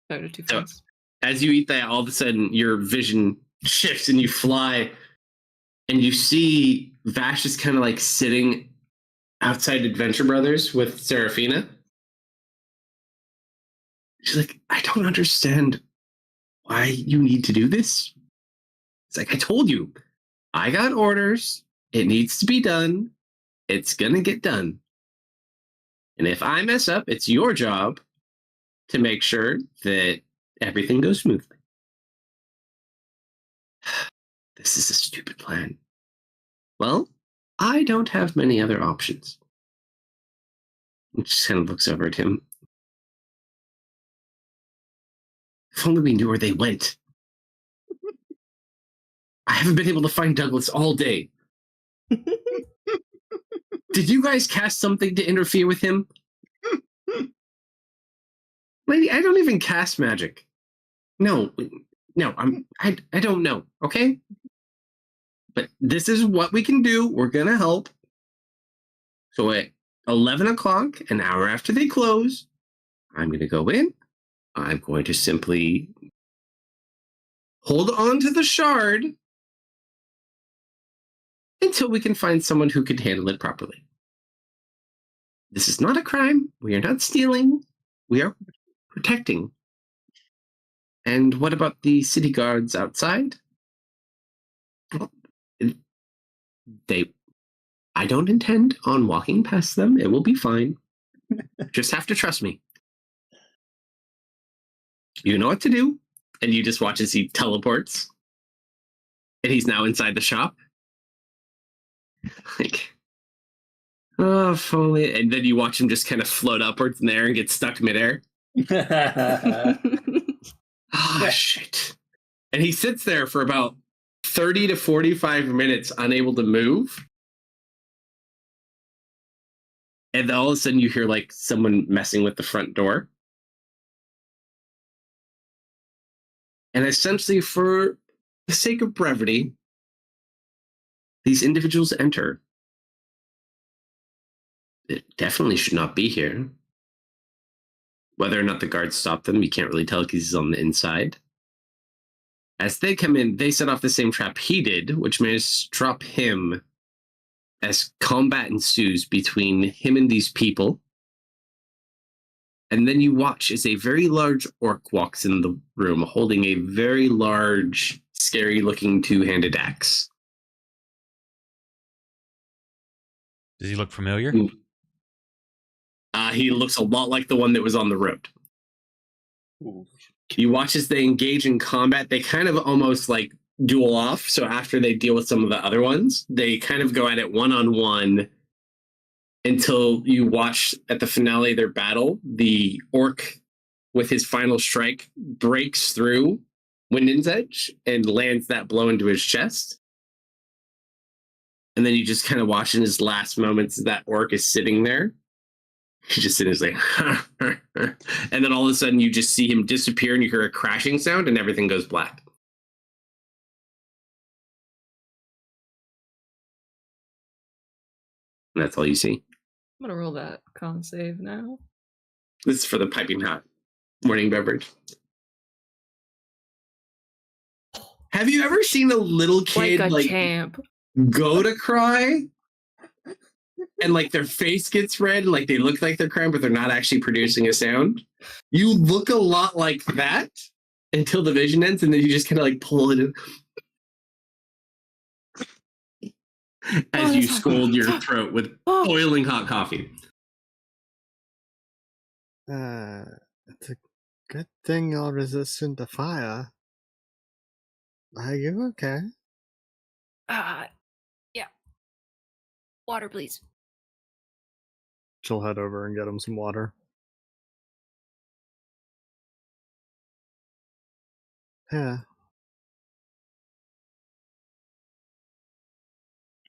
No, too So, fast. as you eat that, all of a sudden your vision shifts and you fly and you see Vash is kind of like sitting outside Adventure Brothers with Serafina. She's like, I don't understand why you need to do this. It's like, I told you, I got orders. It needs to be done. It's going to get done. And if I mess up, it's your job to make sure that everything goes smoothly. This is a stupid plan. Well, I don't have many other options. He just kind of looks over at him. If only we knew where they went. I haven't been able to find Douglas all day. Did you guys cast something to interfere with him? Lady, I don't even cast magic. No, I don't know, okay? But this is what we can do. We're gonna help. So at 11 o'clock, an hour after they close, I'm gonna go in. I'm going to simply hold on to the shard until we can find someone who can handle it properly. This is not a crime. We are not stealing. We are protecting. And what about the city guards outside? I don't intend on walking past them. It will be fine. Just have to trust me. You know what to do. And you just watch as he teleports. And he's now inside the shop. Like, oh, if only. And then you watch him just kind of float upwards in the air and get stuck midair. Ah, shit. And he sits there for about 30 to 45 minutes, unable to move. And then all of a sudden you hear like someone messing with the front door. And essentially, for the sake of brevity, these individuals enter. It definitely should not be here. Whether or not the guards stop them, you can't really tell because he's on the inside. As they come in, they set off the same trap he did, which managed to drop him as combat ensues between him and these people. And then you watch as a very large orc walks in the room holding a very large, scary-looking two-handed axe. Does he look familiar? He looks a lot like the one that was on the road. Ooh. You watch as they engage in combat. They kind of almost like duel off. So after they deal with some of the other ones, they kind of go at it one-on-one until you watch at the finale of their battle, the orc with his final strike breaks through Wyndon's Edge and lands that blow into his chest. And then you just kind of watch in his last moments, that orc is sitting there. He's just sitting there like, and then all of a sudden you just see him disappear and you hear a crashing sound and everything goes black. And that's all you see. I'm gonna roll that con save now. This is for the piping hot morning beverage. Have you ever seen a little kid Like a champ. go to cry and like their face gets red and like they look like they're crying but they're not actually producing a sound? You look a lot like that until the vision ends and then you just kind of like pull it in as you scald your throat with boiling hot coffee. It's a good thing you're resistant to fire. Are you okay? Yeah. Water, please. She'll head over and get him some water. Yeah.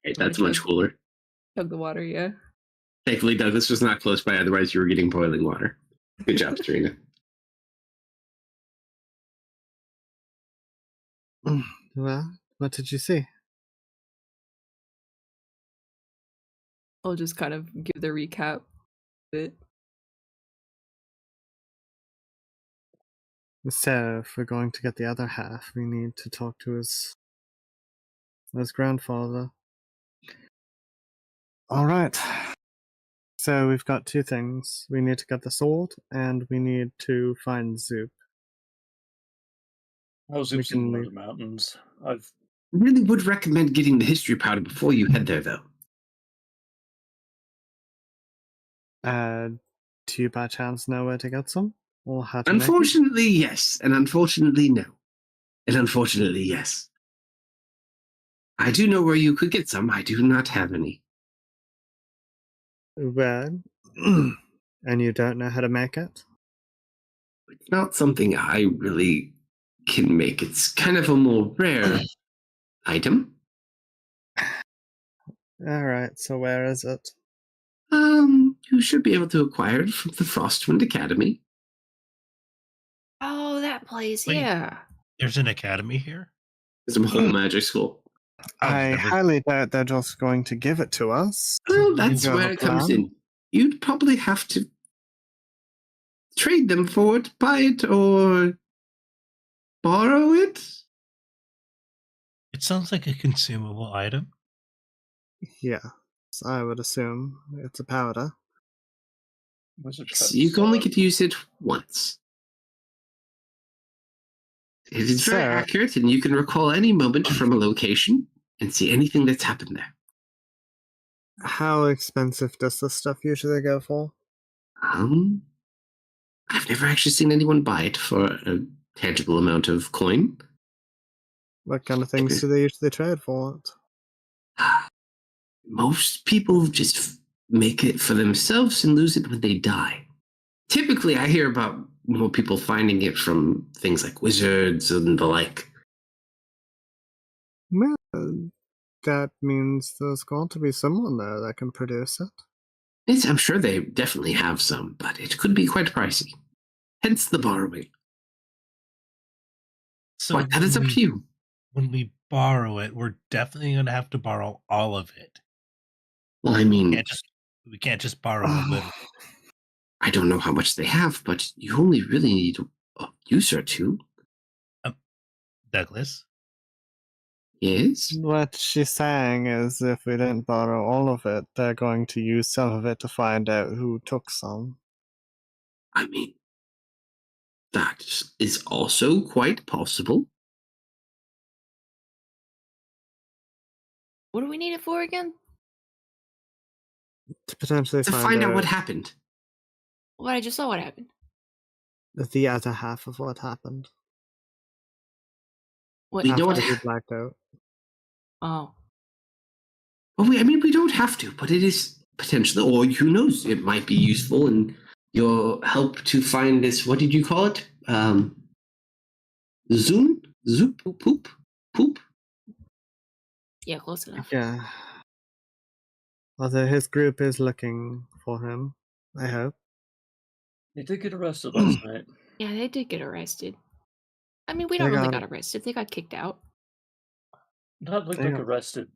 Hey, Wanna that's much chug cooler. chug the water, yeah. Thankfully, Douglas was not close by, otherwise you were getting boiling water. Good job, Serena. Well, what did you see? I'll just kind of give the recap of it. So, if we're going to get the other half, we need to talk to his grandfather. All right. So we've got two things. We need to get the sword, and we need to find Zoop. How's We Zoop's in can the leave. mountains? I've Really would recommend getting the history powder before you head there, though. Do you by chance know where to get some? Or how to make it? Unfortunately, yes. And unfortunately, no. And unfortunately, yes. I do know where you could get some. I do not have any. Well, and you don't know how to make it? It's not something I really can make. It's kind of a more rare item. Alright, so where is it? You should be able to acquire it from the Frostwind Academy. Oh, that place, Wait. yeah. There's an academy here? It's a whole magic school. I never- highly doubt they're just going to give it to us. Well, that's You have where a it comes plan? in. You'd probably have to trade them for it, buy it, or borrow it. It sounds like a consumable item. Yes, I would assume it's a powder. wizard You can only cuts, get to use it once. It is very So- accurate, and you can recall any moment from a location and see anything that's happened there. How expensive does this stuff usually go for? I've never actually seen anyone buy it for a tangible amount of coin. What kind of things do they usually trade for it? Most people just make it for themselves and lose it when they die. Typically, I hear about more people finding it from things like wizards and the like. Well, that means there's got to be someone there that can produce it. I'm sure they definitely have some, but it could be quite pricey. Hence the borrowing. So But that is up to you. when we borrow it, we're definitely going to have to borrow all of it. Well, I mean, We can't just borrow a little. I don't know how much they have, but you only really need a use or two. Douglas, Yes? What she's saying is if we didn't borrow all of it, they're going to use some of it to find out who took some. I mean, that is also quite possible. What do we need it for again? To potentially To find find out out what happened. What I just saw what happened. the other half of what happened. What We know After what we blacked out. Oh. Well, we don't have to, but it is potentially, or who knows, it might be useful in your help to find this. What did you call it? Zoom? Zoop? Poop? Poop? Yeah, close enough. Yeah. Although his group is looking for him, I hope. They did get arrested last night. Yeah, they did get arrested. I mean, we They don't know they got- got arrested. They got kicked out. Not They got- arrested.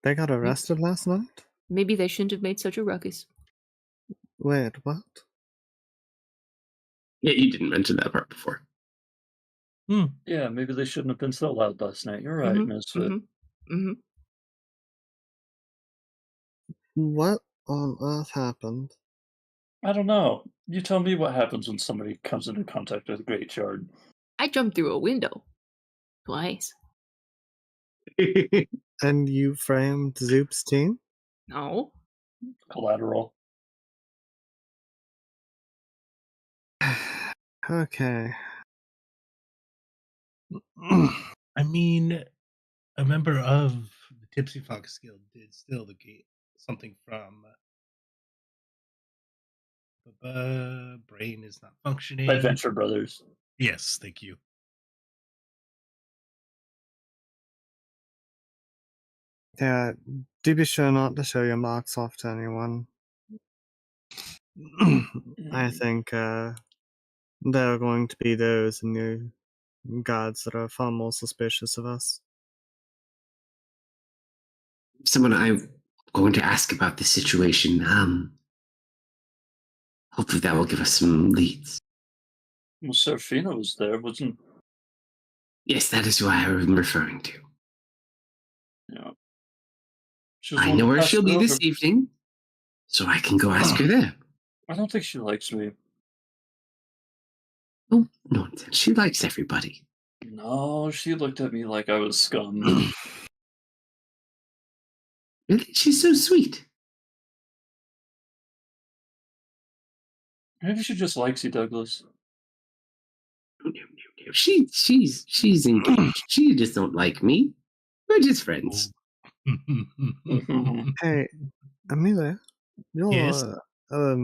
They got arrested last night? Maybe they shouldn't have made such a ruckus. Wait, what? Yeah, you didn't mention that part before. Yeah, maybe they shouldn't have been so loud last night. You're right, Misfit. Mm-hmm. What on earth happened? I don't know. You tell me what happens when somebody comes into contact with a great shard. I jumped through a window. Twice. And you framed Zoop's team? No. Collateral. Okay. I mean, a member of the Tipsy Fox Guild did steal the gate something from. Brain is not functioning. Adventure Brothers. Yes, thank you. Yeah, do be sure not to show your marks off to anyone. I think there are going to be those in the guards that are far more suspicious of us. Someone I'm going to ask about this situation. Hopefully that will give us some leads. Well, Serafina was there, wasn't? Yes, that is who I am referring to. Yeah. She was the I one know who where passed she'll me be over. this evening, so I can go ask her there. I don't think she likes me. Oh, nonsense. She likes everybody. No, she looked at me like I was scum. Really? She's so sweet. Maybe she just likes you, Douglas. No, no, no. She's engaged. She just don't like me. We're just friends. Hey, Amelia, Yes? your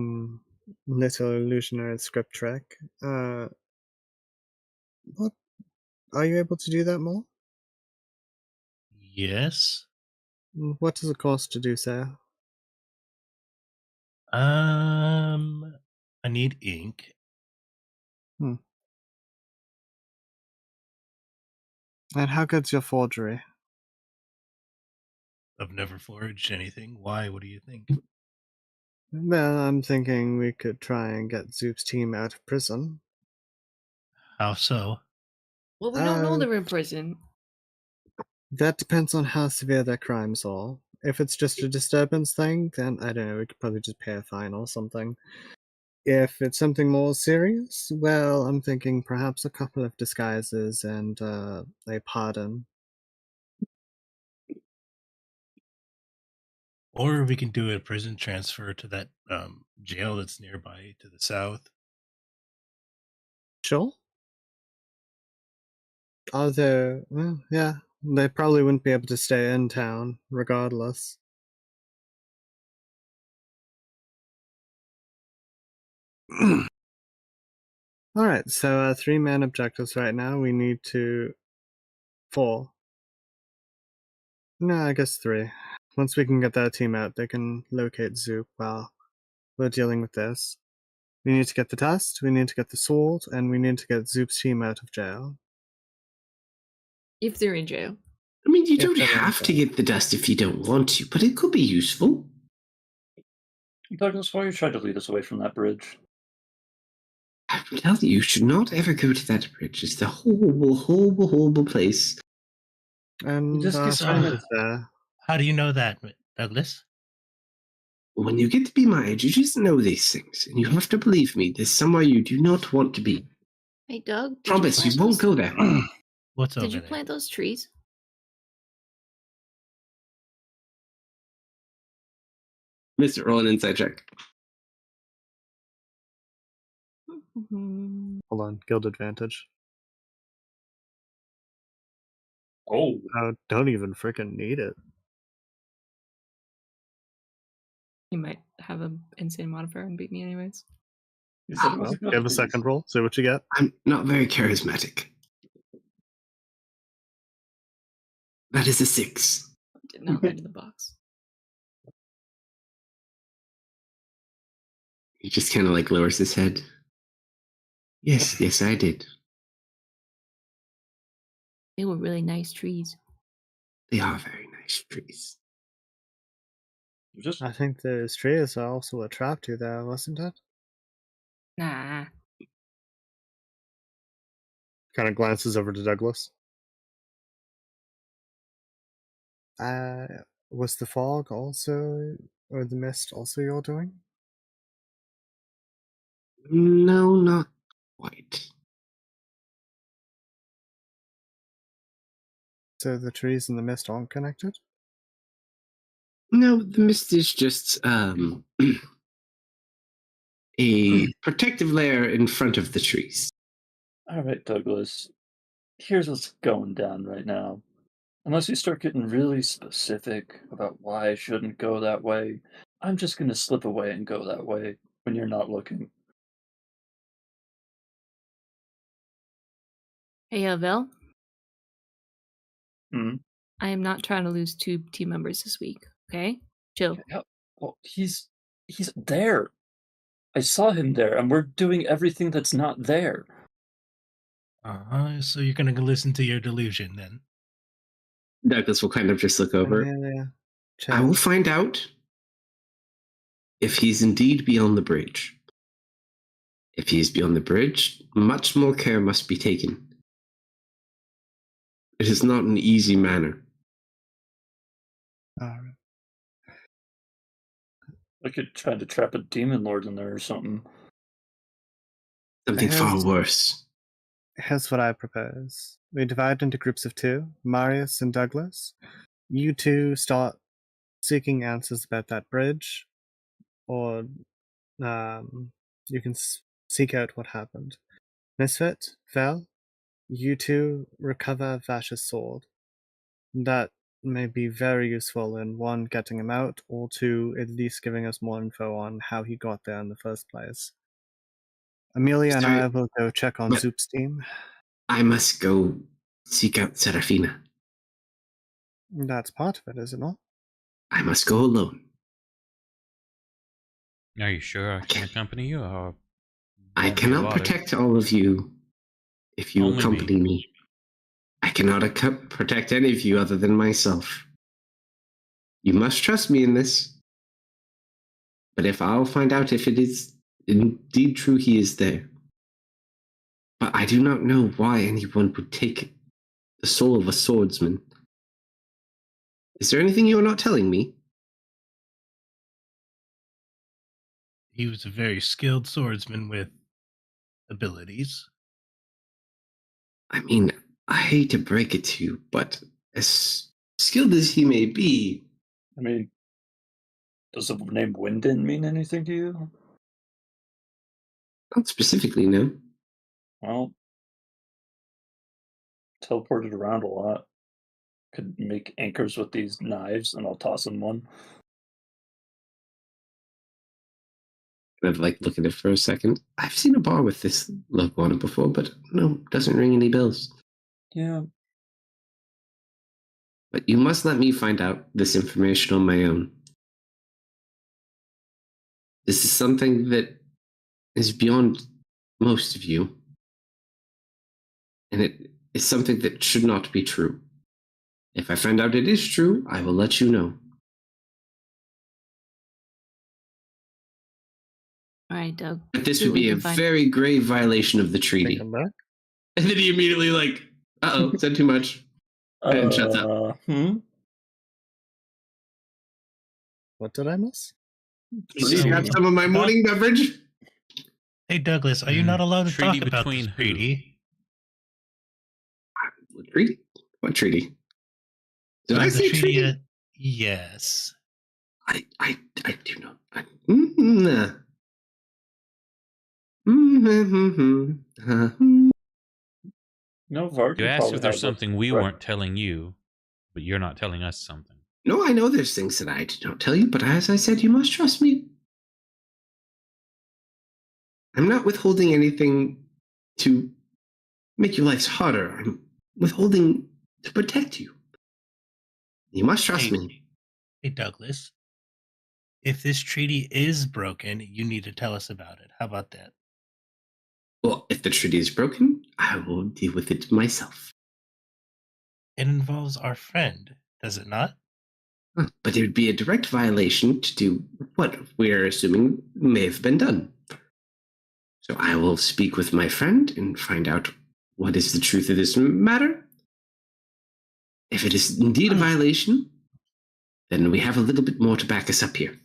little illusionary script trick. What are you able to do that more? Yes. What does it cost to do so? I need ink. And how good's your forgery? I've never forged anything. Why? What do you think? Well, I'm thinking we could try and get Zoop's team out of prison. How so? Well, we don't know they're in prison. That depends on how severe their crimes are. If it's just a disturbance thing, then I don't know, we could probably just pay a fine or something. If it's something more serious, well, I'm thinking perhaps a couple of disguises and a pardon. Or we can do a prison transfer to that jail that's nearby to the south. Sure. Although, well, yeah, they probably wouldn't be able to stay in town, regardless. Alright, so 3-man objectives right now. We need to... 4. No, I guess 3. Once we can get that team out, they can locate Zoop while we're dealing with this. We need to get the test, we need to get the sword, and we need to get Zoop's team out of jail. If they're in jail. I mean, you If don't they're in have to jail. get the dust if you don't want to, but it could be useful. Douglas, why are you trying to lead us away from that bridge? I tell you, you should not ever go to that bridge. It's a horrible, horrible, horrible place. And Just our keep friend saying is there. How do you know that, Douglas? When you get to be my age, you just know these things, and you have to believe me. There's somewhere you do not want to be. Hey, Doug, Promise, you won't go there. What's over Did you there? plant those trees? Mr. Roll an inside check. Mhm. Hold on, guild advantage. Oh, Oh, don't even freaking need it. You might have an insane modifier and beat me anyways. you said it Well, was a good give a thing. second roll, see what you get. I'm not very charismatic. That is a 6. Didn't outside of the box. He just kind of like lowers his head. Yes, yes, I did. They were really nice trees. They are very nice trees. Just I think those trees are also a trap to there, wasn't it? Nah. Kind of glances over to Douglas. Was the fog also, or the mist also your doing? No, not quite. So the trees and the mist aren't connected? No, the mist is just a protective layer in front of the trees. all right, Douglas. Here's what's going down right now. Unless you start getting really specific about why I shouldn't go that way, I'm just gonna slip away and go that way when you're not looking. Hey, Vel. Hmm? I am not trying to lose 2 team members this week. Okay, chill. Yeah, well, he's there. I saw him there, and we're doing everything that's not there. So you're gonna listen to your delusion then? Douglas will kind of just look over. Amelia, I will chill. find out if he's indeed beyond the bridge. If he is beyond the bridge, much more care must be taken. It is not an easy matter. Alright. I could try to trap a demon lord in there or something. Something far worse. Here's what I propose. We divide into groups of 2, Marius and Douglas. You two start seeking answers about that bridge, or you can seek out what happened. Misfit, Vel, you two recover Vash's sword. That may be very useful in 1, getting him out, or 2, at least giving us more info on how he got there in the first place. Amelia and I will go check on Zoop's team. I must go seek out Serafina. That's part of it, is it not? I must go alone. Are you sure I can accompany you? Or I won't be cannot bothered? protect all of you if you Only accompany me. I cannot protect any of you other than myself. You must trust me in this. But if I'll find out if it is indeed true he is there. But I do not know why anyone would take the soul of a swordsman. Is there anything you are not telling me? He was a very skilled swordsman with abilities. I mean, I hate to break it to you, but as skilled as he may be... I mean, does the name Wyndon mean anything to you? Not specifically, no. Well, teleported around a lot. Could make anchors with these knives, and I'll toss him one. Kind of like look at it for a second. I've seen a bar with this logo on it before, but no, doesn't ring any bells. Yeah. But you must let me find out this information on my own. This is something that is beyond most of you. And it is something that should not be true. If I find out it is true, I will let you know. All right, Doug. But this See would what we be a can find. very grave violation of the treaty. Think I'm back. And then he immediately like, uh-oh, said too much. And shuts up. What did I miss? Please So- grab some of my morning beverage. Hey, Douglas, are you not allowed to Treaty talk about this between who? treaty? Treaty? What treaty? Did I The say treaty? Yes. I do not. Mm-hmm. No, Varg. You asked if there's something we weren't telling you, but you're not telling us something. No, I know there's things that I did not tell you, but as I said, you must trust me. I'm not withholding anything to make your lives harder. I'm withholding to protect you. You must trust me. Hey, Douglas. If this treaty is broken, you need to tell us about it. How about that? Well, if the treaty is broken, I will deal with it myself. It involves our friend, does it not? But it would be a direct violation to do what we're assuming may have been done. So I will speak with my friend and find out what is the truth of this matter. If it is indeed a violation, then we have a little bit more to back us up here.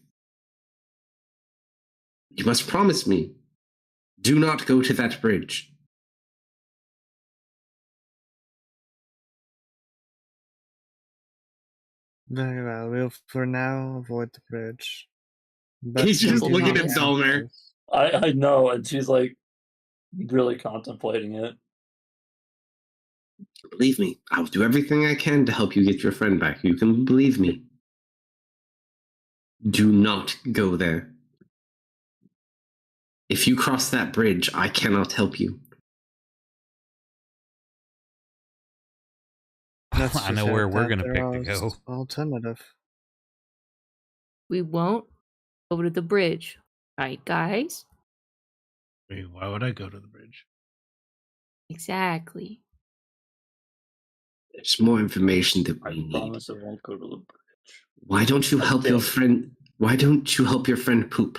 You must promise me, do not go to that bridge. Very well. We'll for now avoid the bridge. But He's just we'll looking do at our Dulmer. best. I know, and she's like really contemplating it. Believe me, I will do everything I can to help you get your friend back. You can believe me. Do not go there. If you cross that bridge, I cannot help you. Let's I just know hope where we're that gonna there pick to are go. alternative. We won't go over to the bridge. Right, guys? Wait, why would I go to the bridge? Exactly. There's more information that I we need. promise I won't go to the bridge. Why don't you A help your day. friend? Why don't you help your friend Poop?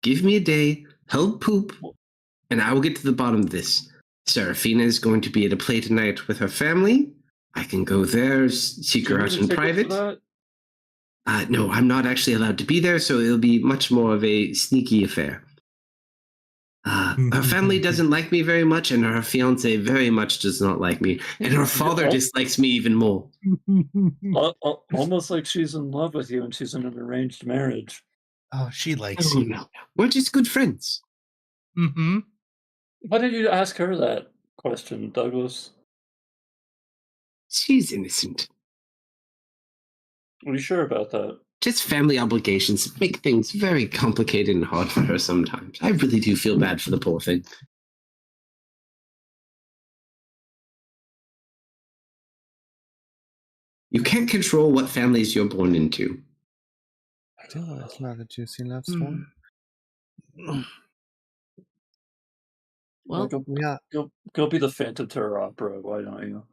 Give me a day, help Poop, and I will get to the bottom of this. Serafina is going to be at a play tonight with her family. I can go there, seek Do you her need out a in ticket for private. that? No, I'm not actually allowed to be there, so it'll be much more of a sneaky affair. Her family doesn't like me very much, and her fiance very much does not like me, and her father dislikes me even more. Almost like she's in love with you and she's in an arranged marriage. Oh, she likes Oh you. no, we're just good friends. Mm-hmm. Why did you ask her that question, Douglas? She's innocent. Are you sure about that? Just family obligations make things very complicated and hard for her sometimes. I really do feel bad for the poor thing. You can't control what families you're born into. Still, it's not a juicy love story. Well, Yeah. Go be the Phantom Terror Opera, why don't you?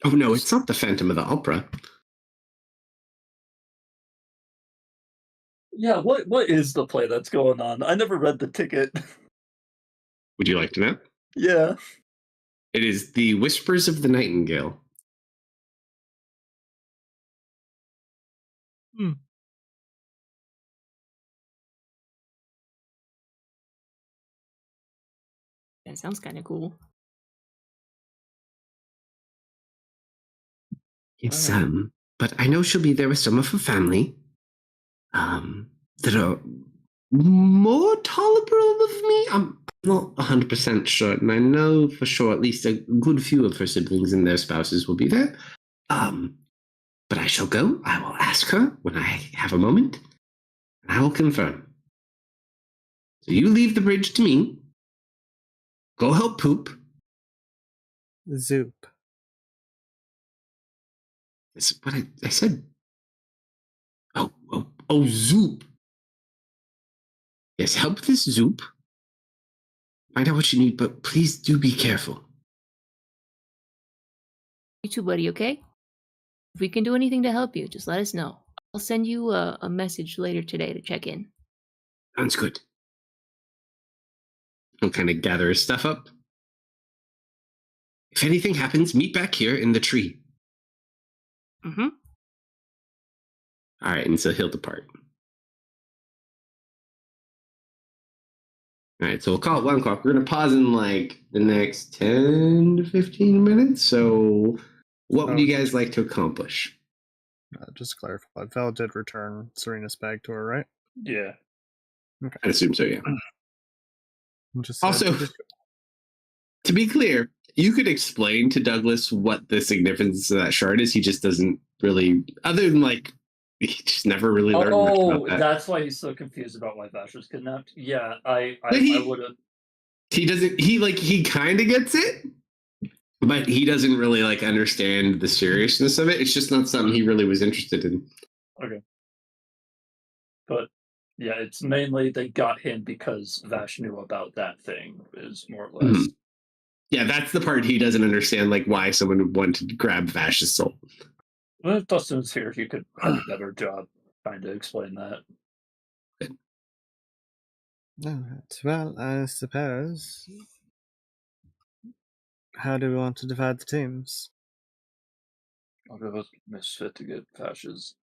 Oh no, it's not the Phantom of the Opera. Yeah, what is the play that's going on? I never read the ticket. Would you like to know? Yeah. It is The Whispers of the Nightingale. that sounds kind of cool. Yes, Alright. but I know she'll be there with some of her family. That are more tolerable of me. I'm not 100% sure, and I know for sure at least a good few of her siblings and their spouses will be there. But I shall go. I will ask her when I have a moment, and I will confirm. So you leave the bridge to me. Go help Poop. Zoop. That's what I said. Oh, Zoop. Yes, help this Zoop. Find out what you need, but please do be careful. You too, buddy, okay? If we can do anything to help you, just let us know. I'll send you a message later today to check in. Sounds good. He'll kind of gather his stuff up. If anything happens, meet back here in the tree. Mm-hmm. All right, and so he'll depart. All right, so we'll call it 1 o'clock. We're going to pause in like the next 10 to 15 minutes. So, what would you guys like to accomplish? Just to clarify, Val did return Serena's bag to her, right? Yeah. Okay. I assume so, yeah. Just Also, to be clear, you could explain to Douglas what the significance of that shard is. He just doesn't really, other than like, he just never really learned much about that. That's why he's so confused about why Vash was kidnapped. Yeah, I would have. He doesn't, he kind of gets it, but he doesn't really like understand the seriousness of it. It's just not something he really was interested in. Okay. But yeah, it's mainly they got him because Vash knew about that thing, is more or less. Mhm. Yeah, that's the part he doesn't understand, like why someone would want to grab Vash's soul. Well, if Dustin's here, he could have a better job trying to explain that. Alright, well, I suppose. How do we want to divide the teams? I'll go with Misfit to get Vash's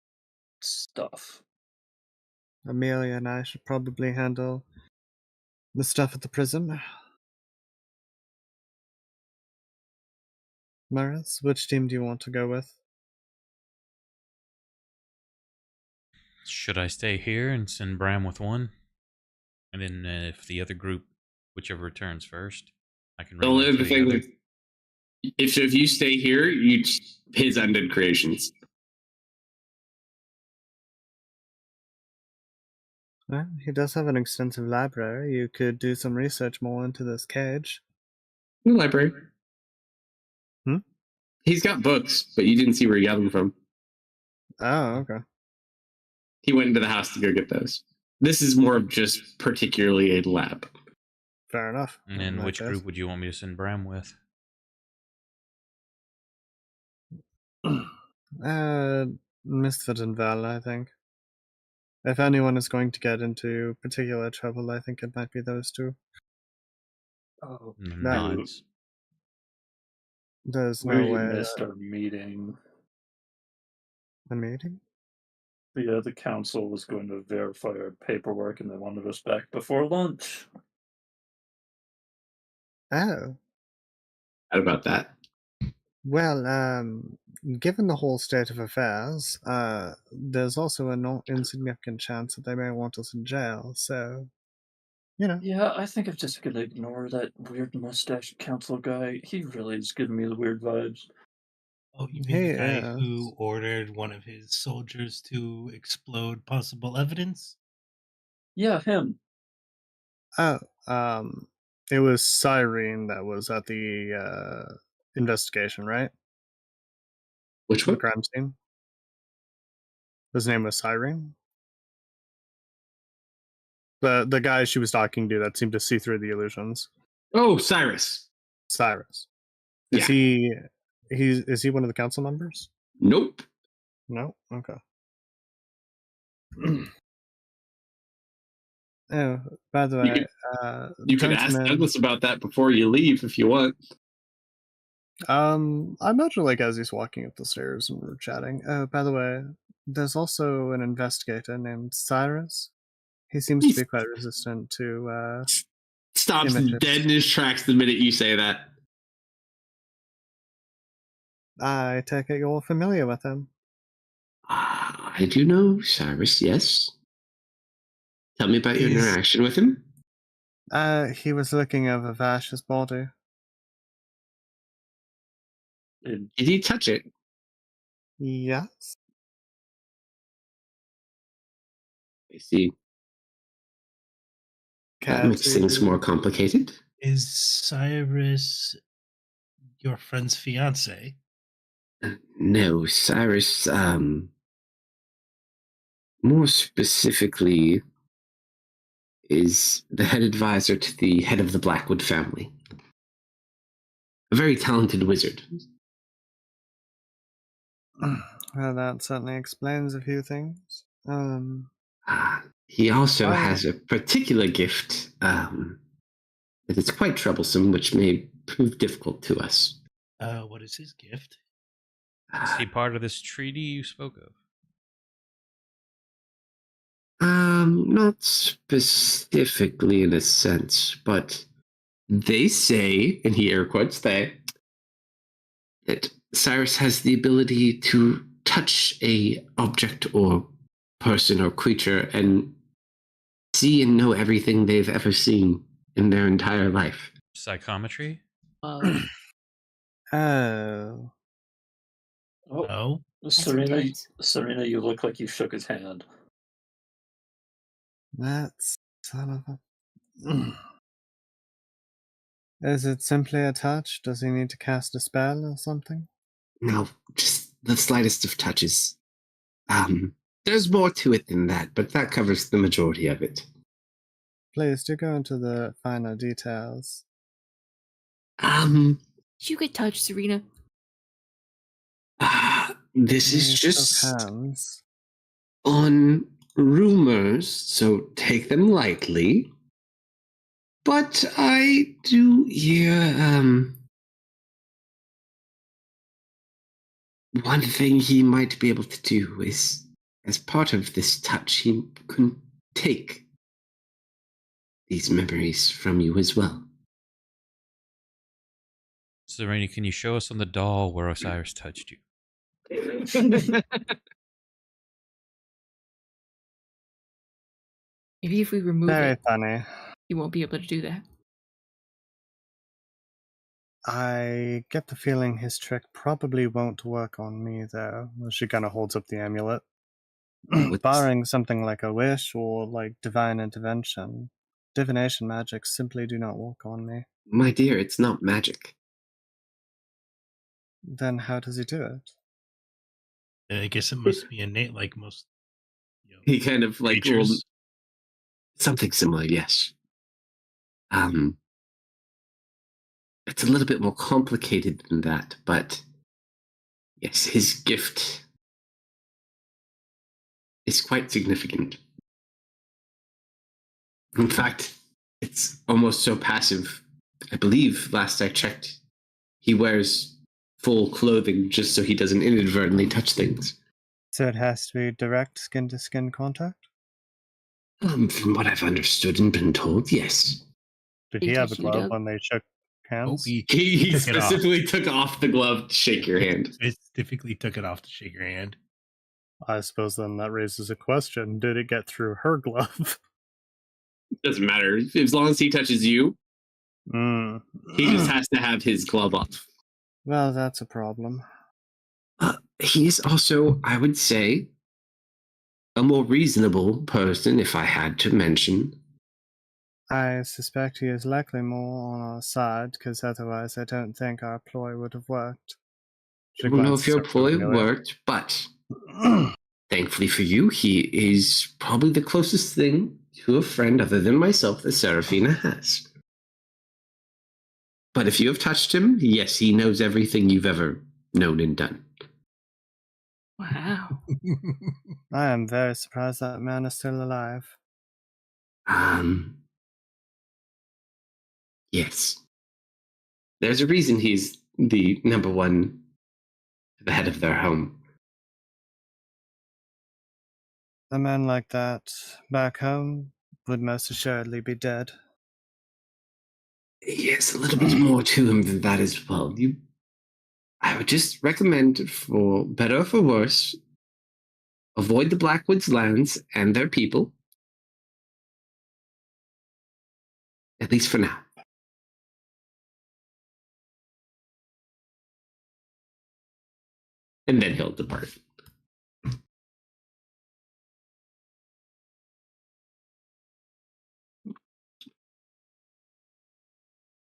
stuff. Amelia and I should probably handle the stuff at the prison. Maris, which team do you want to go with? Should I stay here and send Bram with one? And then if the other group, whichever returns first, I can The relay only to other the thing, other. like, if you stay here, his undead creations. Well, he does have an extensive library. You could do some research more into this cage. In the library. Hmm? He's got books, but you didn't see where he got them from. Oh, okay. He went into the house to go get those. This is more of just particularly a lab. Fair enough. And in then that which case. group would you want me to send Bram with? Misfit and Val, I think. If anyone is going to get into particular trouble, I think it might be those two. Oh, Nods. There's no we way. missed our meeting. A meeting? The council was going to verify our paperwork, and they wanted us back before lunch. Oh. How about that? Well, given the whole state of affairs, there's also a not insignificant chance that they may want us in jail, so, you know. Yeah, I think I'm just gonna ignore that weird mustache council guy. He really is giving me the weird vibes. Oh, you mean He the guy is. who ordered one of his soldiers to explode possible evidence? Yeah, him. Oh, it was Cyrene that was at the investigation, right? Which The one? crime scene. His name was Cyrene? The guy she was talking to that seemed to see through the illusions. Oh, Cyrus. Cyrus. Yeah. Is he one of the council members? Nope. No? Okay. Oh, by the way, You could ask gentlemen, Douglas about that before you leave if you want. I imagine like as he's walking up the stairs and we're chatting. Oh, by the way, there's also an investigator named Cyrus. He seems to be quite resistant to Stops images. dead in his tracks the minute you say that. I take it you're familiar with him. I do know Cyrus, yes. Tell me about your He's- interaction with him. He was looking over Vash's body. And Did he touch it? Yes. I see. That Care makes things to- more complicated. Is Cyrus your friend's fiance? No, Cyrus, more specifically, is the head advisor to the head of the Blackwood family. A very talented wizard. Well, that certainly explains a few things. He also I- has a particular gift that is quite troublesome, which may prove difficult to us. What is his gift? Is he part of this treaty you spoke of? Not specifically in a sense, but they say, and he air quotes they, that Cyrus has the ability to touch a object or person or creature and see and know everything they've ever seen in their entire life. Psychometry? Oh. oh, Oh, Serena, intense. Serena, you look like you shook his hand. That's son of a. Is it simply a touch? Does he need to cast a spell or something? No, just the slightest of touches. There's more to it than that, but that covers the majority of it. Please do go into the finer details. Did you get touched, Serena? This is You just shook hands. on rumors, so take them lightly. But I do hear, one thing he might be able to do is, as part of this touch, he can take these memories from you as well. Serena, can you show us on the doll where Osiris touched you? Maybe if we remove Very it, funny. you won't be able to do that. I get the feeling his trick probably won't work on me, though. She kind of holds up the amulet. Barring something like a wish or like divine intervention, divination magic, simply do not work on me. My dear, it's not magic. Then how does he do it? I guess it must be innate, like most He kind of like creatures. something similar, yes. It's a little bit more complicated than that, but yes, his gift is quite significant. In fact, it's almost so passive. I believe, last I checked, he wears full clothing just so he doesn't inadvertently touch things. So it has to be direct skin to skin contact? From what I've understood and been told, yes. Did Did he he have a touch you, glove Doug? when they shook hands? Oh, he He took it off. specifically took off the glove to shake your hand. Specifically took it off to shake your hand. I suppose then that raises a question. Did it get through her glove? Doesn't matter. As long as he touches you, Hmm. he just has to have his glove off. Well, that's a problem. He is also, I would say, a more reasonable person, if I had to mention. I suspect he is likely more on our side, because otherwise I don't think our ploy would have worked. I don't know if your ploy worked, but thankfully for you, he is probably the closest thing to a friend other than myself that Serafina has. But if you have touched him, yes, he knows everything you've ever known and done. Wow. I am very surprised that man is still alive. Yes. There's a reason he's the number one, the head of their home. A man like that, back home, would most assuredly be dead. Yes, a little bit more to him than that as well. I would just recommend, for better or for worse, avoid the Blackwoods lands and their people. At least for now. And then he'll depart.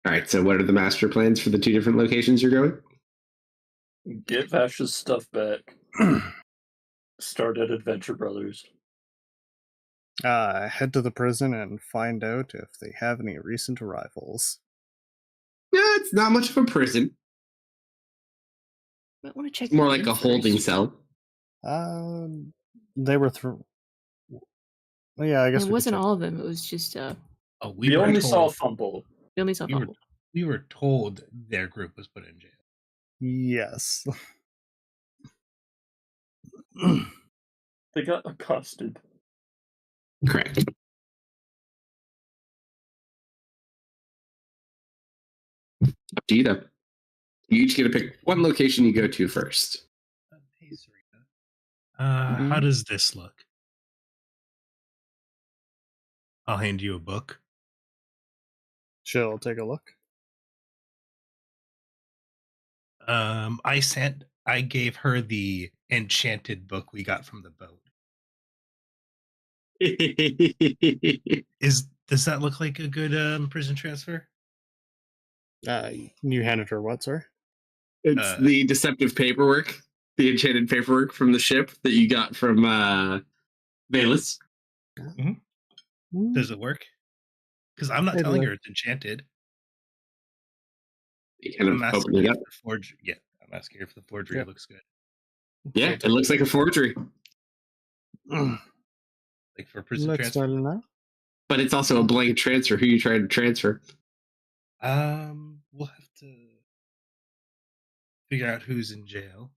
All right, so what are the master plans for the two different locations you're going? Get Vash's stuff back. Start at Adventure Brothers. Head to the prison and find out if they have any recent arrivals. Yeah, it's not much of a prison. Might want to check It's more the like inn a holding first. cell. They were through. Well, yeah, I guess It we wasn't could check. all of them. It was just Oh, We only saw Fumble. we only saw Fumble. We were told their group was put in jail. Yes. They got accosted. Correct. Up to you, though. You each get to pick one location you go to first. Hey, Serena. How does this look? I'll hand you a book. She'll take a look. I gave her the enchanted book we got from the boat. Does that look like a good prison transfer? You handed her what, sir? It's the deceptive paperwork, the enchanted paperwork from the ship that you got from Valus. Does it work? Because I'm not telling her it's enchanted. You kind of open it up. Yeah, I'm asking her if the forgery looks good. Yeah, it looks like a forgery. Like for prison Looks transfer. well enough. But it's also a blank transfer. Who are you trying to transfer? We'll have to figure out who's in jail.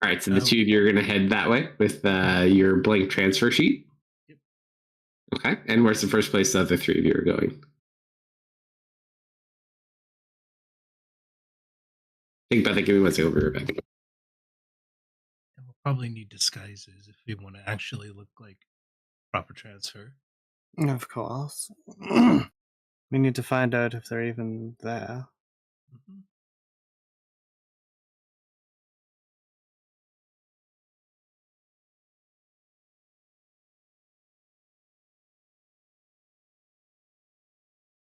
All right, so the two of you are going to head that way with your blank transfer sheet. Yep. Okay, and where's the first place the other three of you are going? Think about that. Give me one second. We'll be right back. And we'll probably need disguises if we want to actually look like proper transfer. Of course. We need to find out if they're even there. Mm-hmm.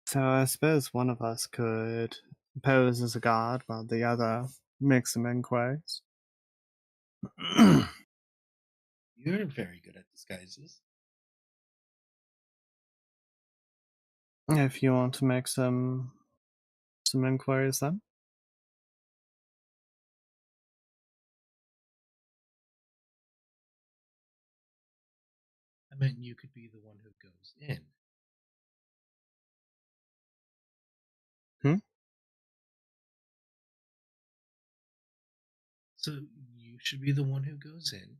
So I suppose one of us could pose as a guard while the other makes some inquiries. You're very good at disguises. If you want to make some inquiries then. I meant you could be the one who goes in. Hmm? So you should be the one who goes in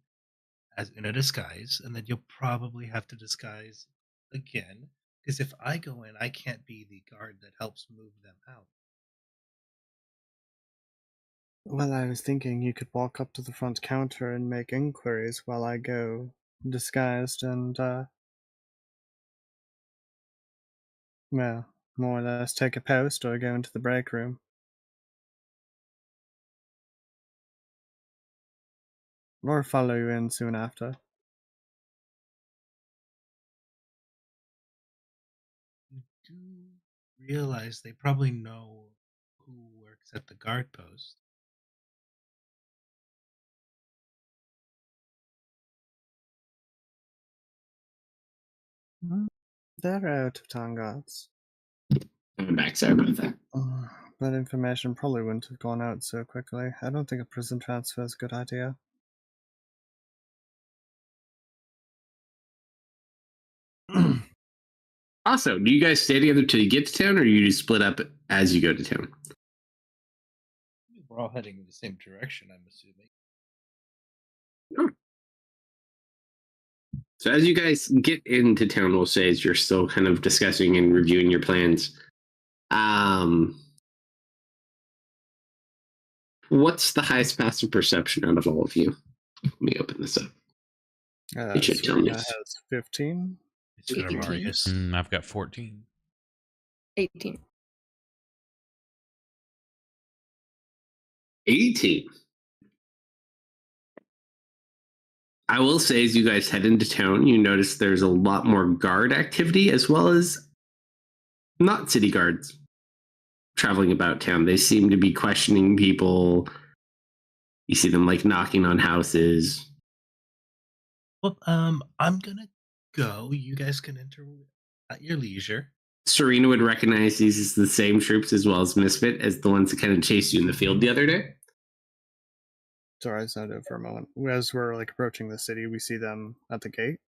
as in a disguise, and then you'll probably have to disguise again. Because if I go in, I can't be the guard that helps move them out. Well, I was thinking you could walk up to the front counter and make inquiries while I go disguised and, well, more or less take a post or go into the break room. Or follow you in soon after. You do realize they probably know who works at the guard post. They're out of town guards. I'm back. Sorry about that. That information probably wouldn't have gone out so quickly. I don't think a prison transfer is a good idea. Also, do you guys stay together till you get to town, or do you just split up as you go to town? We're all heading in the same direction, I'm assuming. So as you guys get into town, we'll say, as you're still kind of discussing and reviewing your plans, what's the highest passive perception out of all of you? Let me open this up. It should tell me. Serena has 15. It's for 18. Marius. I've got 14. 18. 18. I will say, as you guys head into town, you notice there's a lot more guard activity, as well as not city guards traveling about town. They seem to be questioning people. You see them like knocking on houses. Well, I'm gonna go. You guys can enter at your leisure. Serena would recognize these as the same troops, as well as Misfit, as the ones that kind of chased you in the field the other day. Sorry, I zoned out for a moment. As we're like approaching the city, we see them at the gate.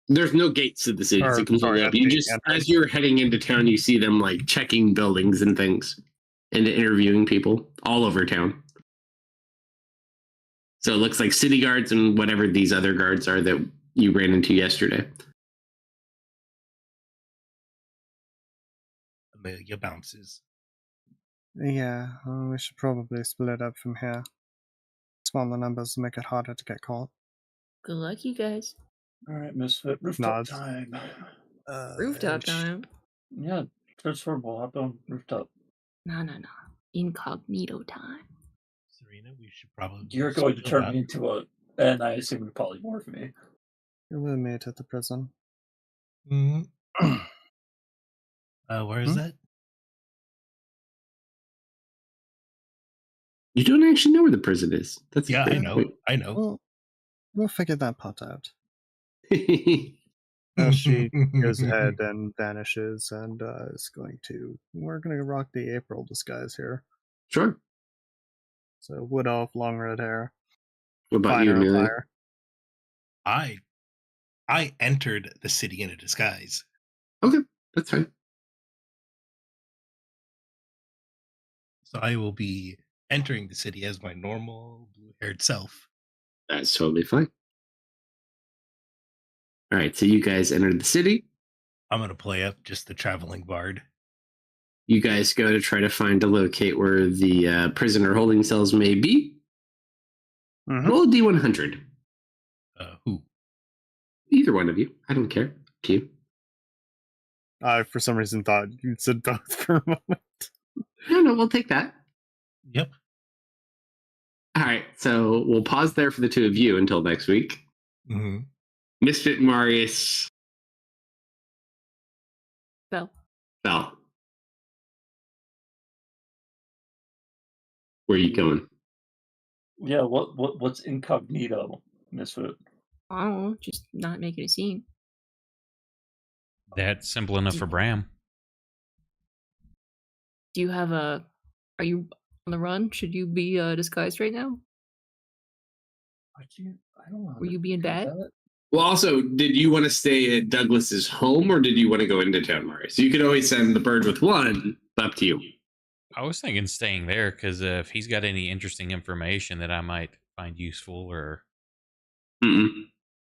There's no gates to the city. It's Or, completely sorry, up. at You the just, entrance. as you're heading into town, you see them like checking buildings and things and interviewing people all over town. So it looks like city guards and whatever these other guards are that you ran into yesterday. Amelia bounces. Yeah, we should probably split up from here. Smaller numbers make it harder to get caught. Good luck, you guys. All right, Misfit. Rooftop Nods. time. Rooftop time. Yeah, transferable. Hop on rooftop. No. Incognito time. Serena, we should probably. You're going to split turn up. me into a, and I assume you polymorph me. We'll meet at the prison. Mhm. Where is that? You don't actually know where the prison is. That's a Yeah, I great know. point. I know. We'll figure that part out. As she goes ahead and vanishes and is going to... We're going to rock the April disguise here. Sure. So wood elf, long red hair, What about you, finer Amelia? attire. I entered the city in a disguise. Okay, that's fine. So I will be entering the city as my normal blue-haired self. That's totally fine. All right, so you guys entered the city. I'm gonna play up just the traveling bard. You guys go to try to find a locate where the prisoner holding cells may be. Mhm. Roll a D100. Who? Either one of you. I don't care. To you. I, for some reason, thought you said both for a moment. No, we'll take that. Yep. All right, so we'll pause there for the two of you until next week. Mm-hmm. Misfit Marius Bell. Bell. Where are you going? Yeah, what's incognito, Misfit? I don't know, just not making a scene. That's simple enough for Bram. Do you have a? Are you on the run? Should you be disguised right now? I don't know. Were you being bad? Well, also, did you want to stay at Douglas's home or did you want to go into town, Mari? So you could always send the bird with one. Up to you. I was thinking staying there because if he's got any interesting information that I might find useful or Mm-mm.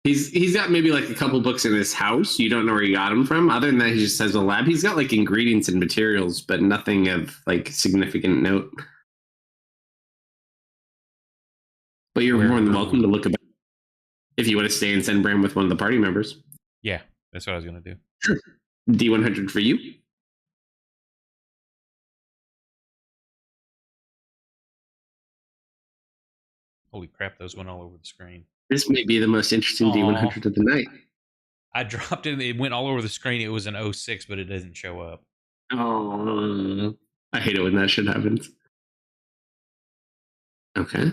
He's got maybe like a couple books in his house. You don't know where he got them from. Other than that, he just has a lab. He's got like ingredients and materials, but nothing of like significant note. But you're more than welcome to look about if you want to stay and send Bram with one of the party members. Yeah, that's what I was going to do. Sure. D100 for you. Holy crap, those went all over the screen. This may be the most interesting D100 of the night. I dropped it. It went all over the screen. It was an 06, but it doesn't show up. Oh, I hate it when that shit happens. Okay.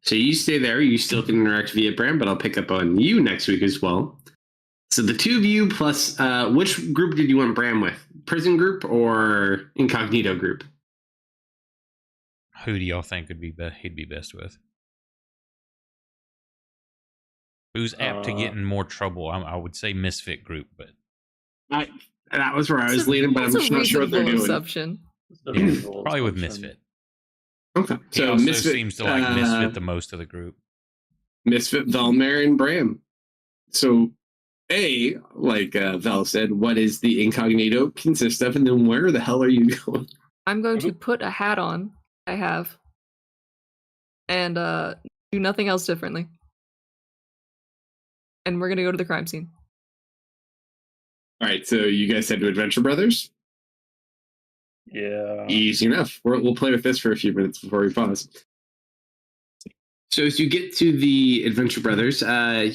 So you stay there. You still can interact via Bram, but I'll pick up on you next week as well. So the two of you plus, which group did you want Bram with? Prison group or incognito group? Who do y'all think would be he'd be best with? Who's apt to get in more trouble? I would say misfit group, but that was where I was leading, but I'm just not sure what they're doing. Assumption. Yeah, probably with misfit. Okay, He so also misfit seems to like misfit the most of the group. Misfit, Velmer, and Bram. So, like Val said, what is the incognito consist of, and then where the hell are you going? I'm going to put a hat on I have and do nothing else differently. And we're going to go to the crime scene. All right, so you guys head to Adventure Brothers? Yeah. Easy enough. We'll play with this for a few minutes before we pause. So as you get to the Adventure Brothers,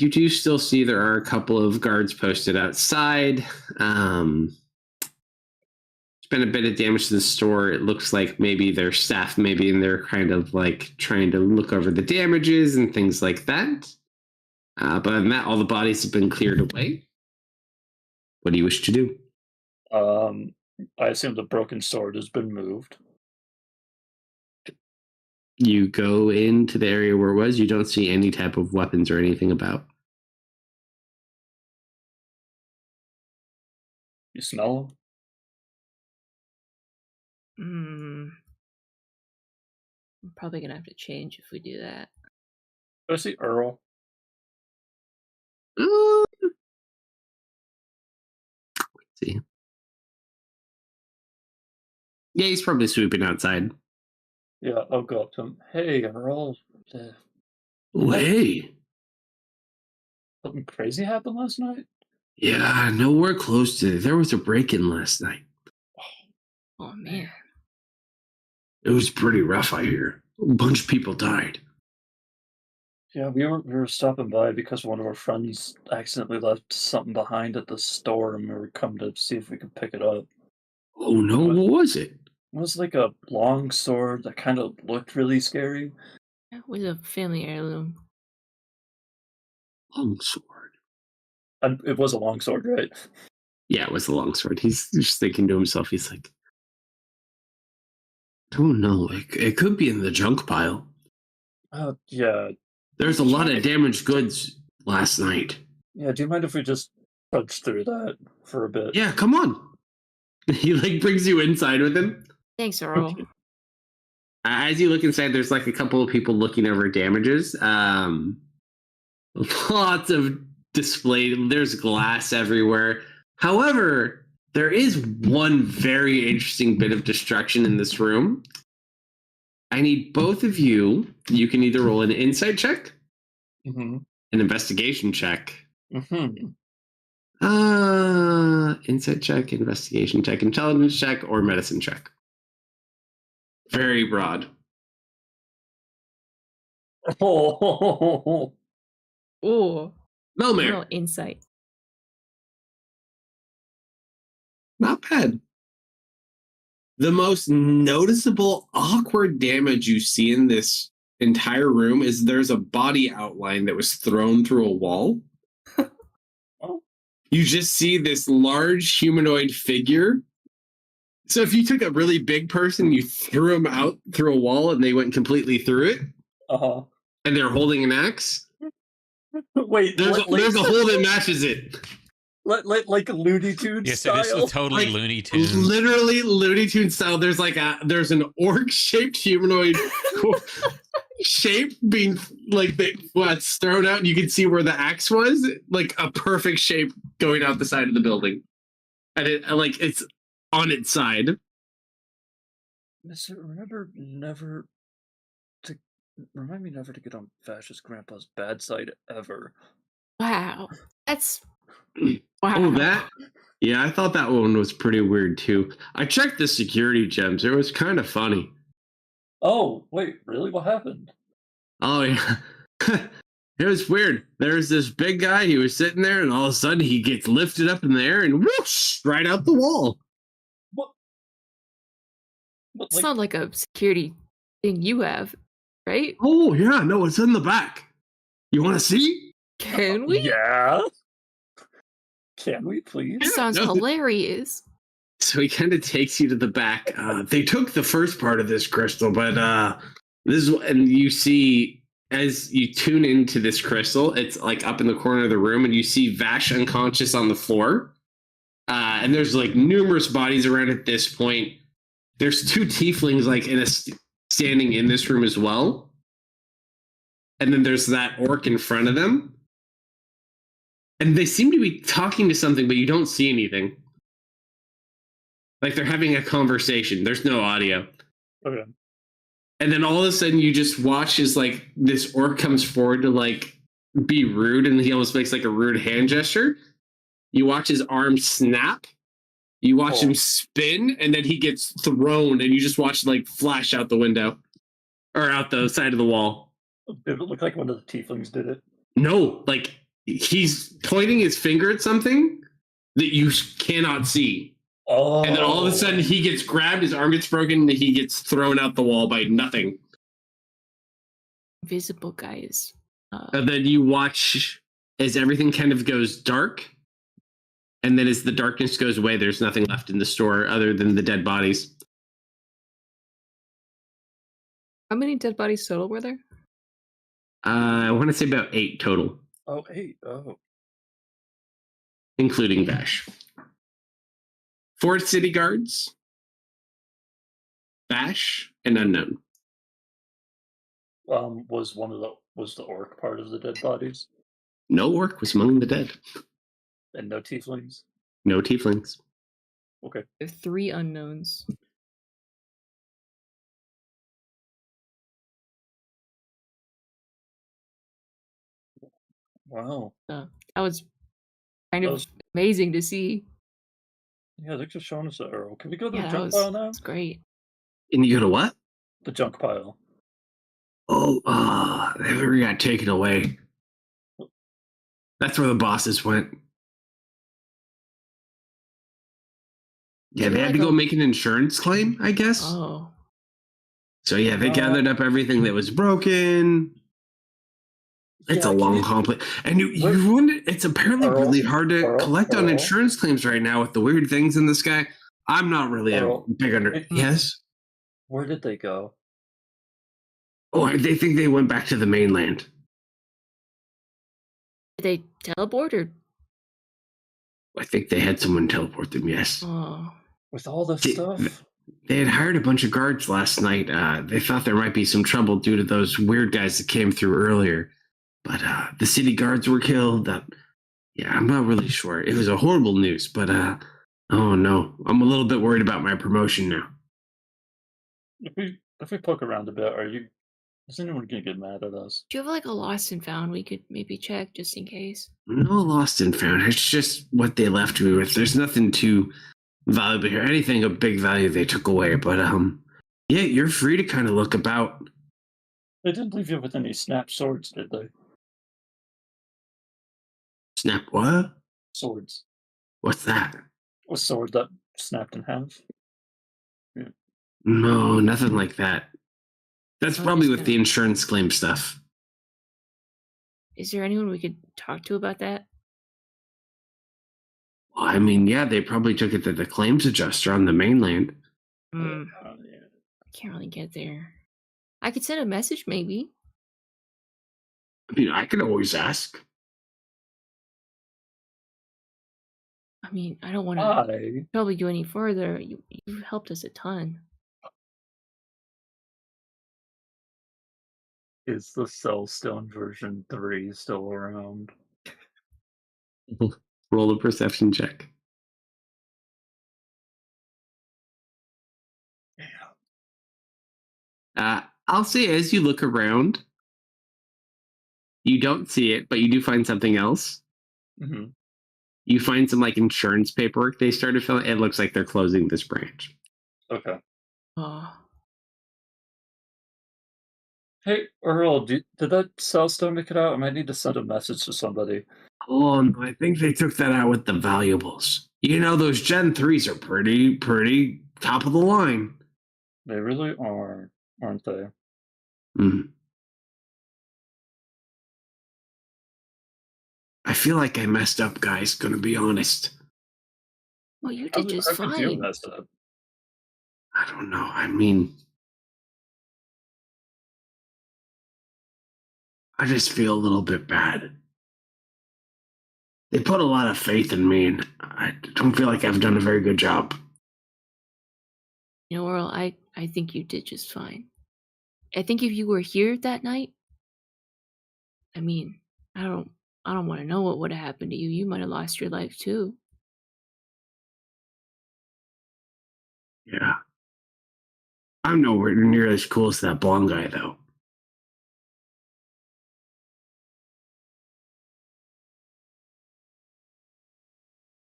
you do still see there are a couple of guards posted outside. There's been a bit of damage to the store. It looks like maybe their staff, maybe, and they're kind of like trying to look over the damages and things like that. But other than that, all the bodies have been cleared away. What do you wish to do? I assume the broken sword has been moved. You go into the area where it was. You don't see any type of weapons or anything about. You smell them? I'm probably gonna have to change if we do that. I see Earl. Let's see. Yeah, he's probably sweeping outside. Yeah, I'll go up to him. Hey, Earl. Oh, hey. Something crazy happened last night? Yeah, nowhere close to it. There was a break-in last night. Oh man. It was pretty rough, I hear. A bunch of people died. Yeah, we were stopping by because one of our friends accidentally left something behind at the store, and we were coming to see if we could pick it up. Oh no, what was it? It was like a long sword that kind of looked really scary. That was a family heirloom. Long sword. And it was a long sword, right? Yeah, it was a long sword. He's just thinking to himself, he's like, I don't know. It could be in the junk pile. Yeah. There's a lot of damaged goods last night. Yeah, do you mind if we just trudge through that for a bit? Yeah, come on. He like brings you inside with him. Thanks, Earl. As you look inside, there's like a couple of people looking over damages. Lots of display. There's glass everywhere. However, there is one very interesting bit of destruction in this room. I need both of you. You can either roll an insight check, an investigation check. Insight check, investigation check, intelligence check, or medicine check. Very broad. Oh, Oh. Melmare. No insight. Not bad. The most noticeable awkward damage you see in this entire room is there's a body outline that was thrown through a wall. Oh. You just see this large humanoid figure. So if you took a really big person, you threw them out through a wall and they went completely through it, Uh-huh. and they're holding an axe, Wait, there's a hole that matches it. like Looney Tunes Yes, style? it is totally Like, Looney Tunes. Literally Looney Tunes style. There's an orc-shaped humanoid shape being it's thrown out, and you can see where the axe was, like a perfect shape going out the side of the building, and it's on its side. Mister, remind me never to get on Fascist Grandpa's bad side ever. Wow. That's Oh, wow. yeah, I thought that one was pretty weird too. I checked the security gems. It was kind of funny. Oh, wait, really? What happened? Oh yeah. It was weird. There's this big guy. He was sitting there, and all of a sudden he gets lifted up in the air and whoosh right out the wall. What? It's not like a security thing you have, right? Oh yeah, no, it's in the back. You want to see? Can we? Yeah. Can we please? This sounds No. hilarious. So he kind of takes you to the back. They took the first part of this crystal, but and you see as you tune into this crystal, it's like up in the corner of the room, and you see Vash unconscious on the floor. And there's like numerous bodies around at this point. There's two tieflings like standing in this room as well. And then there's that orc in front of them. And they seem to be talking to something, but you don't see anything. Like they're having a conversation. There's no audio. Okay. And then all of a sudden you just watch as like this orc comes forward to like be rude, and he almost makes like a rude hand gesture. You watch his arm snap. You watch him spin, and then he gets thrown, and you just watch like flash out the window or out the side of the wall. Did it look like one of the tieflings did it? No, like he's pointing his finger at something that you cannot see. Oh. And then all of a sudden he gets grabbed, his arm gets broken, and he gets thrown out the wall by nothing. Invisible guys. And then you watch as everything kind of goes dark. And then as the darkness goes away, there's nothing left in the store other than the dead bodies. How many dead bodies total were there? I want to say about 8 total, Oh, 8. Oh. including Vash. 4 city guards, Vash, and Unknown. Was the orc part of the dead bodies? No orc was among the dead. And no tieflings? No tieflings. Okay. There are 3 unknowns. Wow. That was kind That of was- amazing to see. Yeah, they're just showing us the arrow. Can we go to Yeah, the that junk was, pile now? that's great. And you go to what? The junk pile. Oh, they got taken away. That's where the bosses went. Yeah, they had to go make an insurance claim, I guess. Oh. So yeah, they gathered up everything that was broken. It's a long, complex, and you wonder. It's apparently really hard to collect on insurance claims right now with the weird things in the sky. I'm not really a big under. Yes. Where did they go? Oh, they think they went back to the mainland. Did they teleport or? I think they had someone teleport them. Yes. Oh. With all this stuff? They had hired a bunch of guards last night. They thought there might be some trouble due to those weird guys that came through earlier. But the city guards were killed. Yeah, I'm not really sure. It was a horrible news, but oh no. I'm a little bit worried about my promotion now. If we poke around a bit, is anyone gonna get mad at us? Do you have like a lost and found we could maybe check just in case? No lost and found. It's just what they left me with. There's nothing too valuable here. Anything of big value they took away. But yeah, you're free to kind of look about. They didn't leave you with any snap swords, did they? Snap what? Swords. What's that? A sword that snapped in half. Yeah. No, nothing like that. That's Oh, probably just with the insurance claim stuff. Is there anyone we could talk to about that? Well, I mean, yeah, they probably took it to the claims adjuster on the mainland. Hmm. I can't really get there. I could send a message, maybe. I mean, I could always ask. I mean, I don't want to Why trouble you any further. You've helped us a ton. is the Cellstone version 3 still around? Roll a perception check. I'll say as you look around, you don't see it, but you do find something else. Mm-hmm. You find some like insurance paperwork they started filling. It looks like they're closing this branch. Okay. Oh, Hey, Earl, did that Cellstone make it out? I might need to send a message to somebody. Oh, no, I think they took that out with the valuables. You know, those Gen 3s are pretty top of the line. They really are, aren't they? Mm. I feel like I messed up, guys, gonna be honest. well, you did just How could you fine. mess up? I don't know. I mean, I just feel a little bit bad. They put a lot of faith in me, and I don't feel like I've done a very good job. You know, Earl, I think you did just fine. I think if you were here that night, I mean, I don't want to know what would have happened to you. You might have lost your life too. Yeah. I'm nowhere near as cool as that blonde guy, though.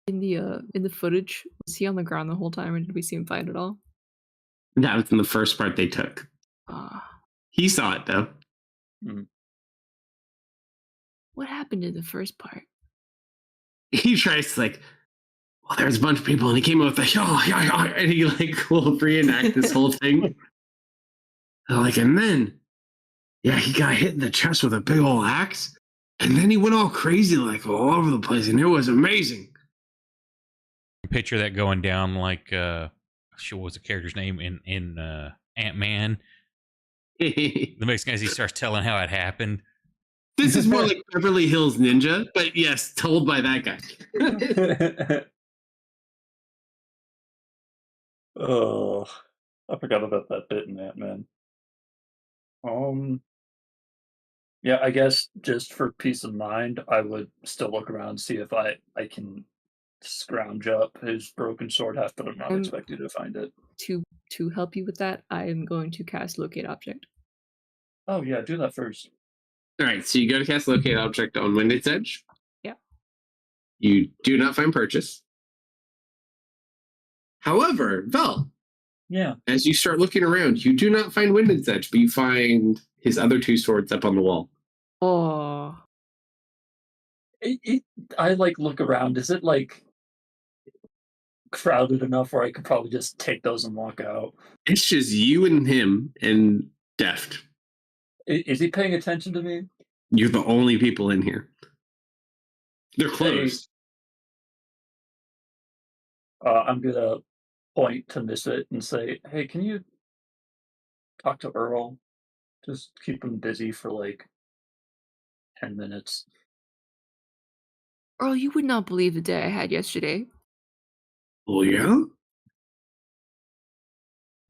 In the footage, was he on the ground the whole time, or did we see him fight at all? That was in the first part they took. Ah, He saw it, though. what happened in the first part? He tries to, like, well, there's a bunch of people, and he came up with and he, like, will reenact this whole thing. Like, and then, yeah, he got hit in the chest with a big old axe, and then he went all crazy, like, all over the place, and it was amazing. Picture that going down like what was the character's name in Ant-Man? The Mexican as he starts telling how it happened. This is more like Beverly Hills Ninja, but yes, told by that guy. Oh, I forgot about that bit in Ant-Man. Yeah, I guess just for peace of mind, I would still look around and see if I can scrounge up his broken sword heft, but I'm not expecting to find it. To help you with that, I am going to cast Locate Object. Oh yeah, do that first. All right, so you go to cast Locate Object on Winded's Edge. Yeah. You do not find purchase. However, Vel, Yeah. as you start looking around, you do not find Winded's Edge, but you find his other two swords up on the wall. Oh, I like look around. Is it like crowded enough where I could probably just take those and walk out? It's just you and him and Deft. Is he paying attention to me? You're the only people in here. They're closed. I'm gonna point to Misfit and say, "Hey, can you talk to Earl? Just keep him busy for like 10 minutes." Earl, you would not believe the day I had yesterday. Oh, yeah?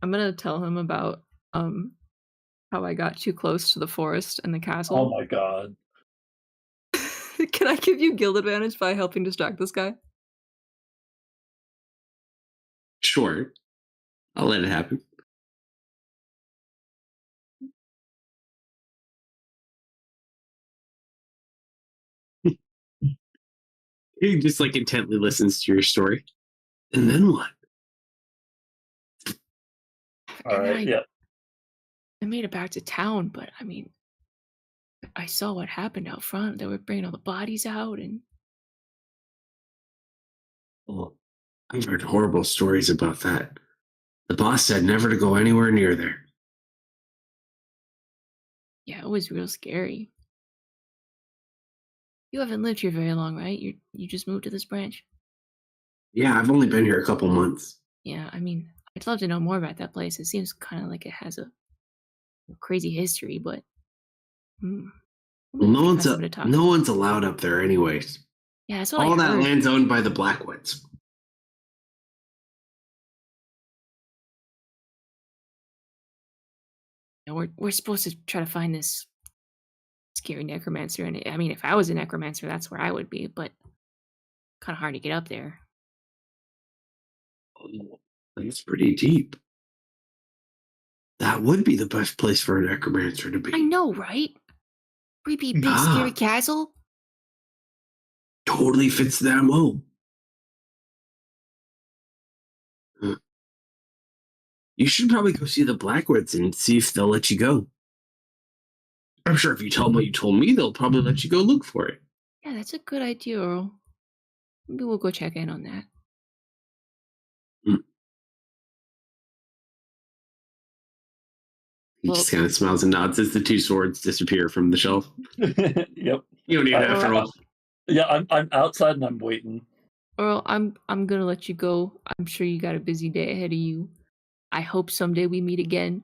I'm gonna tell him about how I got too close to the forest and the Oh castle. my god. Can I give you guild advantage by helping distract this guy? Sure. I'll let it happen. He just like intently listens to your story. And then what? All right, yeah. I made it back to town, but I mean, I saw what happened out front. They were bringing all the bodies out, and Well, I've heard horrible stories about that. The boss said never to go anywhere near there. Yeah, it was real scary. You haven't lived here very long, right? You just moved to this branch? Yeah, I've only been here a couple months. Yeah, I mean, I'd love to know more about that place. It seems kind of like it has a crazy history, but I'm Well, gonna find someone to talk no to. one's allowed up there anyways. Yeah, that's what All I that heard. land's owned by the Blackwoods. Yeah, we're supposed to try to find this scary necromancer, and I mean, if I was a necromancer, that's where I would be. But kind of hard to get up there. It's pretty deep. That would be the best place for a necromancer to be. I know, right? Creepy big scary castle. Totally fits the MO. You should probably go see the Blackwoods and see if they'll let you go. I'm sure if you tell them what you told me, they'll probably let you go look for it. Yeah, that's a good idea, Earl. Maybe we'll go check in on that. He just kind of smiles and nods as the two swords disappear from the shelf. Yep. You don't need that for all. Yeah, I'm outside and I'm waiting. Earl, I'm gonna let you go. I'm sure you got a busy day ahead of you. I hope someday we meet again.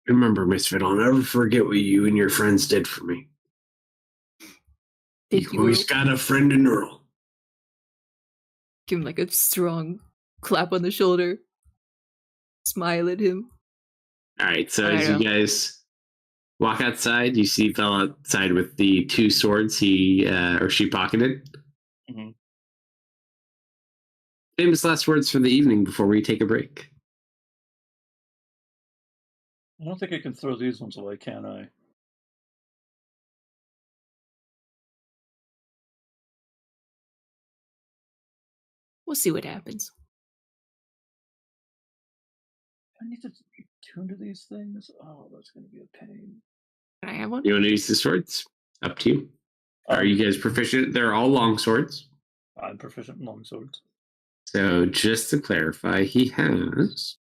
Remember, Misfit, I'll never forget what you and your friends did for me. Thank You you, always Earl. got a friend in Earl. Give him like a strong clap on the shoulder. Smile at him. All right, so as you guys walk outside, you see he fell outside with the two swords he or she pocketed. Mm-hmm. Famous last words for the evening before we take a break. I don't think I can throw these ones away, can I? We'll see what happens. I need to tune to these things. Oh, that's going to be a pain. Can I have one? You want to use the swords? Up to you. Are you guys proficient? They're all long swords. I'm proficient in long swords. So just to clarify, he has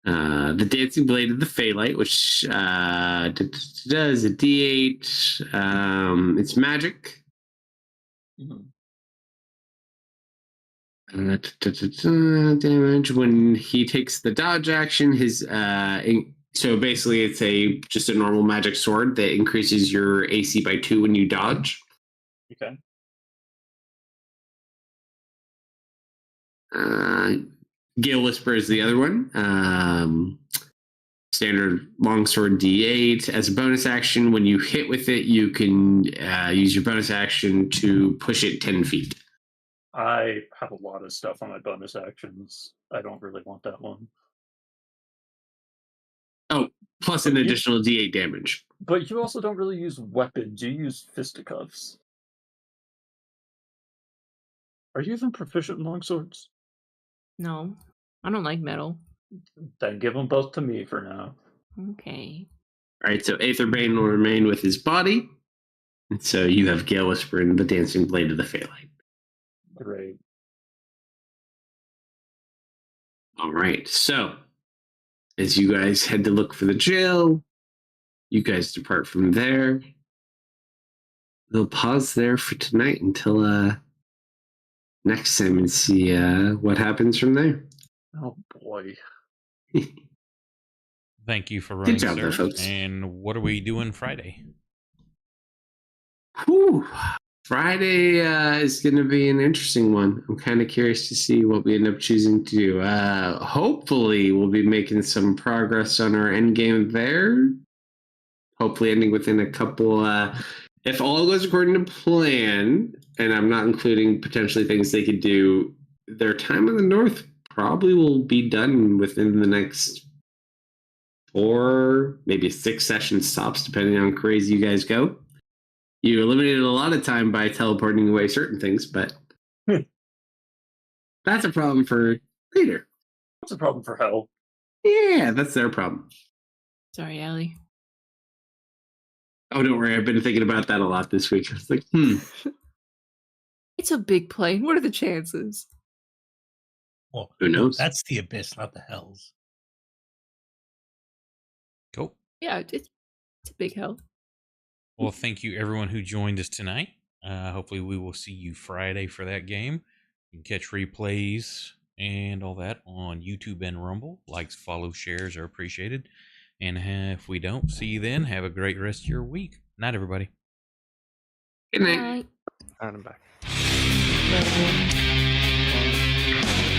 the Dancing Blade of the Phalite, which does a D8. It's magic. Damage when he takes the dodge action. His so basically it's just a normal magic sword that increases your AC by 2 when you dodge. Okay. Gale Whisper is the other one. Standard longsword D8. As a bonus action, when you hit with it, you can use your bonus action to push it 10 feet. I have a lot of stuff on my bonus actions. I don't really want that one. Oh, plus an additional D8 damage. But you also don't really use weapons. You use fisticuffs. Are you even proficient in longswords? No, I don't like metal. Then give them both to me for now. Okay. All right, so Aetherbane will remain with his body. And so you have Gale Whisper and the Dancing Blade of the Phalite. Great. All right, so as you guys head to look for the jail, you guys depart from there. We'll pause there for tonight until next time and see what happens from there. Oh boy. Thank you for running, Good job, sir. there, folks. And what are we doing Friday? Whew. Friday is going to be an interesting one. I'm kind of curious to see what we end up choosing to do. Hopefully, we'll be making some progress on our end game there. Hopefully, ending within a couple. If all goes according to plan, and I'm not including potentially things they could do, their time in the north probably will be done within the next 4, maybe 6 sessions tops, depending on how crazy you guys go. You eliminated a lot of time by teleporting away certain things, but that's a problem for later. That's a problem for hell. Yeah, that's their problem. Sorry, Allie. Oh, don't worry. I've been thinking about that a lot this week. I was like, It's a big plane. What are the chances? Well, Who no, knows? that's the abyss, not the hells. Cool. Yeah, it's a big hell. Well, thank you everyone who joined us tonight. Hopefully, we will see you Friday for that game. You can catch replays and all that on YouTube and Rumble. Likes, follows, shares are appreciated. And if we don't see you then, have a great rest of your week. Night, everybody. Good night. Bye. And I'm back. Bye.